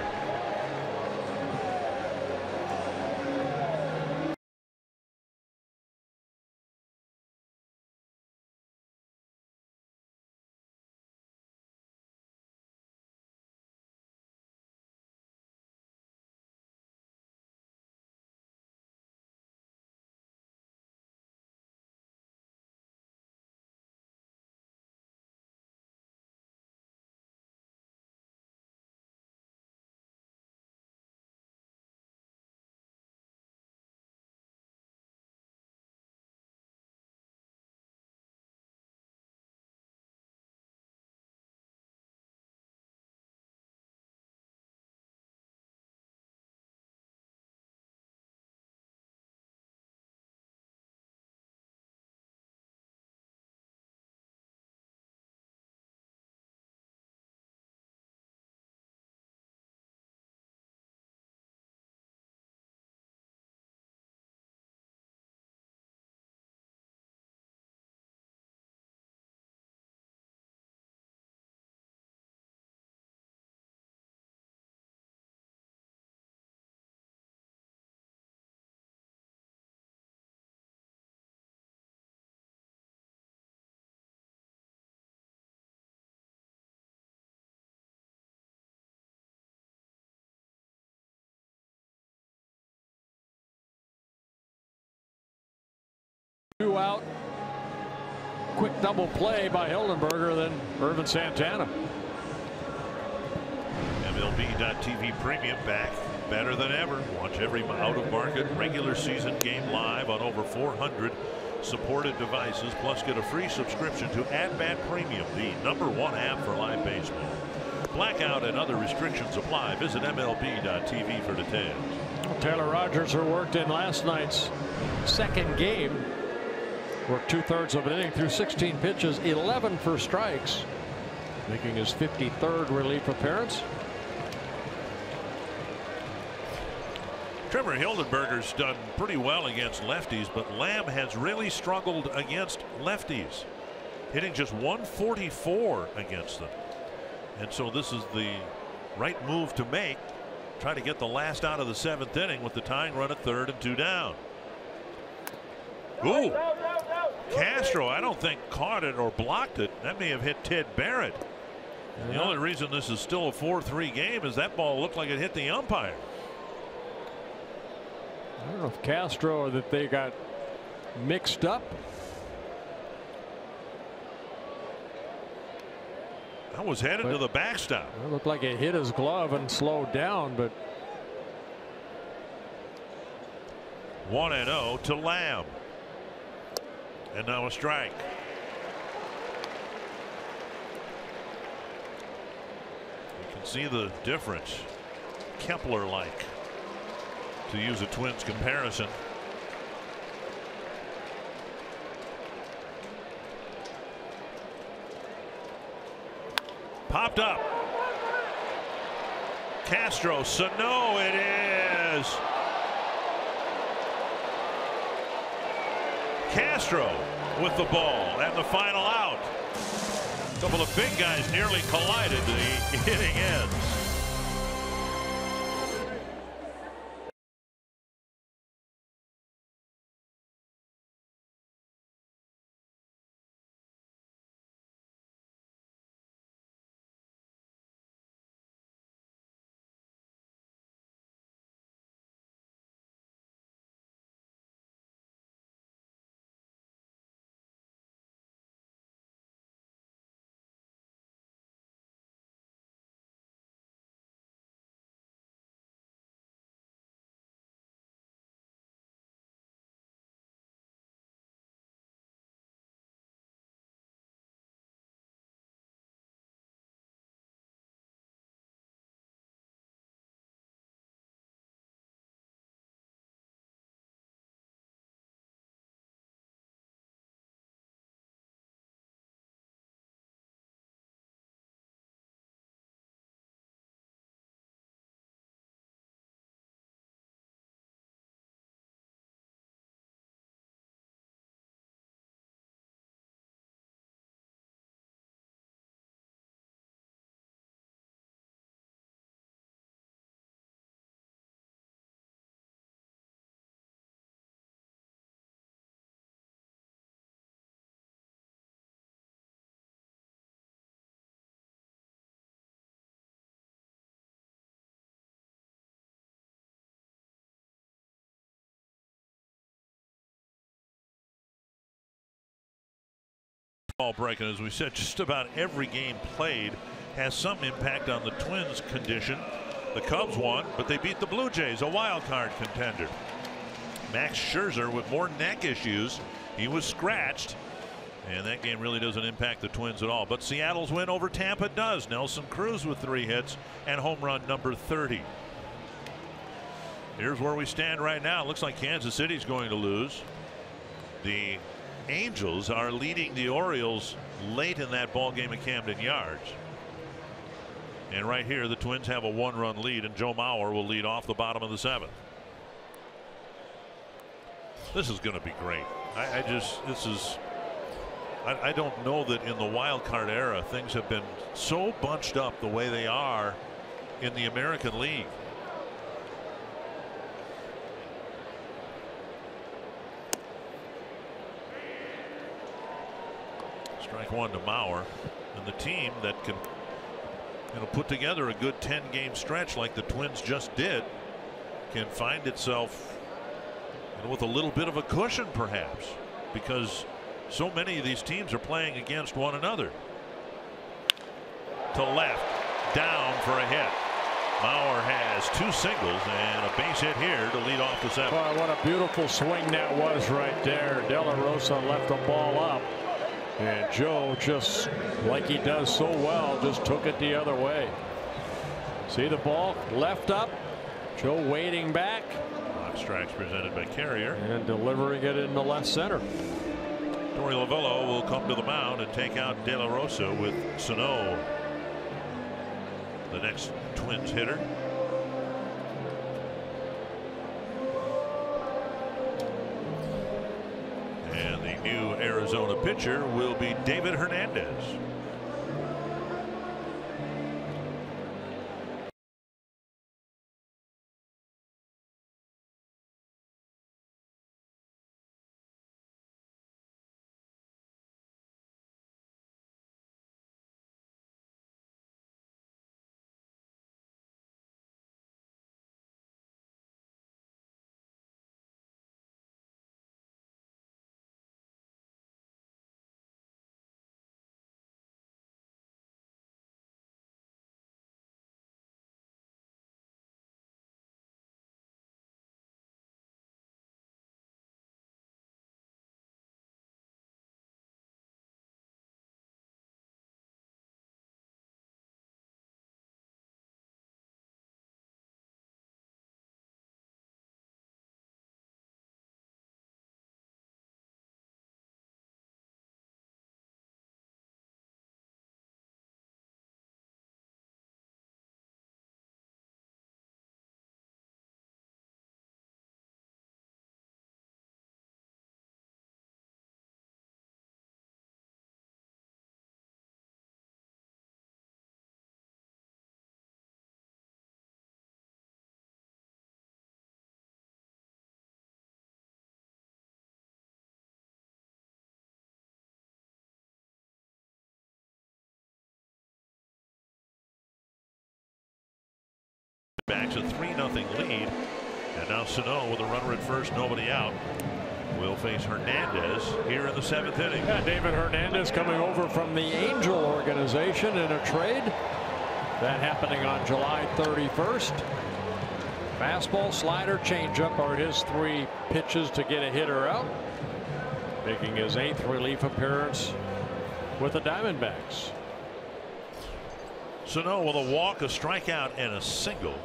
2 out. Quick double play by Hildenberger, then Irvin Santana. MLB.TV Premium back better than ever. Watch every out-of-market regular season game live on over 400 supported devices. Plus get a free subscription to At Bat Premium, the #1 app for live baseball. Blackout and other restrictions apply. Visit MLB.TV for details. Taylor Rogers, who worked in last night's second game, worked 2/3 of an inning through 16 pitches, 11 for strikes, making his 53rd relief appearance. Trevor Hildenberger's done pretty well against lefties, but Lamb has really struggled against lefties, hitting just 144 against them. And so this is the right move to make. Try to get the last out of the 7th inning with the tying run at 3rd and 2 down. Ooh. Castro, I don't think caught it or blocked it. That may have hit Ted Barrett. And the only reason this is still a 4-3 game is that ball looked like it hit the umpire. I don't know if Castro or that they got mixed up. That was headed to the backstop. It looked like it hit his glove and slowed down, but 1-0 to Lamb. And now a strike. You can see the difference. Kepler-like, to use a Twins comparison. Popped up. Castro, Sano, it is. Castro with the ball and the final out. A couple of big guys nearly collided. The inning ends. Ball breaking, as we said, just about every game played has some impact on the Twins' condition. The Cubs won, but they beat the Blue Jays, a wild card contender. Max Scherzer with more neck issues. He was scratched, and that game really doesn't impact the Twins at all. But Seattle's win over Tampa does. Nelson Cruz with 3 hits and home run number 30. Here's where we stand right now. It looks like Kansas City's going to lose. The Angels are leading the Orioles late in that ball game at Camden Yards. And right here the Twins have a 1-run lead, and Joe Mauer will lead off the bottom of the 7th. This is going to be great. I don't know that in the wild card era things have been so bunched up the way they are in the American League. Strike 1 to Mauer, and the team that can put together a good 10-game stretch like the Twins just did can find itself with a little bit of a cushion, perhaps. because so many of these teams are playing against one another. To left, down for a hit. Mauer has 2 singles and a base hit here to lead off the 7th. Boy, what a beautiful swing that was right there. De La Rosa left the ball up, and Joe, just like he does so well, just took it the other way. See the ball left up, Joe waiting back. Box strikes presented by Carrier, and delivering it in the left center. Torey Lovullo will come to the mound and take out De La Rosa with Sano, the next Twins hitter. And the new Arizona pitcher will be David Hernandez. Backs a 3-0 lead, and now Sano with a runner at first, nobody out, will face Hernandez here in the 7th inning. Yeah, David Hernandez coming over from the Angel organization in a trade. That happening on July 31st. Fastball, slider, changeup are his 3 pitches to get a hitter out. Making his 8th relief appearance with the Diamondbacks. Sano with a walk, a strikeout, and a single.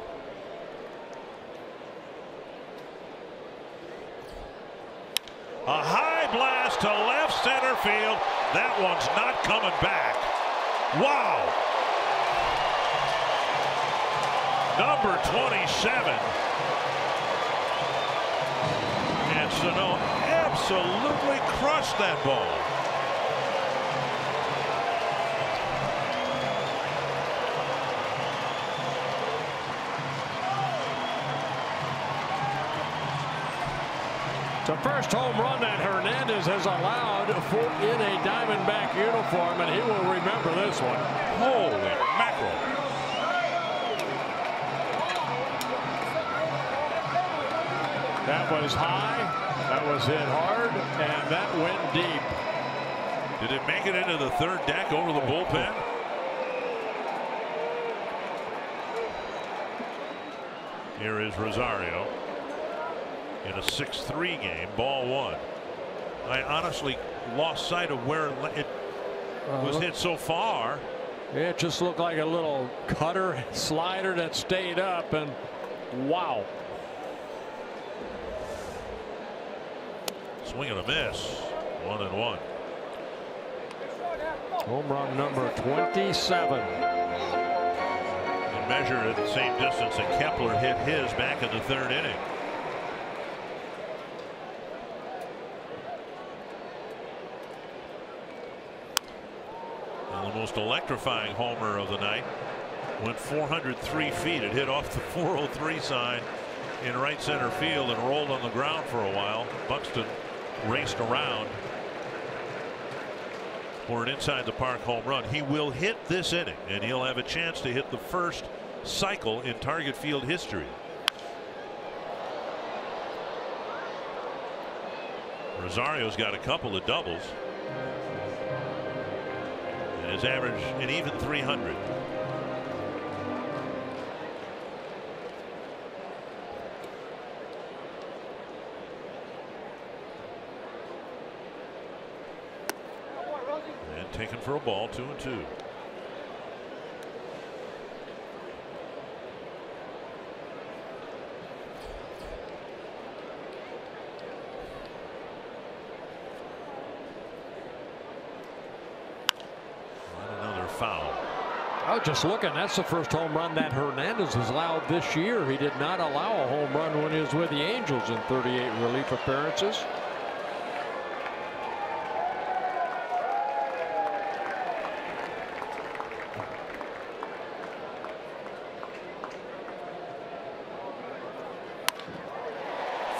A high blast to left center field. That one's not coming back. Wow. Number 27. And Sano absolutely crushed that ball. The first home run that Hernandez has allowed in a Diamondback uniform, and he will remember this one. Holy mackerel. That was high, that was hit hard, and that went deep. Did it make it into the 3rd deck over the bullpen? Here is Rosario in a 6-3 game, ball 1. I honestly lost sight of where it was hit so far. It just looked like a little cutter slider that stayed up, and wow. Swing and a miss. 1-1. Home run number 27. And measured at the same distance that Kepler hit his back in the 3rd inning. And the most electrifying homer of the night went 403 feet. It hit off the 403 sign in right center field and rolled on the ground for a while. Buxton raced around for an inside the park home run. He will hit this inning, and he'll have a chance to hit the first cycle in Target Field history. Rosario's got a couple of doubles. And his average an even 300. And taken for a ball, 2-2. Foul. I was just looking. That's the first home run that Hernandez has allowed this year. He did not allow a home run when he was with the Angels in 38 relief appearances.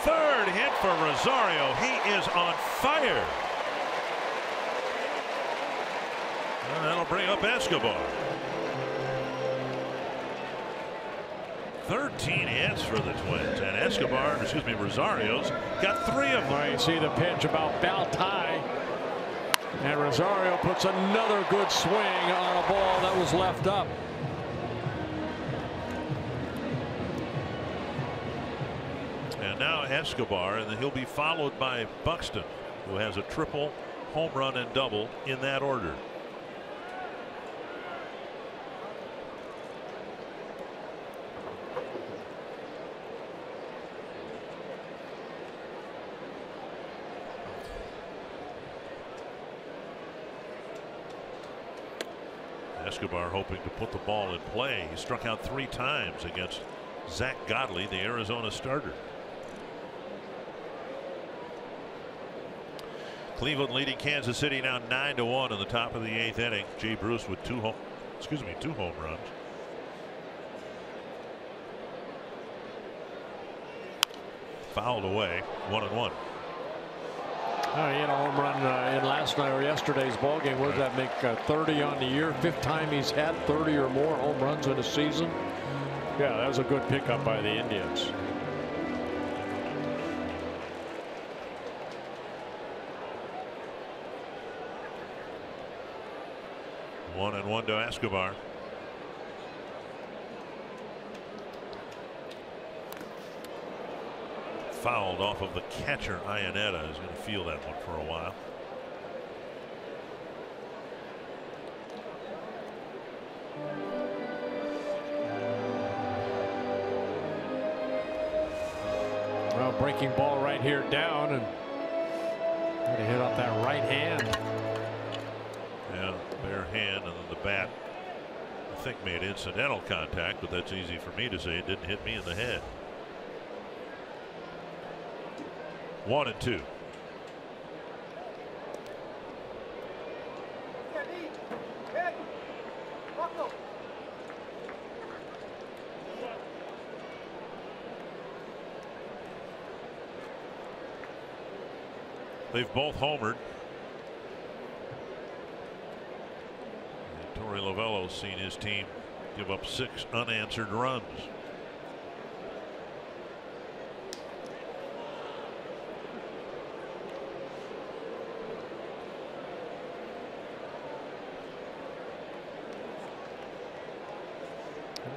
Third hit for Rosario. He is on fire. And that'll bring up Escobar. 13 hits for the Twins, and Escobar, excuse me, Rosario's got 3 of them. Well, you see the pitch about Baltai, and Rosario puts another good swing on a ball that was left up. And now Escobar, and then he'll be followed by Buxton, who has a triple, home run, and double in that order. Escobar hoping to put the ball in play. He struck out 3 times against Zach Godley, the Arizona starter. Cleveland leading Kansas City now 9-1 in the top of the 8th inning. Jay Bruce with 2 home runs. Fouled away, 1-1. He had a home run in last night or yesterday's ball game. What does that make? 30 on the year. 5th time he's had 30 or more home runs in a season. Yeah, that was a good pickup by the Indians. One and 1 to Escobar. Fouled off of the catcher. Iannetta is going to feel that one for a while. Well, breaking ball right here down, and had to hit off that right hand. Yeah, bare hand, and then the bat, I think, made incidental contact, but that's easy for me to say. It didn't hit me in the head. 1-2. They've both homered. And Torey Lovullo's seen his team give up 6 unanswered runs.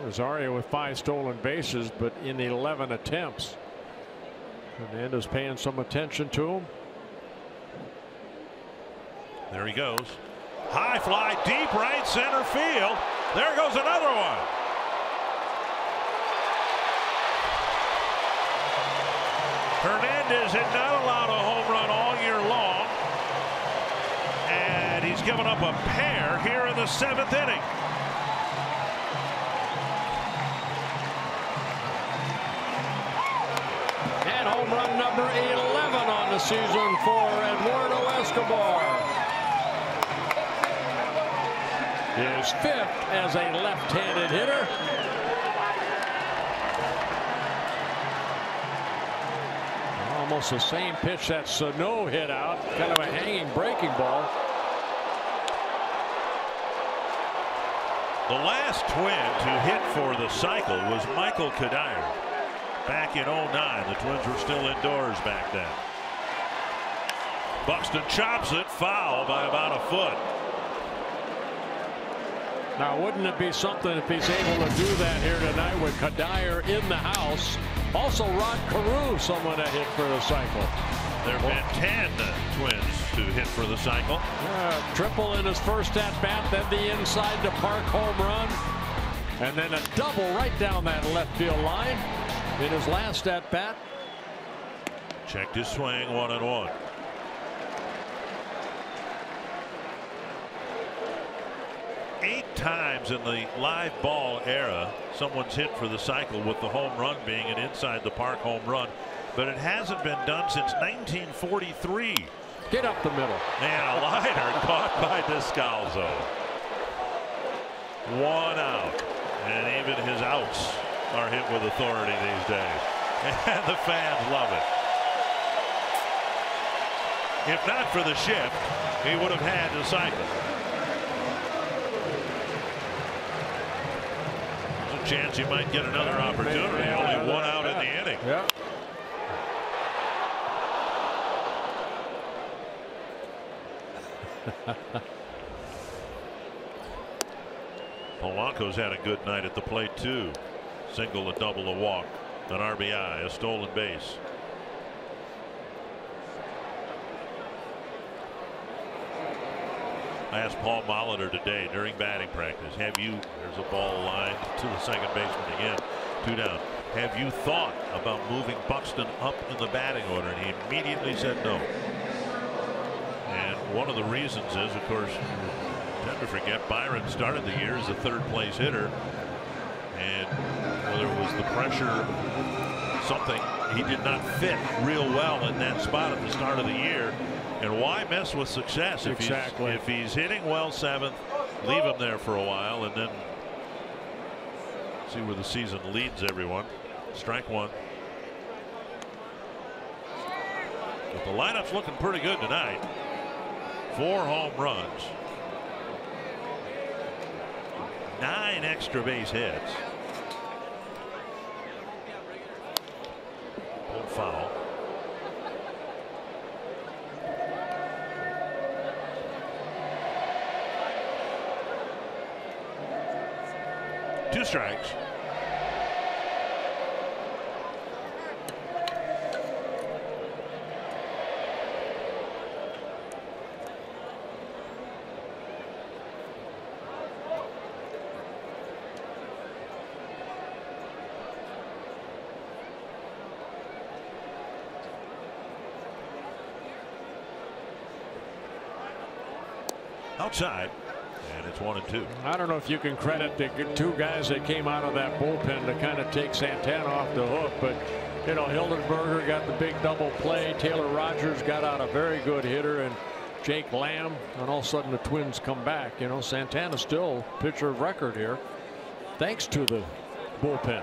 Rosario with 5 stolen bases, but in 11 attempts. Hernandez paying some attention to him. There he goes. High fly, deep right center field. There goes another one. Hernandez had not allowed a home run all year long, and he's given up a pair here in the 7th inning. Home run number 11 on the season for Eduardo Escobar. His 5th as a left-handed hitter. Almost the same pitch that Sano hit out, kind of a hanging breaking ball. The last Twin to hit for the cycle was Michael Kadire. Back in 09, the Twins were still indoors back then. Buxton chops it foul by about a foot. Now, wouldn't it be something if he's able to do that here tonight with Kadire in the house? Also, Rod Carew, someone that hit for the cycle. There have been 10 Twins to hit for the cycle. Triple in his first at bat, then the inside to park home run, and then a double right down that left field line in his last at bat. Checked his swing, 1-1. Eight times in the live ball era, someone's hit for the cycle, with the home run being an inside the park home run. But it hasn't been done since 1943. Get up the middle. And a liner caught by Descalzo. 1 out. And even his outs are hit with authority these days. And the fans love it. If not for the shift, he would have had the cycle. There's a chance he might get another opportunity. Only 1 out in the inning. Yeah. Polanco's had a good night at the plate too. Single, a double, a walk, an RBI, a stolen base. I asked Paul Molitor today during batting practice, there's a ball lined to the second baseman again, 2 down. Have you thought about moving Buxton up in the batting order? And he immediately said no. And one of the reasons is, of course, tend to forget Byron started the year as a third-place hitter, and whether it was the pressure, something, he did not fit real well in that spot at the start of the year. And why mess with success if he's hitting well 7th, leave him there for a while, and then see where the season leads everyone. Strike 1. But the lineup's looking pretty good tonight. 4 home runs, 9 extra base hits. Pulled foul. Two strikes. Outside, and it's 1-2. I don't know if you can credit the 2 guys that came out of that bullpen to kind of take Santana off the hook, but you know, Hildenberger got the big double play. Taylor Rogers got out a very good hitter, and Jake Lamb, and all of a sudden the Twins come back. You know, Santana's still pitcher of record here, thanks to the bullpen.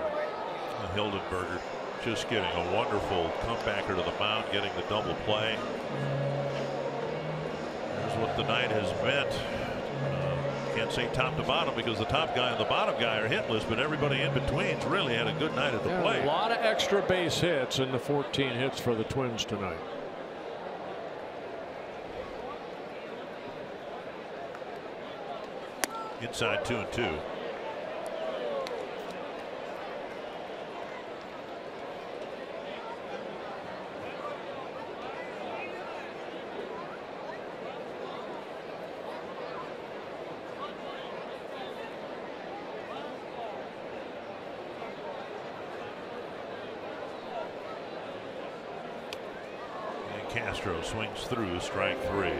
Hildenberger just getting a wonderful comebacker to the mound, getting the double play. What the night has meant. Can't say top to bottom because the top guy and the bottom guy are hitless, but everybody in between's really had a good night at the plate. A lot of extra base hits in the 14 hits for the Twins tonight. Inside 2-2. Castro swings through, strike 3.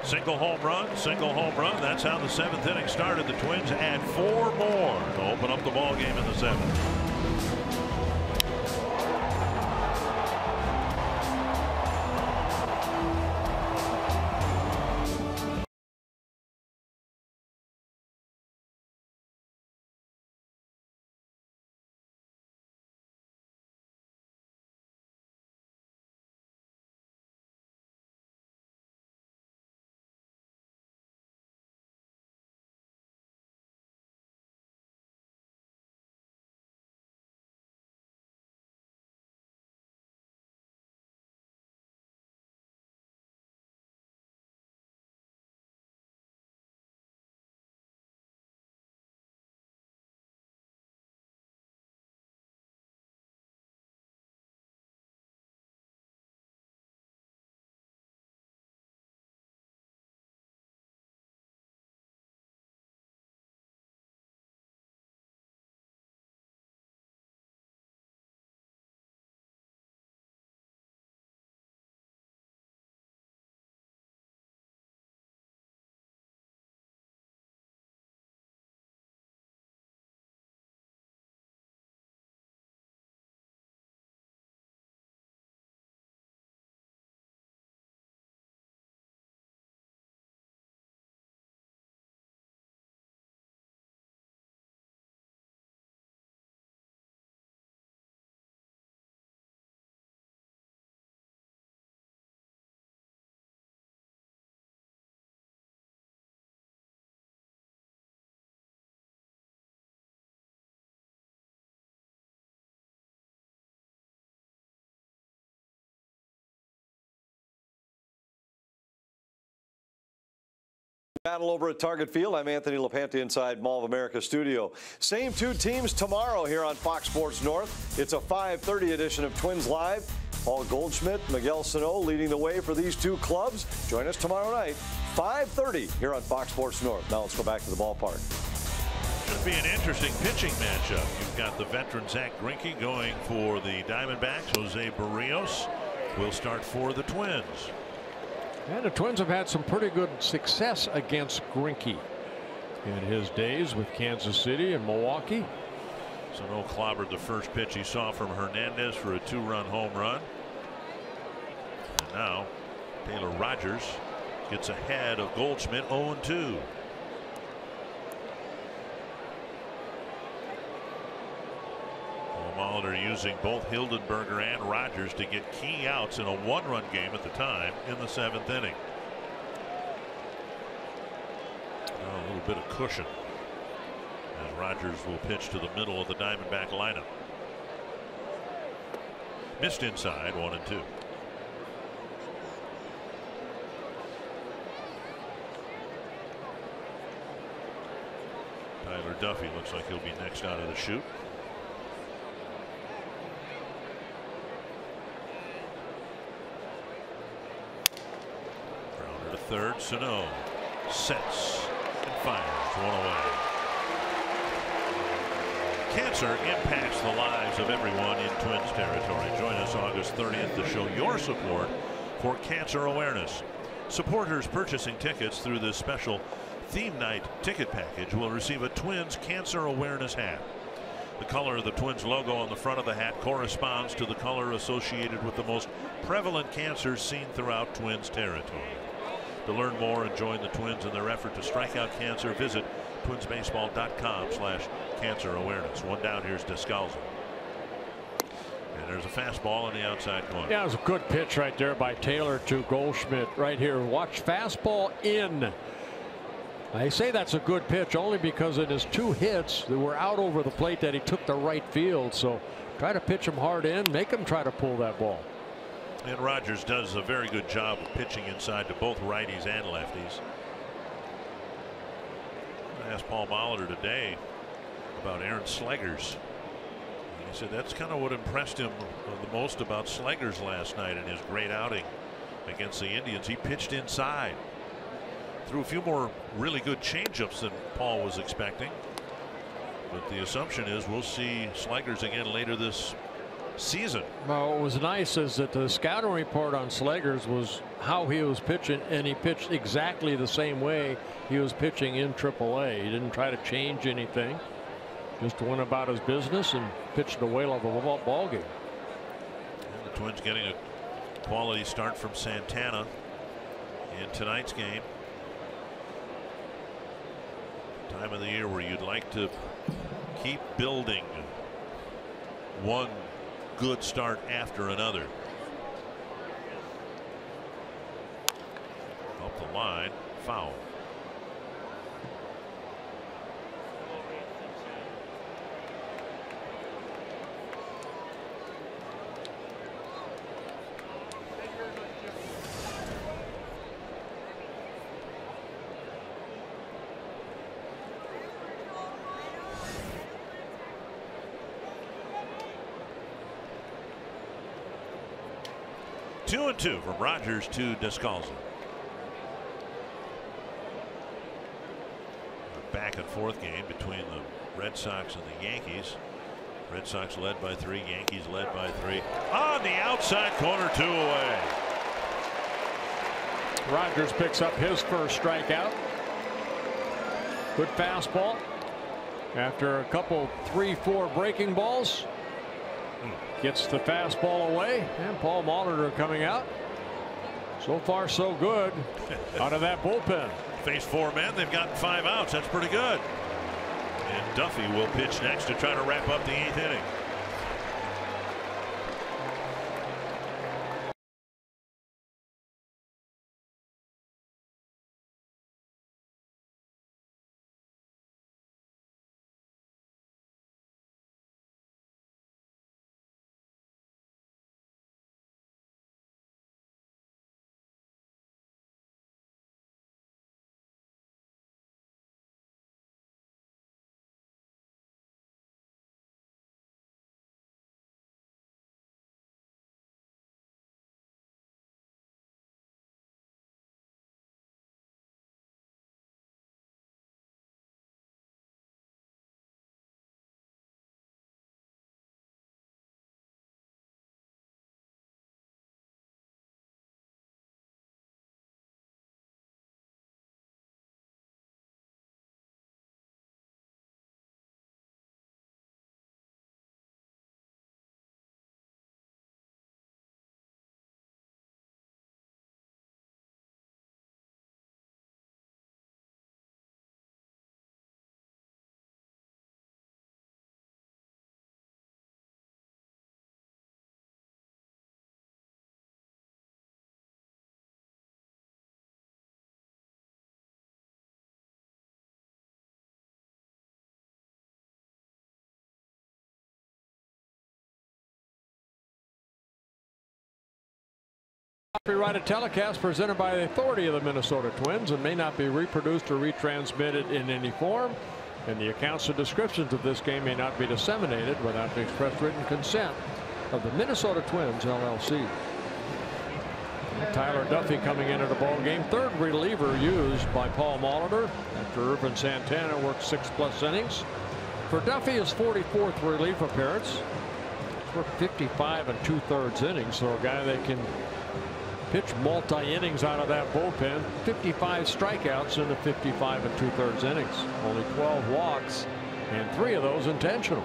Single home run, single home run. That's how the 7th inning started. The Twins add 4 more to open up the ball game in the 7th. Battle over at Target Field. I'm Anthony LaPanta inside Mall of America studio. Same two teams tomorrow here on Fox Sports North. It's a 5:30 edition of Twins Live. Paul Goldschmidt, Miguel Sano leading the way for these two clubs. Join us tomorrow night, 5:30 here on Fox Sports North. Now let's go back to the ballpark. Should be an interesting pitching matchup. You've got the veteran Zach Greinke going for the Diamondbacks. Jose Barrios will start for the Twins. And the Twins have had some pretty good success against Greinke in his days with Kansas City and Milwaukee. Sano clobbered the first pitch he saw from Hernandez for a 2-run home run. And now Taylor Rogers gets ahead of Goldschmidt 0-2. Molitor using both Hildenberger and Rogers to get key outs in a 1-run game at the time in the 7th inning. A little bit of cushion as Rogers will pitch to the middle of the Diamondback lineup. Missed inside, 1-2. Tyler Duffy looks like he'll be next out of the chute. Third, Sano sets and fires one away. Cancer impacts the lives of everyone in Twins territory. Join us August 30th to show your support for cancer awareness. Supporters purchasing tickets through this special theme night ticket package will receive a Twins cancer awareness hat. The color of the Twins logo on the front of the hat corresponds to the color associated with the most prevalent cancers seen throughout Twins territory. To learn more and join the Twins in their effort to strike out cancer, visit twinsbaseball.com/cancer awareness. One down, here's Descalzo. And there's a fastball on the outside corner. Yeah, it was a good pitch right there by Taylor to Goldschmidt right here. Watch, fastball in. I say that's a good pitch only because in his 2 hits that were out over the plate that he took the right field. So try to pitch him hard in, make him try to pull that ball. And Rogers does a very good job of pitching inside to both righties and lefties. I asked Paul Molitor today about Aaron Slegers. He said that's kind of what impressed him the most about Slegers last night in his great outing against the Indians. He pitched inside, threw a few more really good changeups than Paul was expecting. But the assumption is we'll see Slegers again later this season. Well, what was nice is that the scouting report on Slegers was how he was pitching, and he pitched exactly the same way he was pitching in AAA. He didn't try to change anything, just went about his business and pitched a whale of a ball game. And the Twins getting a quality start from Santana in tonight's game. Time of the year where you'd like to keep building one good start after another. Up the line, foul. Two and two from Rogers to Descalzo. A back and forth game between the Red Sox and the Yankees. Red Sox led by 3, Yankees led by 3. On the outside corner, 2 away. Rogers picks up his first strikeout. Good fastball after a couple 3-4 breaking balls. Gets the fastball away, and Paul Molitor coming out. So far so good out of that bullpen. Face 4 men, they've gotten 5 outs. That's pretty good. And Duffy will pitch next to try to wrap up the 8th inning. Copyrighted telecast presented by the authority of the Minnesota Twins and may not be reproduced or retransmitted in any form. And the accounts and descriptions of this game may not be disseminated without the express written consent of the Minnesota Twins, LLC. Tyler Duffy coming into the ball game, third reliever used by Paul Molitor after Irvin Santana worked 6+ innings. For Duffy, his 44th relief appearance. For 55 2/3 innings, so a guy that can pitch multi-innings out of that bullpen. 55 strikeouts in the 55 2/3 innings. Only 12 walks, and 3 of those intentional.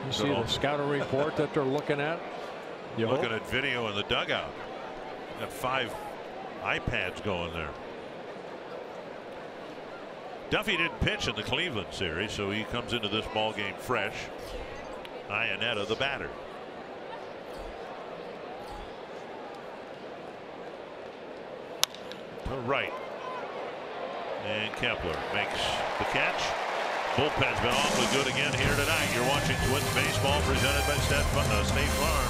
You see the scouting report that they're looking at. Looking at video in the dugout. Got 5 iPads going there. Duffy didn't pitch in the Cleveland series, so he comes into this ball game fresh. Iannetta, the batter. To right. And Kepler makes the catch. Bullpen's been awfully good again here tonight. You're watching Twins baseball presented by State Farm.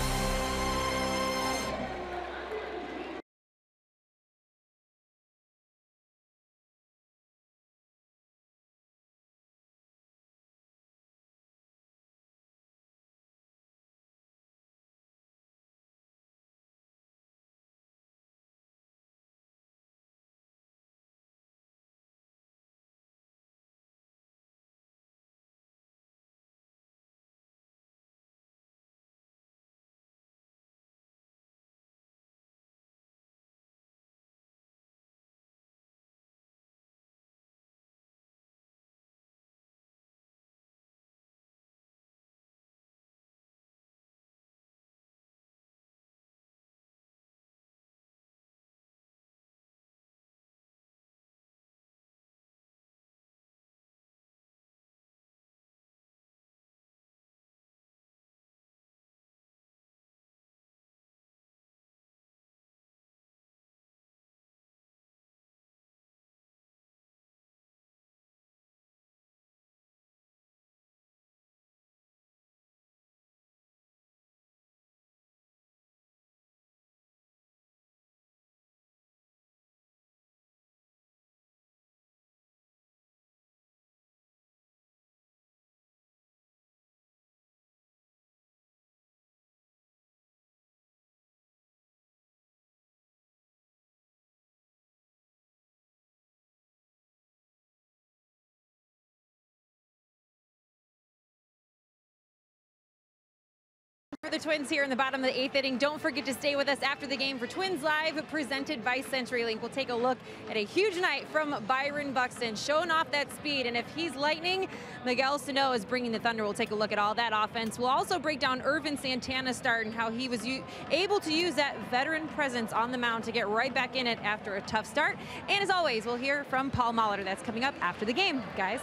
For the Twins here in the bottom of the 8th inning. Don't forget to stay with us after the game for Twins Live, presented by CenturyLink. We'll take a look at a huge night from Byron Buxton, showing off that speed. And if he's lightning, Miguel Sano is bringing the thunder. We'll take a look at all that offense. We'll also break down Irvin Santana's start and how he was able to use that veteran presence on the mound to get right back in it after a tough start. And as always, we'll hear from Paul Molitor. That's coming up after the game, guys.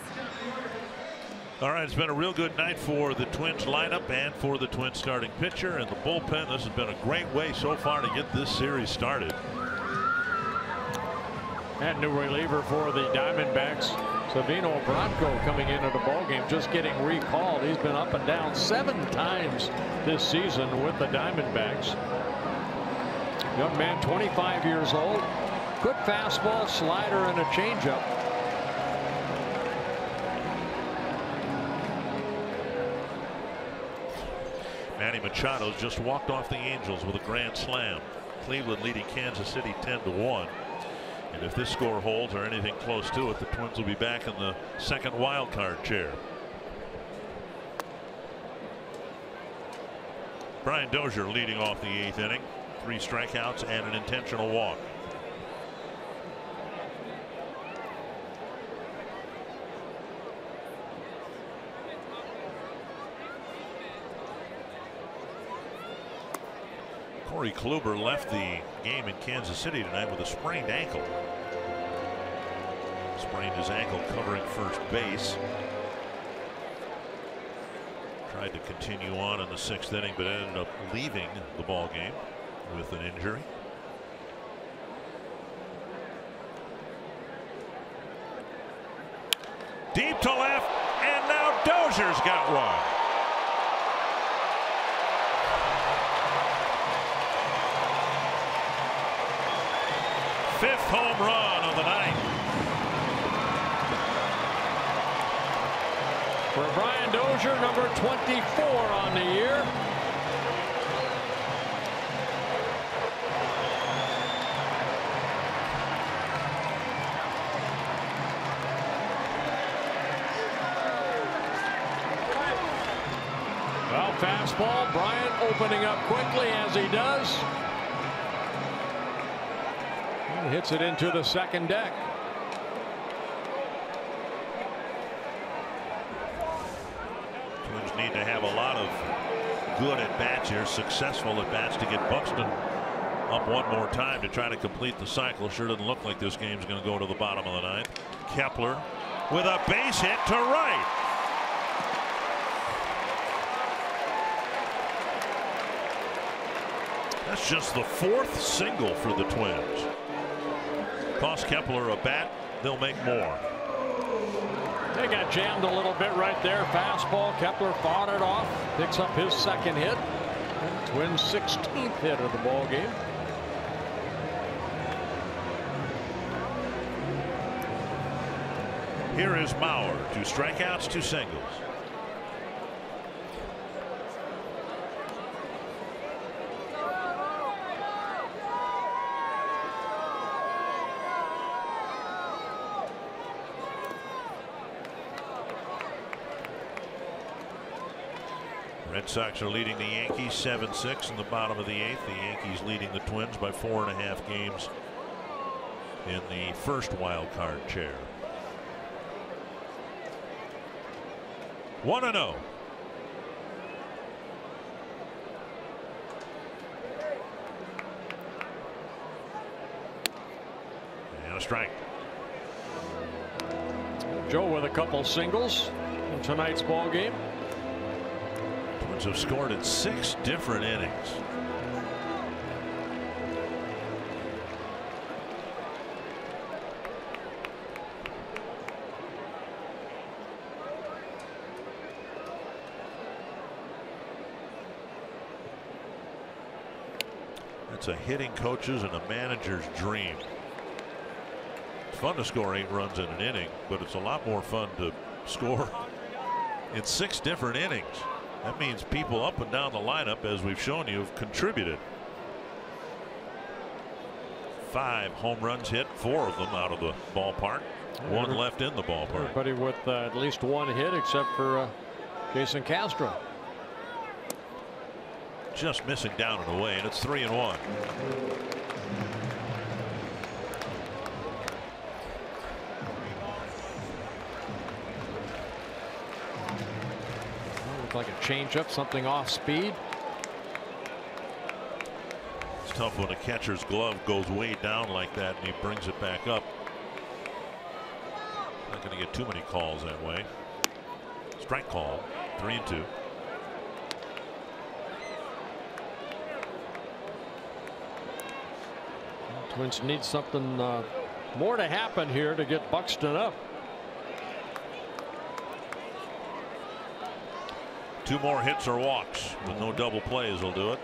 All right, it's been a real good night for the Twins lineup and for the Twins starting pitcher and the bullpen. This has been a great way so far to get this series started. And new reliever for the Diamondbacks, Savino Bronco, coming into the ballgame, just getting recalled. He's been up and down 7 times this season with the Diamondbacks. Young man, 25 years old. Good fastball, slider, and a changeup. Manny Machado just walked off the Angels with a grand slam. Cleveland leading Kansas City 10-1. And if this score holds or anything close to it, the Twins will be back in the second wild card chair. Brian Dozier leading off the 8th inning. 3 strikeouts and an intentional walk. Corey Kluber left the game in Kansas City tonight with a sprained ankle. Sprained his ankle covering first base. Tried to continue on in the 6th inning, but ended up leaving the ball game with an injury. Deep to left, and now Dozier's got one. 4th home run of the night. For Brian Dozier, number 24 on the year. Well, fastball. Bryant opening up quickly as he does. He hits it into the second deck. Twins need to have a lot of good at bats here, successful at bats, to get Buxton up one more time to try to complete the cycle. Sure doesn't look like this game's going to go to the bottom of the ninth. Kepler with a base hit to right. That's just the 4th single for the Twins. Cost Kepler a bat, they'll make more. They got jammed a little bit right there. Fastball. Kepler fought it off. Picks up his second hit. Twins' 16th hit of the ball game. Here is Mauer. 2 strikeouts, 2 singles. Red Sox are leading the Yankees 7-6 in the bottom of the 8th. The Yankees leading the Twins by 4.5 games in the first wild card chair. 1-0. And a strike. Joe with a couple singles in tonight's ball game. Twins have scored in 6 different innings. It's a hitting coach's and a manager's dream. It's fun to score 8 runs in an inning, but it's a lot more fun to score in 6 different innings. That means people up and down the lineup, as we've shown you, have contributed. 5 home runs hit, 4 of them out of the ballpark. 1 left in the ballpark. Everybody with at least 1 hit except for Jason Castro. Just missing down and away, and it's 3-1. Looked like a changeup, something off speed. It's tough when a catcher's glove goes way down like that and he brings it back up. Not going to get too many calls that way. Strike call, 3-2. Twins need something more to happen here to get Buxton up. 2 more hits or walks with no double plays will do it.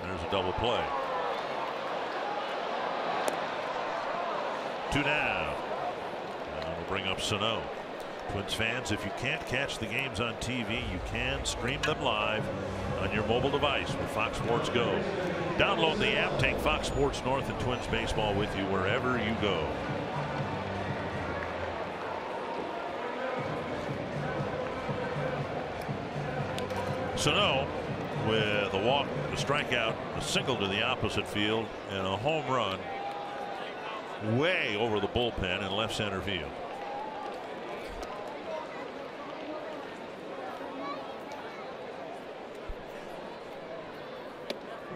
There's a double play. 2 down. We'll bring up Sano. Twins fans, if you can't catch the games on TV, you can stream them live on your mobile device with Fox Sports Go. Download the app, take Fox Sports North and Twins baseball with you wherever you go. Sano with a walk, a strikeout, a single to the opposite field, and a home run way over the bullpen in left center field.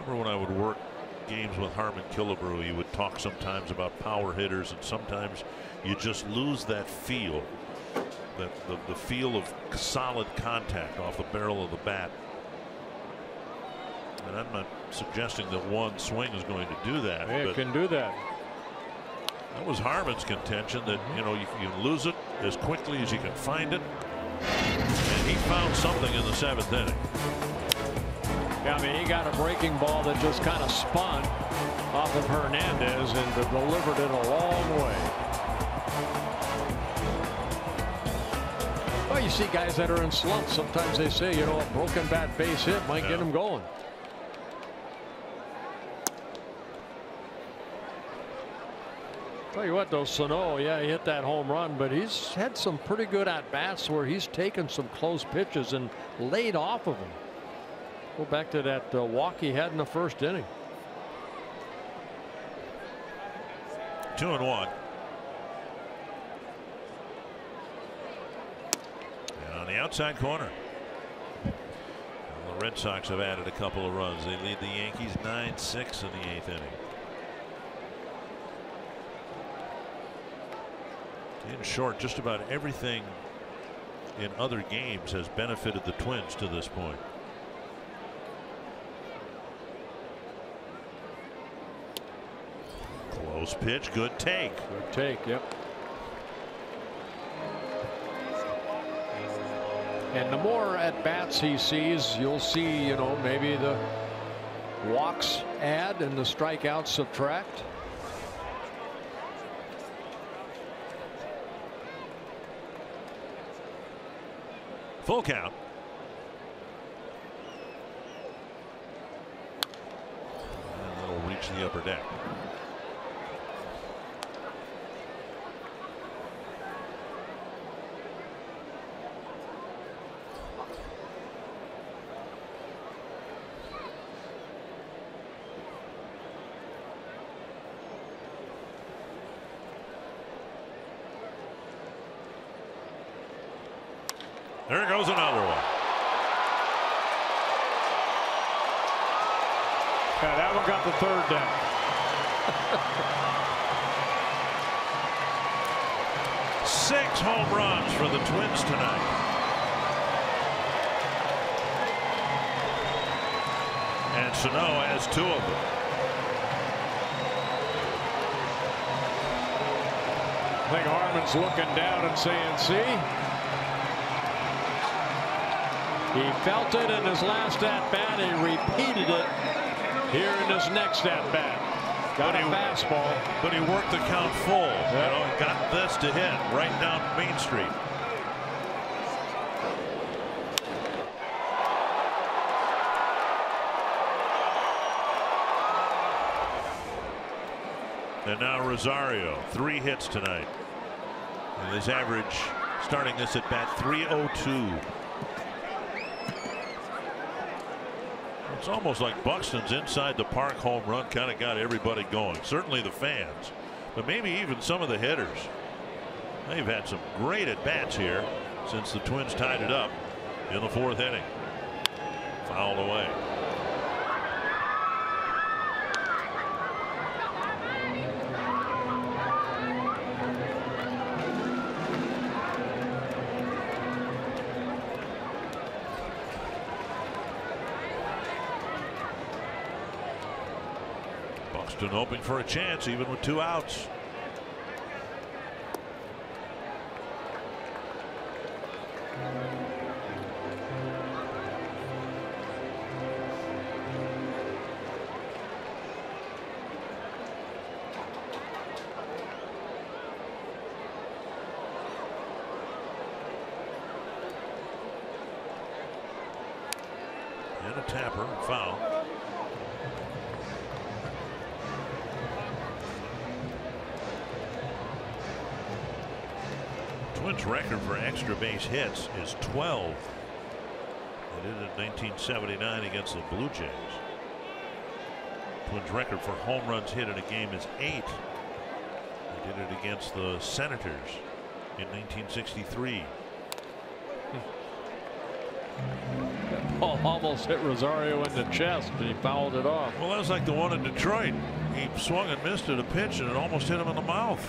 Remember when I would work games with Harmon Killebrew, he would talk sometimes about power hitters, and sometimes you just lose that feel, the feel of solid contact off the barrel of the bat. And I'm not suggesting that one swing is going to do that. Yeah, it can do that. That was Harmon's contention that, you know, you can lose it as quickly as you can find it. And he found something in the 7th inning. Yeah, I mean, he got a breaking ball that just kind of spun off of Hernandez and delivered it a long way. Well, you see guys that are in slumps. Sometimes they say, you know, a broken bat base hit might get them going. Tell you what, though, Sano, yeah, he hit that home run, but he's had some pretty good at-bats where he's taken some close pitches and laid off of them. Go back to that walk he had in the 1st inning. 2-1. And on the outside corner. Well, the Red Sox have added a couple of runs. They lead the Yankees 9-6 in the 8th inning. In short, just about everything in other games has benefited the Twins to this point. Close pitch, good take. Good take, yep. And the more at bats he sees, you'll see, you know, maybe the walks add and the strikeouts subtract. Full count. And that'll reach the upper deck. There goes another one. Yeah, that one got the 3rd down. Six home runs for the Twins tonight. And Sano has 2 of them. I think Harmon's looking down and saying, see? He felt it in his last at-bat. He repeated it here in his next at-bat. Got a fastball. But he worked the count full. Yep. You know, and got this to hit right down Main Street. And now Rosario, 3 hits tonight. And his average starting this at bat, 302. It's almost like Buxton's inside the park home run kind of got everybody going. Certainly the fans, but maybe even some of the hitters. They've had some great at bats here since the Twins tied it up in the 4th inning. Fouled away. Buxton hoping for a chance even with 2 outs. And a tapper, foul. Twins record for extra base hits is 12. They did it in 1979 against the Blue Jays. Twins record for home runs hit in a game is 8. They did it against the Senators in 1963. That ball almost hit Rosario in the chest, but he fouled it off. Well, that was like the one in Detroit. He swung and missed at a pitch, and it almost hit him in the mouth.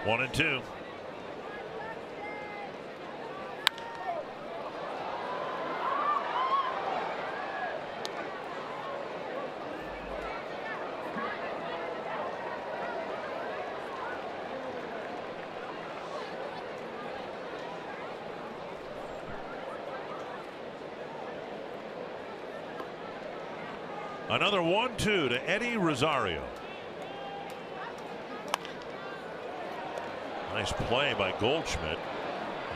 One and 2. Another 1-2 to Eddie Rosario. Nice play by Goldschmidt,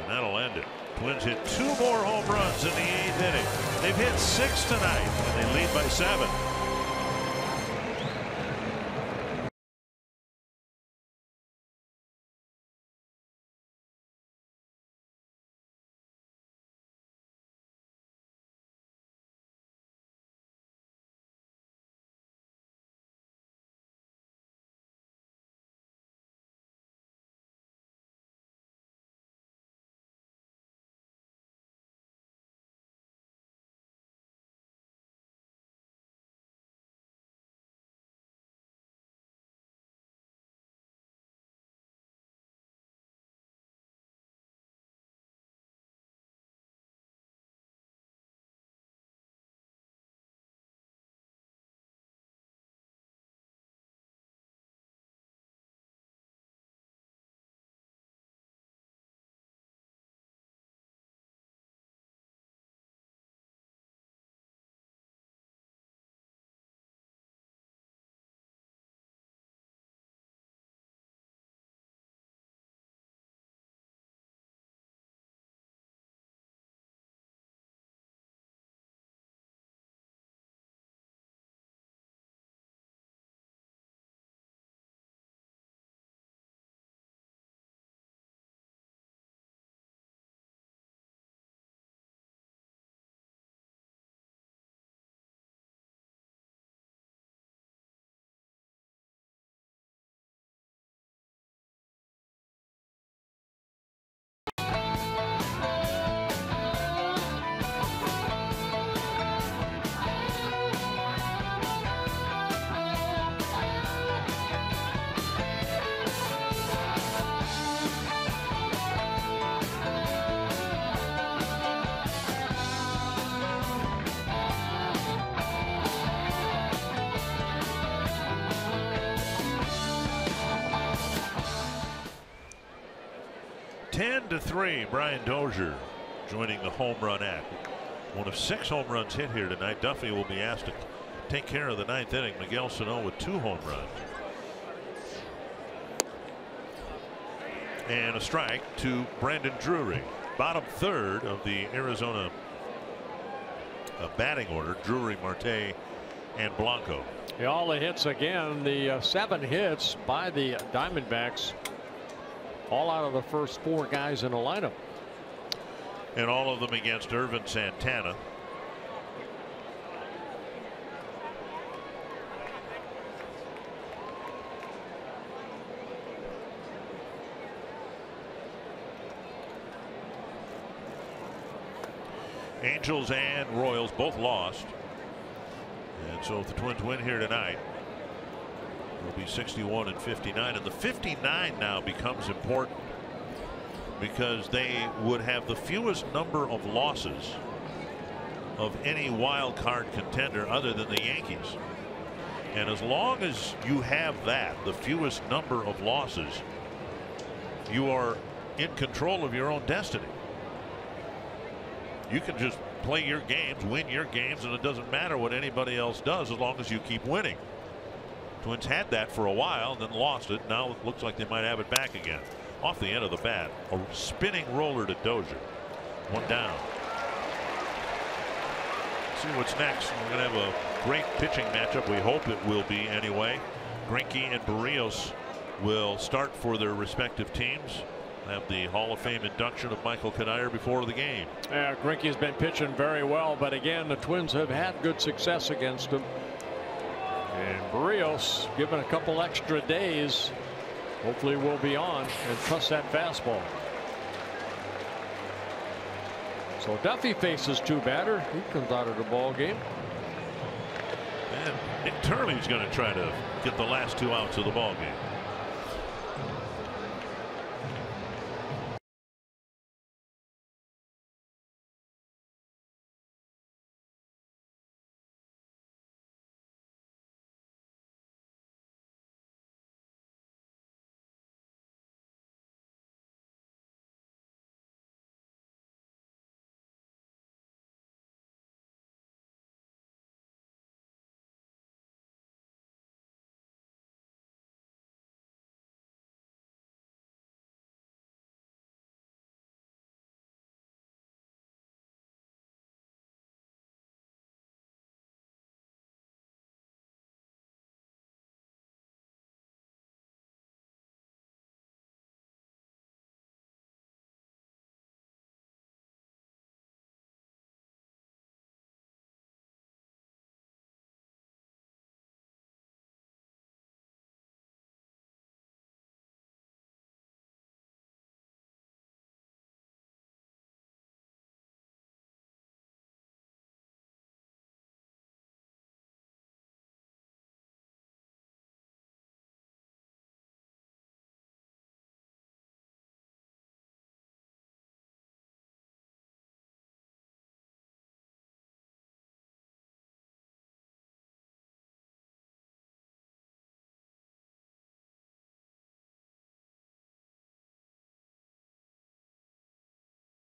and that'll end it. Twins hit 2 more home runs in the 8th inning. They've hit 6 tonight, and they lead by 7. (10-3), Brian Dozier joining the home run act. One of 6 home runs hit here tonight. Duffy will be asked to take care of the 9th inning. Miguel Sano with 2 home runs. And a strike to Brandon Drury. Bottom third of the Arizona batting order. Drury, Marte, and Blanco. Yeah, all the hits again. The 7 hits by the Diamondbacks. All out of the first 4 guys in the lineup. And all of them against Irvin Santana. Angels and Royals both lost. And so if the Twins win here tonight, it'll be 61 and 59, and the 59 now becomes important because they would have the fewest number of losses of any wild card contender other than the Yankees. And as long as you have that, the fewest number of losses, you are in control of your own destiny. You can just play your games, win your games, and it doesn't matter what anybody else does as long as you keep winning. Twins had that for a while and then lost it. Now it looks like they might have it back again. Off the end of the bat, a spinning roller to Dozier. 1 down. See what's next. We're going to have a great pitching matchup. We hope it will be anyway. Greinke and Barrios will start for their respective teams. Have the Hall of Fame induction of Michael Kadire before the game. Yeah, Greinke's been pitching very well, but again, the Twins have had good success against him. And Barrios, given a couple extra days, hopefully will be on and trust that fastball. So Duffy faces 2 batter. He comes out of the ball game. And Nick Turley's going to try to get the last 2 outs of the ball game.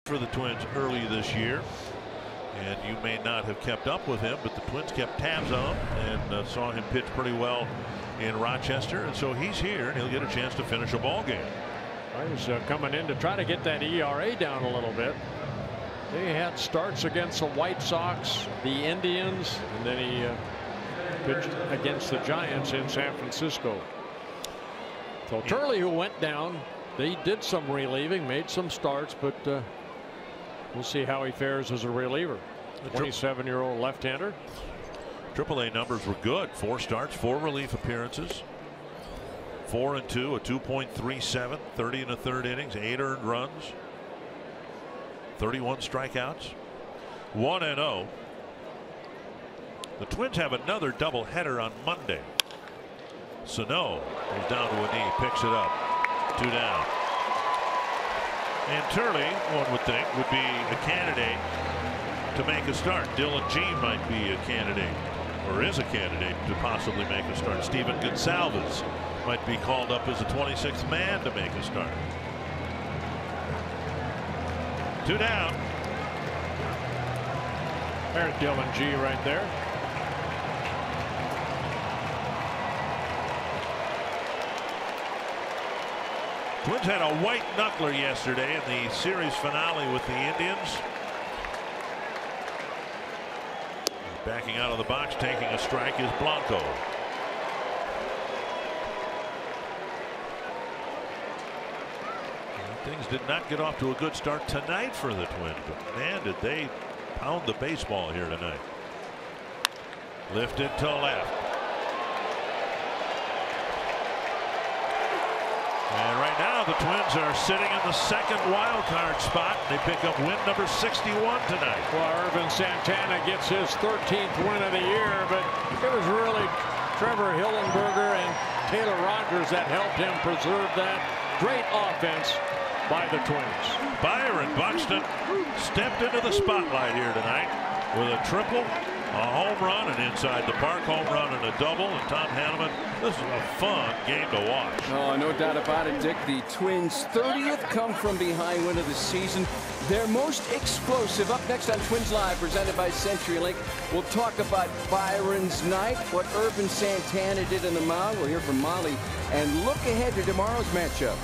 for the Twins early this year, and you may not have kept up with him, but the Twins kept tabs on him and saw him pitch pretty well in Rochester, and so he's here and he'll get a chance to finish a ball game. He's coming in to try to get that ERA down a little bit. They had starts against the White Sox, the Indians, and then he pitched against the Giants in San Francisco. So Turley, who went down, they did some relieving, made some starts, but we'll see how he fares as a reliever. The 27-year-old left-hander. AAA numbers were good. 4 starts, 4 relief appearances. 4-2, a 2.37, 30 1/3 innings, 8 earned runs, 31 strikeouts, 1-0. The Twins have another doubleheader on Monday. Sano is down to a knee, picks it up, 2 down. And Turley, one would think, would be a candidate to make a start. Dylan G might be a candidate, or is a candidate to possibly make a start. Steven Gonsalves might be called up as a 26th man to make a start. 2 down. There's Dylan G right there. Twins had a white knuckler yesterday in the series finale with the Indians. Backing out of the box, taking a strike is Blanco. Things did not get off to a good start tonight for the Twins, but man, did they pound the baseball here tonight. Lifted to left. And right now the Twins are sitting in the second wild card spot. They pick up win number 61 tonight. Well, Irvin Santana gets his 13th win of the year, but it was really Trevor Hillenberger and Taylor Rogers that helped him preserve that great offense by the Twins. Byron Buxton stepped into the spotlight here tonight with a triple, a home run, an inside the park home run, and a double. And Tom Hanneman, this is a fun game to watch. Oh, no doubt about it, Dick. The Twins' 30th come from behind win of the season. Their most explosive. Up next on Twins Live, presented by CenturyLink. We'll talk about Byron's night, what Irvin Santana did on the mound. We'll hear from Molly, and look ahead to tomorrow's matchup.